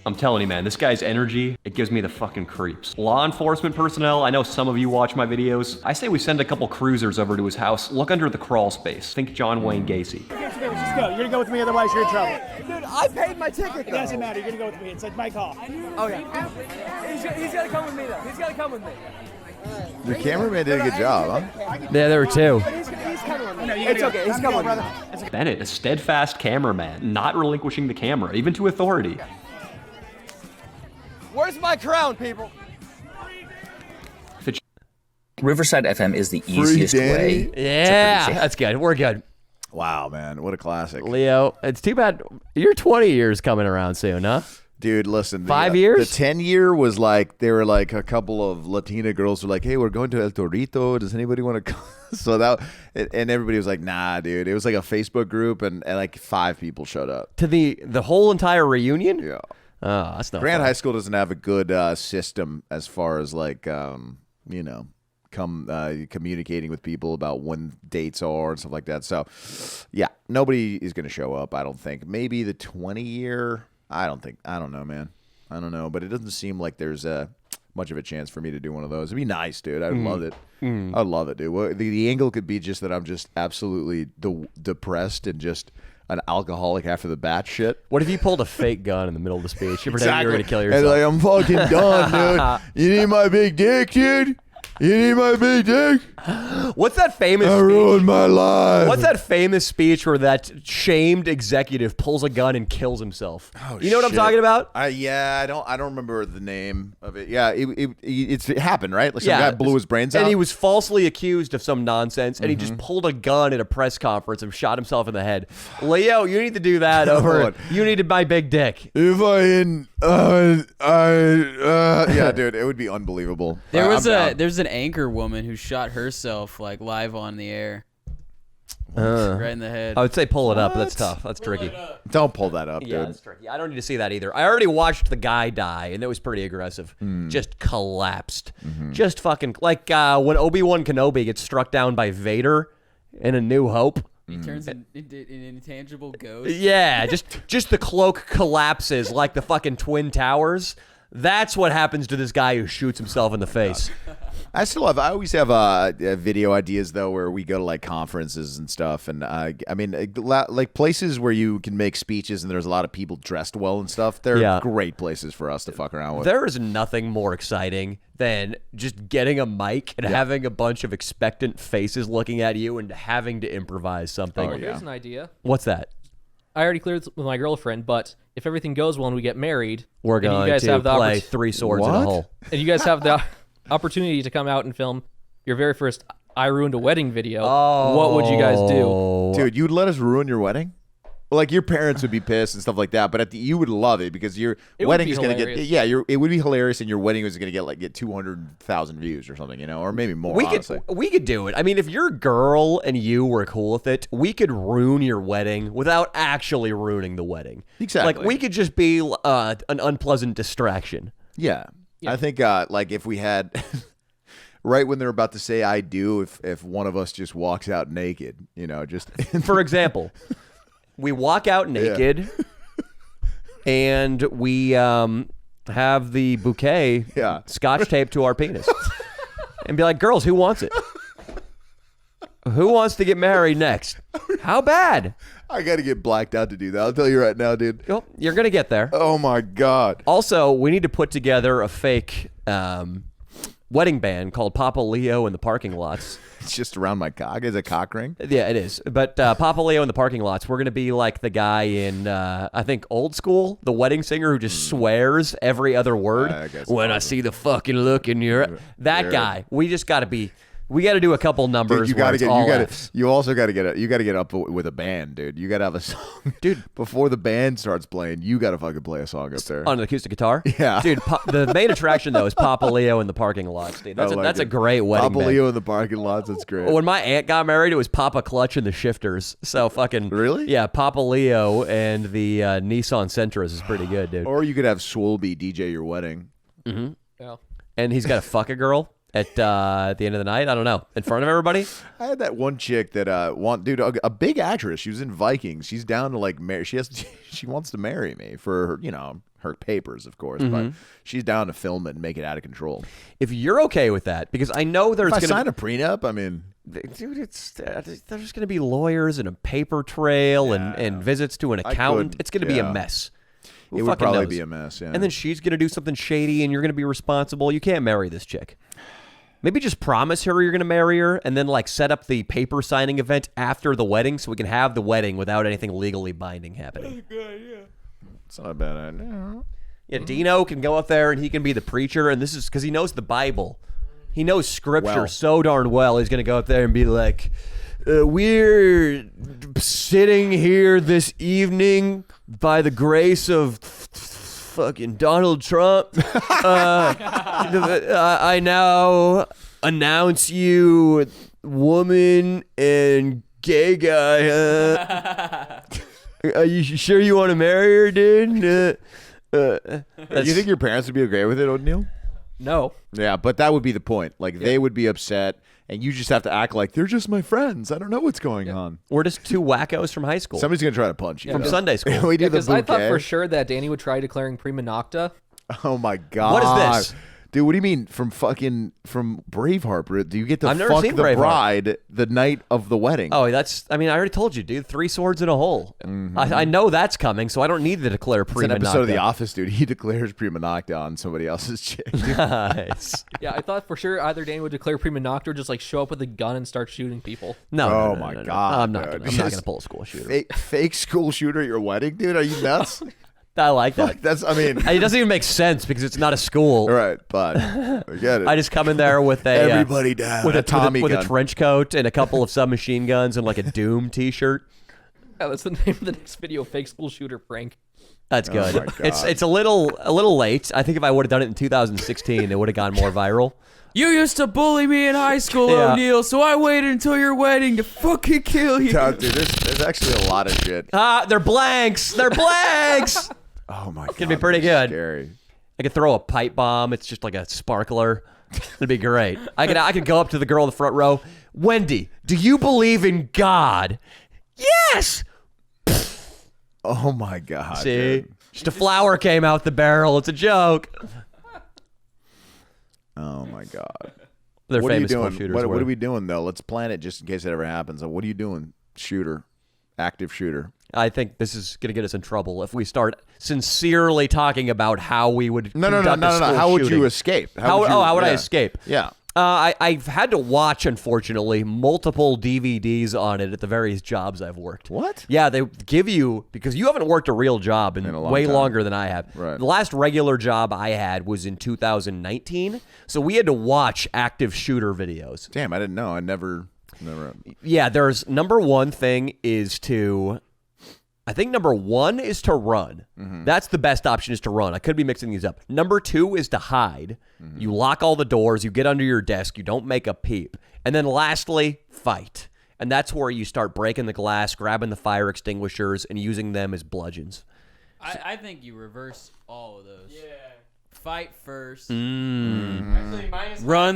Speaker 7: I'm telling you, man, this guy's energy, it gives me the fucking creeps. Law enforcement personnel, I know some of you watch my videos. I say we send a couple cruisers over to his house. Look under the crawl space. Think John Wayne Gacy.
Speaker 9: Just go. You're gonna go with me, otherwise you're in trouble.
Speaker 6: Dude, I paid my ticket.
Speaker 9: It doesn't matter. You're gonna go with me. It's like my call.
Speaker 6: Oh yeah. He's gotta come with me though. He's gotta come with me.
Speaker 2: The cameraman did a good job, huh?
Speaker 1: Yeah, there were two.
Speaker 6: He's coming with me. It's okay. He's coming with me.
Speaker 7: Bennett, a steadfast cameraman, not relinquishing the camera, even to authority.
Speaker 6: Where's my crown, people?
Speaker 10: Riverside FM is the easiest way.
Speaker 1: Yeah, that's good. We're good.
Speaker 2: Wow, man, what a classic.
Speaker 1: Leo, it's too bad your 20 years coming around soon, huh?
Speaker 2: Dude, listen.
Speaker 1: 5 years?
Speaker 2: The 10-year was like, they were like a couple of Latina girls were like, hey, we're going to El Torito. Does anybody want to come? So that, and everybody was like, nah, dude. It was like a Facebook group, and like 5 people showed up.
Speaker 1: To the whole entire reunion?
Speaker 2: Yeah.
Speaker 1: Oh, that's not
Speaker 2: Grant
Speaker 1: fun.
Speaker 2: High School doesn't have a good system as far as like, you know, communicating with people about when dates are and stuff like that. So, yeah, nobody is going to show up, I don't think. Maybe the 20-year... I don't know, man. I don't know, but it doesn't seem like there's much of a chance for me to do one of those. It'd be nice, dude. I'd love it. I'd love it, dude. Well, the angle could be just that I'm just absolutely depressed and just an alcoholic after the bat shit.
Speaker 1: What if you pulled a fake gun in the middle of the speech? You pretend you were going to kill
Speaker 2: And
Speaker 1: yourself.
Speaker 2: like, I'm fucking done, dude. You need my big dick, dude? You need my big dick?
Speaker 1: What's that famous
Speaker 2: I
Speaker 1: speech?
Speaker 2: ruined my life.
Speaker 1: What's that famous speech where that shamed executive pulls a gun and kills himself?
Speaker 2: Oh,
Speaker 1: you know what I'm
Speaker 2: shit.
Speaker 1: talking about?
Speaker 2: Yeah, I don't remember the name of it. Yeah, it happened, right? Like some guy blew his brains out.
Speaker 1: And he was falsely accused of some nonsense, and he just pulled a gun at a press conference and shot himself in the head. Leo, you need to do that over. You need to buy big dick.
Speaker 2: If I hadn't, yeah, dude, it would be unbelievable.
Speaker 11: There's an anchor woman who shot herself like live on the air. Right in the head.
Speaker 1: I would say pull it up, but that's tough. That's tricky.
Speaker 2: Don't pull that up,
Speaker 1: Yeah,
Speaker 2: dude.
Speaker 1: that's tricky. I don't need to see that either. I already watched the guy die, and it was pretty aggressive. Just collapsed. Just fucking like when Obi-Wan Kenobi gets struck down by Vader in A New Hope.
Speaker 11: He turns into an intangible ghost.
Speaker 1: Yeah, just the cloak collapses like the fucking Twin Towers. That's what happens to this guy who shoots himself in the face.
Speaker 2: I always have video ideas though, where we go to like conferences and stuff, and I mean, like places where you can make speeches and there's a lot of people dressed well and stuff. They're great places for us to fuck around with.
Speaker 1: There is nothing more exciting than just getting a mic and having a bunch of expectant faces looking at you and having to improvise something.
Speaker 3: Well, here's an idea.
Speaker 1: What's that?
Speaker 3: I already cleared this with my girlfriend, but if everything goes well and we get married,
Speaker 1: We're
Speaker 3: and
Speaker 1: going
Speaker 3: you guys
Speaker 1: to
Speaker 3: have the
Speaker 1: play 3 swords in a hole.
Speaker 3: and you guys have the opportunity to come out and film your very first I Ruined a Wedding video, what would you guys do?
Speaker 2: Dude, you'd let us ruin your wedding? Well, like your parents would be pissed and stuff like that, but you would love it because your wedding is going to get it would be hilarious, and your wedding is going to get 200,000 views or something, you know, or maybe more.
Speaker 1: We could do it. I mean, if your girl and you were cool with it, we could ruin your wedding without actually ruining the wedding.
Speaker 2: Exactly.
Speaker 1: Like we could just be an unpleasant distraction.
Speaker 2: Yeah. I think like if we had right when they're about to say I do, if one of us just walks out naked, you know, just
Speaker 1: for example, we walk out naked and we have the bouquet scotch taped to our penis and be like, girls, who wants it? Who wants to get married next? How bad?
Speaker 2: I got to get blacked out to do that. I'll tell you right now, dude.
Speaker 1: You're going to get there.
Speaker 2: Oh, my God.
Speaker 1: Also, we need to put together a fake wedding band called Papa Leo in the parking lots.
Speaker 2: It's just around my cock. Is it a cock ring?
Speaker 1: Yeah, it is. But Papa Leo in the parking lots, we're going to be like the guy in, I think, Old School, the wedding singer who just swears every other word.
Speaker 2: I guess
Speaker 1: when I see the fucking look in your... That guy. We just got to be We got to do a couple numbers.
Speaker 2: Dude, you also got to get up with a band, dude. You got to have a song,
Speaker 1: dude.
Speaker 2: Before the band starts playing, you got to fucking play a song up there
Speaker 1: on an acoustic guitar.
Speaker 2: Yeah,
Speaker 1: dude. The main attraction though is Papa Leo in the parking lots. Dude, that's a great wedding.
Speaker 2: Papa Leo in the parking lots. That's great.
Speaker 1: When my aunt got married, it was Papa Clutch and the Shifters. So fucking
Speaker 2: really,
Speaker 1: yeah. Papa Leo and the Nissan Sentras is pretty good, dude.
Speaker 2: Or you could have Swolby DJ your wedding.
Speaker 1: Mm-hmm.
Speaker 3: Yeah.
Speaker 1: And he's got to fuck a girl at the end of the night. I don't know, in front of everybody.
Speaker 2: I had that one chick that a big actress. She was in Vikings. She's down to like marry. She wants to marry me for her papers, of course. But she's down to film it and make it out of control.
Speaker 1: If you're okay with that, because I know there's
Speaker 2: if I sign a prenup, I mean,
Speaker 1: dude, there's going to be lawyers and a paper trail and visits to an accountant. It's going to be a mess. Who
Speaker 2: it would probably
Speaker 1: knows?
Speaker 2: Be a mess. Yeah.
Speaker 1: And then she's going to do something shady, and you're going to be responsible. You can't marry this chick. Maybe just promise her you're going to marry her and then like set up the paper signing event after the wedding so we can have the wedding without anything legally binding happening.
Speaker 2: That's a good idea. It's not a bad idea.
Speaker 1: Yeah, Dino can go up there and he can be the preacher, and this is because he knows the Bible. He knows scripture so darn well. He's going to go up there and be like, we're sitting here this evening by the grace of fucking Donald Trump. I now announce you woman and gay guy. Are you sure you want to marry her, dude?
Speaker 2: You think your parents would be okay with it, Odneal?
Speaker 3: No.
Speaker 2: Yeah, but that would be the point. Like, they would be upset, and you just have to act like they're just my friends. I don't know what's going on.
Speaker 1: We're just two wackos from high school.
Speaker 2: Somebody's going to try to punch you.
Speaker 1: From Sunday school.
Speaker 2: We do the
Speaker 3: Because I thought
Speaker 2: bouquet.
Speaker 3: for sure that Danny would try declaring prima nocta.
Speaker 2: Oh, my God.
Speaker 1: What is this?
Speaker 2: Dude, what do you mean from Braveheart, bro? Do you get to
Speaker 1: I've never
Speaker 2: fuck
Speaker 1: seen
Speaker 2: the
Speaker 1: Braveheart.
Speaker 2: bride the night of the wedding?
Speaker 1: Oh, I already told you, dude. 3 swords in a hole. I know that's coming, so I don't need to declare
Speaker 2: It's
Speaker 1: prima
Speaker 2: an episode of
Speaker 1: nocta.
Speaker 2: The Office, dude. He declares prima nocta on somebody else's chick.
Speaker 1: Nice.
Speaker 3: Yeah, I thought for sure either Danny would declare prima nocta or just like show up with a gun and start shooting people.
Speaker 1: No,
Speaker 2: Oh, my
Speaker 1: no.
Speaker 2: God.
Speaker 1: I'm not gonna pull a school shooter.
Speaker 2: Fake school shooter at your wedding, dude? Are you nuts?
Speaker 1: I like that.
Speaker 2: It
Speaker 1: doesn't even make sense because it's not a school.
Speaker 2: Right, but I get it.
Speaker 1: I just come in there with a
Speaker 2: Everybody down.
Speaker 1: with a
Speaker 2: Tommy
Speaker 1: with a
Speaker 2: gun.
Speaker 1: trench coat and a couple of submachine guns and like a Doom T-shirt.
Speaker 3: Yeah, that's the name of the next video, fake school shooter prank.
Speaker 1: That's good.
Speaker 2: my God.
Speaker 1: It's a little late. I think if I would have done it in 2016, it would have gone more viral.
Speaker 11: You used to bully me in high school,
Speaker 1: Yeah.
Speaker 11: Odneal, so I waited until your wedding to fucking kill you.
Speaker 2: Dude, there's actually a lot of shit.
Speaker 1: They're blanks. They're blanks.
Speaker 2: Oh my God.
Speaker 1: It's gonna be pretty good.
Speaker 2: Scary.
Speaker 1: I could throw a pipe bomb. It's just like a sparkler. It'd be great. I could go up to the girl in the front row. Wendy, do you believe in God? Yes.
Speaker 2: Oh my God.
Speaker 1: See,
Speaker 2: dude.
Speaker 1: just a flower came out the barrel. It's a joke.
Speaker 2: Oh my God.
Speaker 1: They're
Speaker 2: What are you
Speaker 1: famous school
Speaker 2: doing?
Speaker 1: shooters.
Speaker 2: What
Speaker 1: were.
Speaker 2: are we doing though? Let's plan it just in case it ever happens. So what are you doing, shooter? Active shooter.
Speaker 1: I think this is going to get us in trouble if we start sincerely talking about how we would conduct a school
Speaker 2: How would
Speaker 1: shooting.
Speaker 2: you escape?
Speaker 1: How would I escape?
Speaker 2: Yeah.
Speaker 1: I've had to watch, unfortunately, multiple DVDs on it at the various jobs I've worked.
Speaker 2: What?
Speaker 1: Yeah, they give you, because you haven't worked a real job in
Speaker 2: a long
Speaker 1: way
Speaker 2: time.
Speaker 1: longer than I have.
Speaker 2: Right.
Speaker 1: The last regular job I had was in 2019, so we had to watch active shooter videos.
Speaker 2: Damn, I didn't know. I never.
Speaker 1: Yeah, there's number one thing is to... I think number one is to run. That's the best option, is to run. I could be mixing these up. Number two is to hide. You lock all the doors. You get under your desk. You don't make a peep. And then lastly, fight. And that's where you start breaking the glass, grabbing the fire extinguishers, and using them as bludgeons.
Speaker 11: I think you reverse all of those. Yeah. Fight first. Run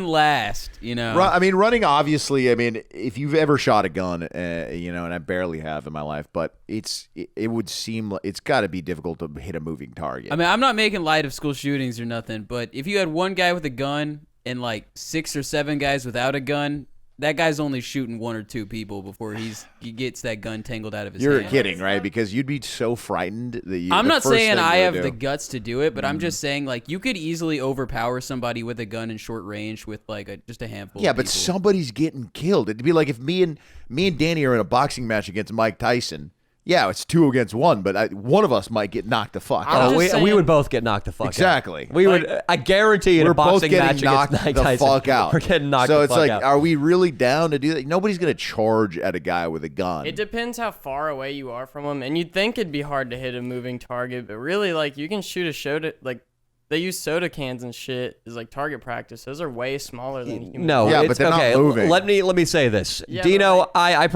Speaker 11: last, you know.
Speaker 2: Running, obviously, if you've ever shot a gun, and I barely have in my life, but it would seem like it's got to be difficult to hit a moving target.
Speaker 11: I'm not making light of school shootings or nothing, but if you had one guy with a gun and like 6 or 7 guys without a gun, that guy's only shooting 1 or 2 people before he gets that gun tangled out of his
Speaker 2: You're
Speaker 11: hand.
Speaker 2: kidding, right? Because you'd be so frightened that
Speaker 11: I'm not saying I have
Speaker 2: the
Speaker 11: the guts to do it, but I'm just saying, like, you could easily overpower somebody with a gun in short range with like just a handful.
Speaker 2: Yeah,
Speaker 11: of
Speaker 2: but
Speaker 11: people.
Speaker 2: somebody's getting killed. It'd be like if me and Danny are in a boxing match against Mike Tyson. Yeah, it's 2 against 1, but one of us might get knocked the fuck out.
Speaker 1: We would both get knocked the fuck out.
Speaker 2: Exactly.
Speaker 1: We would. I guarantee in
Speaker 2: We're
Speaker 1: a boxing
Speaker 2: both
Speaker 1: match
Speaker 2: getting knocked
Speaker 1: against Mike
Speaker 2: the
Speaker 1: Tyson,
Speaker 2: fuck out.
Speaker 1: We're getting knocked
Speaker 2: so
Speaker 1: the
Speaker 2: it's
Speaker 1: fuck
Speaker 2: like,
Speaker 1: out.
Speaker 2: are we really down to do that? Nobody's going to charge at a guy with a gun.
Speaker 5: It depends how far away you are from him, and you'd think it'd be hard to hit a moving target, but really, like, you can shoot a soda, like, they use soda cans and shit as like target practice. Those are way smaller than human.
Speaker 1: No,
Speaker 2: Yeah,
Speaker 1: it's,
Speaker 2: but they're
Speaker 1: okay.
Speaker 2: not moving.
Speaker 1: Let me say this,
Speaker 5: Yeah,
Speaker 1: Dino.
Speaker 5: but
Speaker 1: I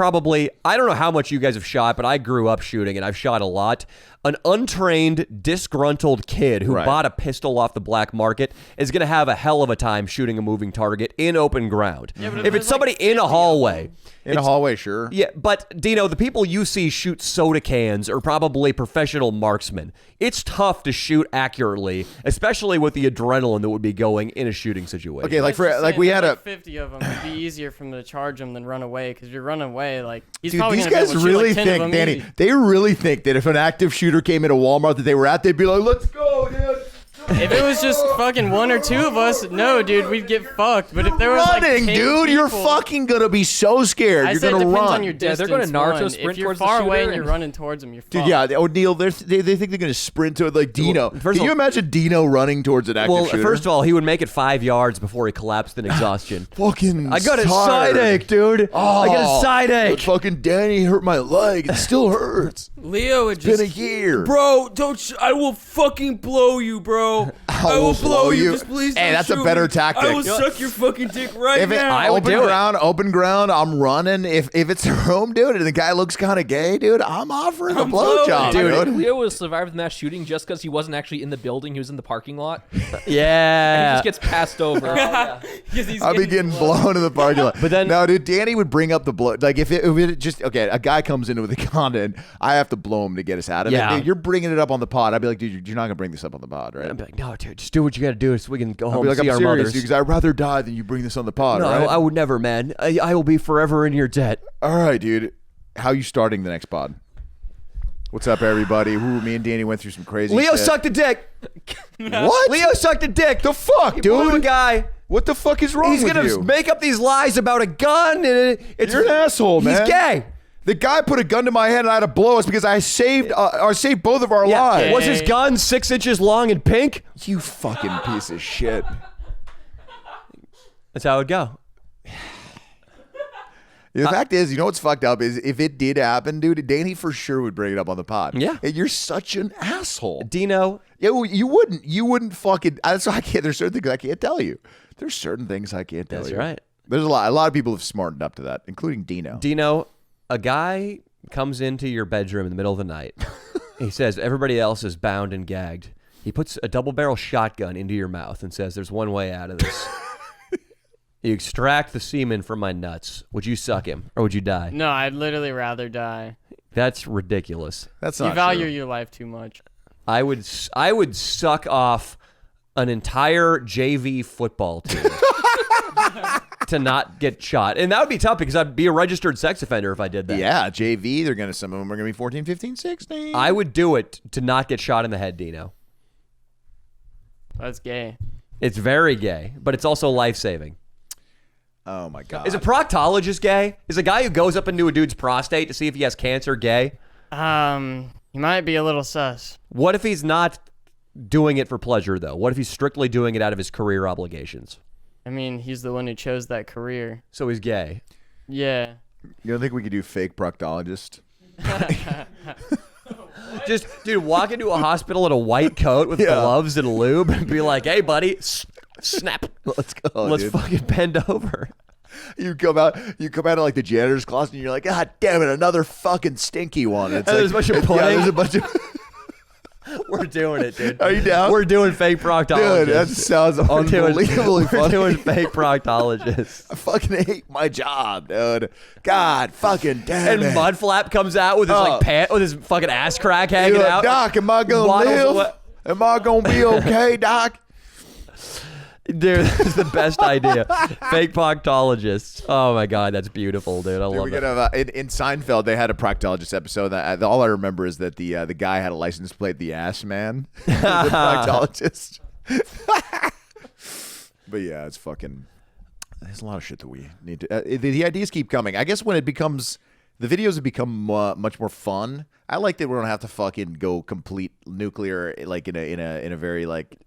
Speaker 1: don't know how much you guys have shot, but I grew up shooting and I've shot a lot. An untrained, disgruntled kid who
Speaker 2: Right.
Speaker 1: bought a pistol off the black market is going to have a hell of a time shooting a moving target in open ground.
Speaker 5: Yeah, but
Speaker 1: if
Speaker 5: there's
Speaker 1: it's somebody
Speaker 5: like
Speaker 1: in
Speaker 5: 50
Speaker 1: a
Speaker 5: of
Speaker 1: hallway.
Speaker 5: them.
Speaker 2: In a hallway, sure.
Speaker 1: Yeah, but Dino, the people you see shoot soda cans are probably professional marksmen. It's tough to shoot accurately, especially with the adrenaline that would be going in a shooting situation.
Speaker 2: Okay, like
Speaker 5: I was just saying,
Speaker 2: we
Speaker 5: there's
Speaker 2: had
Speaker 5: like 50 of them. It'd be easier for him to charge them than run away, because you're running away, like he's
Speaker 2: Dude,
Speaker 5: probably
Speaker 2: these
Speaker 5: gonna be
Speaker 2: guys
Speaker 5: able to shoot,
Speaker 2: really
Speaker 5: like 10 of
Speaker 2: think,
Speaker 5: them
Speaker 2: Danny,
Speaker 5: easy.
Speaker 2: they really think that if an active shooter came into Walmart that they were at, they'd be like, let's go, dude.
Speaker 5: If it was just fucking 1 or 2 of us, no, dude, we'd get fucked. But if there was like
Speaker 2: Running,
Speaker 5: 10
Speaker 2: dude, you're
Speaker 5: people-
Speaker 2: fucking gonna be so scared.
Speaker 5: I
Speaker 2: You're
Speaker 5: said it
Speaker 2: gonna
Speaker 5: depends
Speaker 2: run.
Speaker 5: on your
Speaker 3: Yeah,
Speaker 5: distance.
Speaker 3: they're going to Naruto
Speaker 5: one.
Speaker 3: sprint
Speaker 5: If you're
Speaker 3: towards the
Speaker 5: far away
Speaker 3: shooter
Speaker 5: and you're
Speaker 3: and-
Speaker 5: running towards them, you're fucked.
Speaker 2: Dude, yeah, O'Neal, they think they're gonna sprint to it like Dino.
Speaker 1: First
Speaker 2: Can
Speaker 1: of
Speaker 2: you
Speaker 1: all-
Speaker 2: imagine Dino running towards an active
Speaker 1: Well,
Speaker 2: shooter?
Speaker 1: first of all, he would make it 5 yards before he collapsed in exhaustion.
Speaker 2: fucking
Speaker 1: I got a
Speaker 2: tired.
Speaker 1: side ache, dude. I got a side ache.
Speaker 2: Fucking Danny hurt my leg. It still hurts.
Speaker 11: Leo had
Speaker 2: It's been
Speaker 11: just
Speaker 2: a year.
Speaker 11: Bro, don't I will fucking blow you, bro. I will blow you. Just please
Speaker 2: Hey,
Speaker 11: don't
Speaker 2: that's a
Speaker 11: shoot
Speaker 2: better
Speaker 11: me.
Speaker 2: tactic.
Speaker 11: I will suck your fucking dick right
Speaker 2: If it,
Speaker 11: now.
Speaker 1: I would do it.
Speaker 2: open ground, I'm running. If it's a home dude and the guy looks kind of gay, dude, I'm offering a blowjob,
Speaker 3: Dude,
Speaker 2: dude.
Speaker 3: Leo was survived the mass shooting just because he wasn't actually in the building. He was in the parking lot. And he
Speaker 1: Yeah.
Speaker 3: just gets passed over.
Speaker 2: I'll be getting blown in the parking lot.
Speaker 1: But then-
Speaker 2: no, dude, Danny would bring up the blow. Like if it just okay, a guy comes in with a gun and I have to blow him to get us out of
Speaker 1: Yeah.
Speaker 2: it. Dude, you're bringing it up on the pod. I'd be like, dude, you're not gonna bring this up on the pod, right?
Speaker 1: I'd be like, no, dude, just do what you got to do so we can go
Speaker 2: I'll
Speaker 1: home
Speaker 2: be
Speaker 1: and
Speaker 2: like,
Speaker 1: see
Speaker 2: I'm
Speaker 1: our
Speaker 2: serious,
Speaker 1: mothers.
Speaker 2: because I'd rather die than you bring this on the pod,
Speaker 1: No,
Speaker 2: right?
Speaker 1: I would never, man. I will be forever in your debt.
Speaker 2: All right, dude. How you starting the next pod? What's up, everybody? Ooh, me and Danny went through some crazy
Speaker 1: Leo
Speaker 2: shit.
Speaker 1: sucked a dick.
Speaker 2: What?
Speaker 1: Leo sucked a dick.
Speaker 2: The fuck,
Speaker 1: He blew a
Speaker 2: dude?
Speaker 1: guy.
Speaker 2: What the fuck is wrong
Speaker 1: He's
Speaker 2: with
Speaker 1: gonna
Speaker 2: you?
Speaker 1: make up these lies about a gun, and it's
Speaker 2: You're an asshole, man.
Speaker 1: He's gay.
Speaker 2: The guy put a gun to my head and I had to blow us because I saved both of our
Speaker 1: Yeah.
Speaker 2: lives.
Speaker 1: Was his gun 6 inches long and pink?
Speaker 2: You fucking piece of shit.
Speaker 1: That's how it would go.
Speaker 2: The fact is, you know what's fucked up is if it did happen, dude, Danny for sure would bring it up on the pod.
Speaker 1: Yeah.
Speaker 2: And you're such an asshole.
Speaker 1: Dino.
Speaker 2: Yeah, well, you wouldn't fucking. That's why I can't. There's certain things I can't tell you. There's certain things I can't tell
Speaker 1: That's
Speaker 2: you.
Speaker 1: right.
Speaker 2: There's a lot of people have smartened up to that, including Dino.
Speaker 1: Dino, a guy comes into your bedroom in the middle of the night. He says everybody else is bound and gagged. He puts a double-barrel shotgun into your mouth and says, "There's one way out of this." You extract the semen from my nuts. Would you suck him or would you die?
Speaker 5: No, I'd literally rather die.
Speaker 1: That's ridiculous.
Speaker 2: That's
Speaker 5: You
Speaker 2: not
Speaker 5: value
Speaker 2: true.
Speaker 5: your life too much.
Speaker 1: I would suck off an entire JV football team to not get shot. And that would be tough because I'd be a registered sex offender if I did that.
Speaker 2: Yeah, JV, some of them are going to be 14, 15, 16.
Speaker 1: I would do it to not get shot in the head, Dino.
Speaker 5: That's gay.
Speaker 1: It's very gay, but it's also life-saving.
Speaker 2: Oh, my God.
Speaker 1: Is a proctologist gay? Is a guy who goes up into a dude's prostate to see if he has cancer gay?
Speaker 5: He might be a little sus.
Speaker 1: What if he's not doing it for pleasure, though? What if he's strictly doing it out of his career obligations?
Speaker 5: I mean, he's the one who chose that career.
Speaker 1: So he's gay.
Speaker 5: Yeah.
Speaker 2: You don't think we could do fake proctologist?
Speaker 1: Just, dude, walk into a hospital in a white coat with gloves and lube and be like, hey, buddy, snap.
Speaker 2: Let's go,
Speaker 1: Let's
Speaker 2: dude.
Speaker 1: fucking bend over.
Speaker 2: You come out of like the janitor's closet and you're like, God damn it, another fucking stinky one. It's
Speaker 1: And
Speaker 2: like,
Speaker 1: there's a bunch of
Speaker 2: yeah,
Speaker 1: pudding.
Speaker 2: there's a bunch of
Speaker 1: We're doing it, dude.
Speaker 2: Are you down?
Speaker 1: We're doing fake proctologists.
Speaker 2: Dude, that sounds
Speaker 1: We're doing-
Speaker 2: unbelievably
Speaker 1: We're
Speaker 2: funny.
Speaker 1: doing fake proctologists.
Speaker 2: I fucking hate my job, dude. God fucking damn
Speaker 1: And
Speaker 2: it.
Speaker 1: Mudflap comes out with his with his fucking ass crack
Speaker 2: You're
Speaker 1: hanging
Speaker 2: like,
Speaker 1: out.
Speaker 2: Doc, am I gonna
Speaker 1: Waddles
Speaker 2: live? Am I gonna be okay, Doc?
Speaker 1: Dude, that's the best idea. Fake proctologists. Oh my god, that's beautiful, dude. I
Speaker 2: Dude,
Speaker 1: love
Speaker 2: we
Speaker 1: it.
Speaker 2: could have, in Seinfeld, they had a proctologist episode. That all I remember is that the guy had a license plate, the Ass Man, the proctologist. But yeah, it's fucking. There's a lot of shit that we need to. The ideas keep coming. I guess when it becomes the videos have become much more fun. I like that we don't have to fucking go complete nuclear like in a very like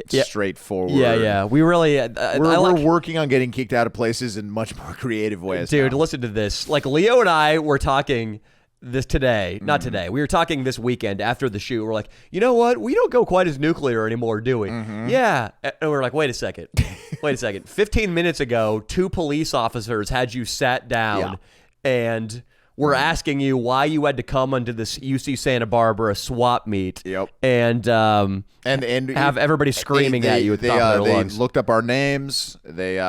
Speaker 2: straightforward.
Speaker 1: Yeah. We really
Speaker 2: we're working on getting kicked out of places in much more creative ways.
Speaker 1: Dude,
Speaker 2: now.
Speaker 1: listen to this. Like Leo and I were talking this today, not today. We were talking this weekend after the shoot. We're like, you know what? We don't go quite as nuclear anymore, do we? Yeah. And we're like, wait a second. 15 minutes ago, 2 police officers had you sat down and we're asking you why you had to come onto this UC Santa Barbara swap meet.
Speaker 2: Yep.
Speaker 1: And have everybody screaming at you at the top of their lungs.
Speaker 2: They looked up our names. They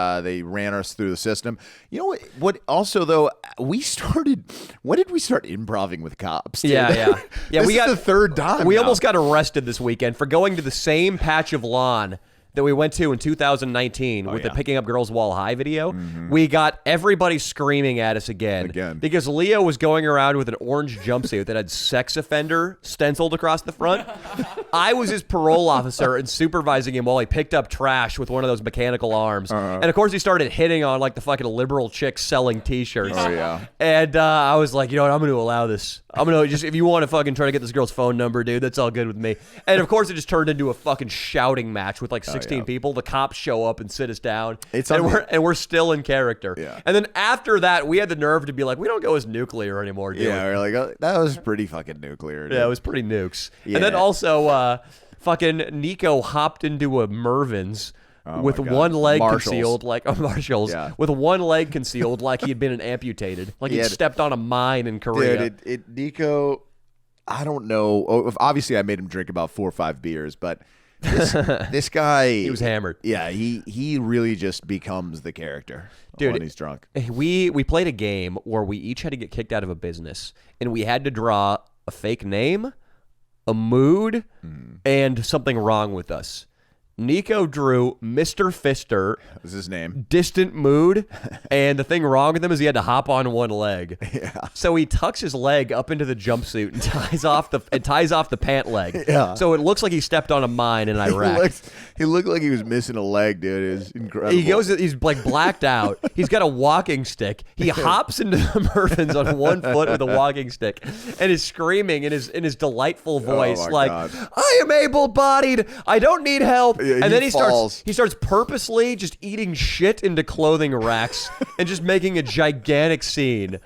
Speaker 2: ran us through the system. You know what? Also, though, when did we start improvising with cops? Dude?
Speaker 1: Yeah.
Speaker 2: This is the third time.
Speaker 1: We
Speaker 2: now.
Speaker 1: almost got arrested this weekend for going to the same patch of lawn that we went to in 2019 with the Picking Up Girls Wall High video. We got everybody screaming at us again because Leo was going around with an orange jumpsuit that had sex offender stenciled across the front. I was his parole officer and supervising him while he picked up trash with one of those mechanical arms. And of course he started hitting on like the fucking liberal chicks selling t-shirts. And I was like, you know what, I'm going to allow this. I'm going to just, if you want to fucking try to get this girl's phone number, dude, that's all good with me. And of course it just turned into a fucking shouting match with like 16 people. The cops show up and sit us down. We're still in character.
Speaker 2: Yeah.
Speaker 1: And then after that, we had the nerve to be like, we don't go as nuclear anymore, dude.
Speaker 2: Yeah, we're like, oh, that was pretty fucking nuclear. Dude.
Speaker 1: Yeah, it was pretty nukes.
Speaker 2: Yeah.
Speaker 1: And then also, fucking Nico hopped into a Mervin's with one leg concealed, like Marshalls, with one leg concealed, like he had been amputated, like he'd stepped on a mine in Korea.
Speaker 2: Dude, Nico, I don't know. Obviously, I made him drink about 4 or 5 beers, but this guy,
Speaker 1: he was hammered.
Speaker 2: Yeah, he really just becomes the character,
Speaker 1: dude,
Speaker 2: when he's drunk.
Speaker 1: We played a game where we each had to get kicked out of a business, and we had to draw a fake name, a mood, and something wrong with us. Nico drew Mr. Fister.
Speaker 2: That was his name.
Speaker 1: Distant mood. And the thing wrong with him is he had to hop on one leg.
Speaker 2: Yeah.
Speaker 1: So he tucks his leg up into the jumpsuit and ties off the pant leg.
Speaker 2: Yeah.
Speaker 1: So it looks like he stepped on a mine in Iraq.
Speaker 2: He looked like he was missing a leg, dude. It was incredible.
Speaker 1: He's like blacked out. He's got a walking stick. He hops into the Mervyn's on one foot with a walking stick and is screaming in his delightful voice, like, God. I am able-bodied. I don't need help.
Speaker 2: Yeah,
Speaker 1: and then he
Speaker 2: falls.
Speaker 1: starts purposely just eating shit into clothing racks and just making a gigantic scene.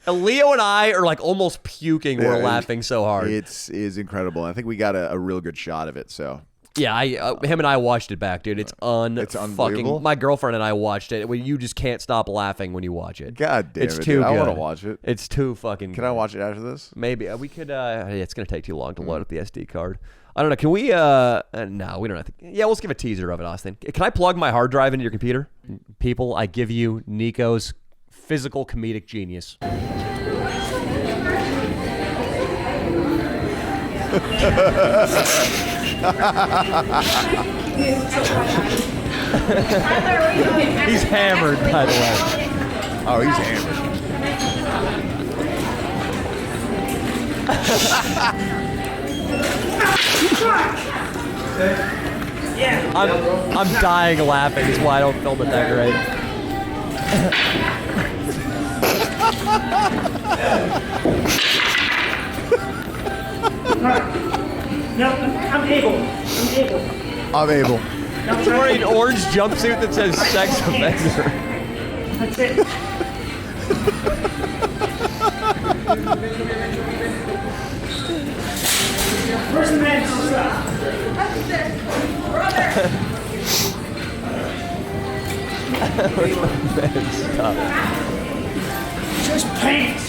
Speaker 1: And Leo and I are like almost puking. We're laughing so hard.
Speaker 2: It is incredible. I think we got a real good shot of it. So
Speaker 1: yeah, him and I watched it back, dude. It's
Speaker 2: unbelievable.
Speaker 1: My girlfriend and I watched it. You just can't stop laughing when you watch it.
Speaker 2: God damn
Speaker 1: it's
Speaker 2: it,
Speaker 1: too
Speaker 2: dude.
Speaker 1: good.
Speaker 2: I want to watch it.
Speaker 1: It's too fucking.
Speaker 2: Can I watch it after this?
Speaker 1: Maybe we could. It's gonna take too long to load up the SD card. I don't know. Can we? No, we don't have to. Yeah, let's give a teaser of it, Austin. Can I plug my hard drive into your computer? People, I give you Nico's physical comedic genius. He's hammered, by the way.
Speaker 2: Oh, he's hammered.
Speaker 1: I'm dying laughing. That's why I don't film it that great.
Speaker 9: No, I'm able.
Speaker 2: I'm able.
Speaker 1: He's wearing an orange jumpsuit that says sex offender.
Speaker 9: That's it. Where's the men's stuff? Just pants.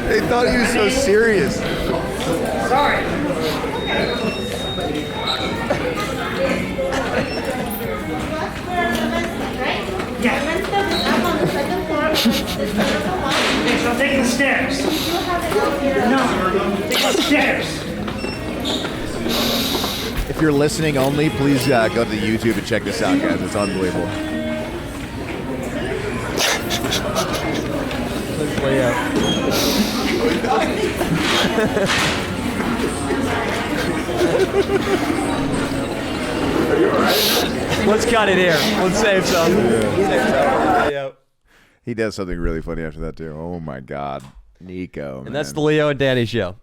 Speaker 2: They thought he was so serious.
Speaker 9: Sorry. Yeah. Okay, so take the stairs. No, take the stairs.
Speaker 2: If you're listening only, please go to the YouTube and check this out, guys. It's unbelievable.
Speaker 1: Leo. Let's cut it here. Let's save some. Leo.
Speaker 2: He does something really funny after that too. Oh my God, Nico.
Speaker 1: And that's the Leo and Danny show.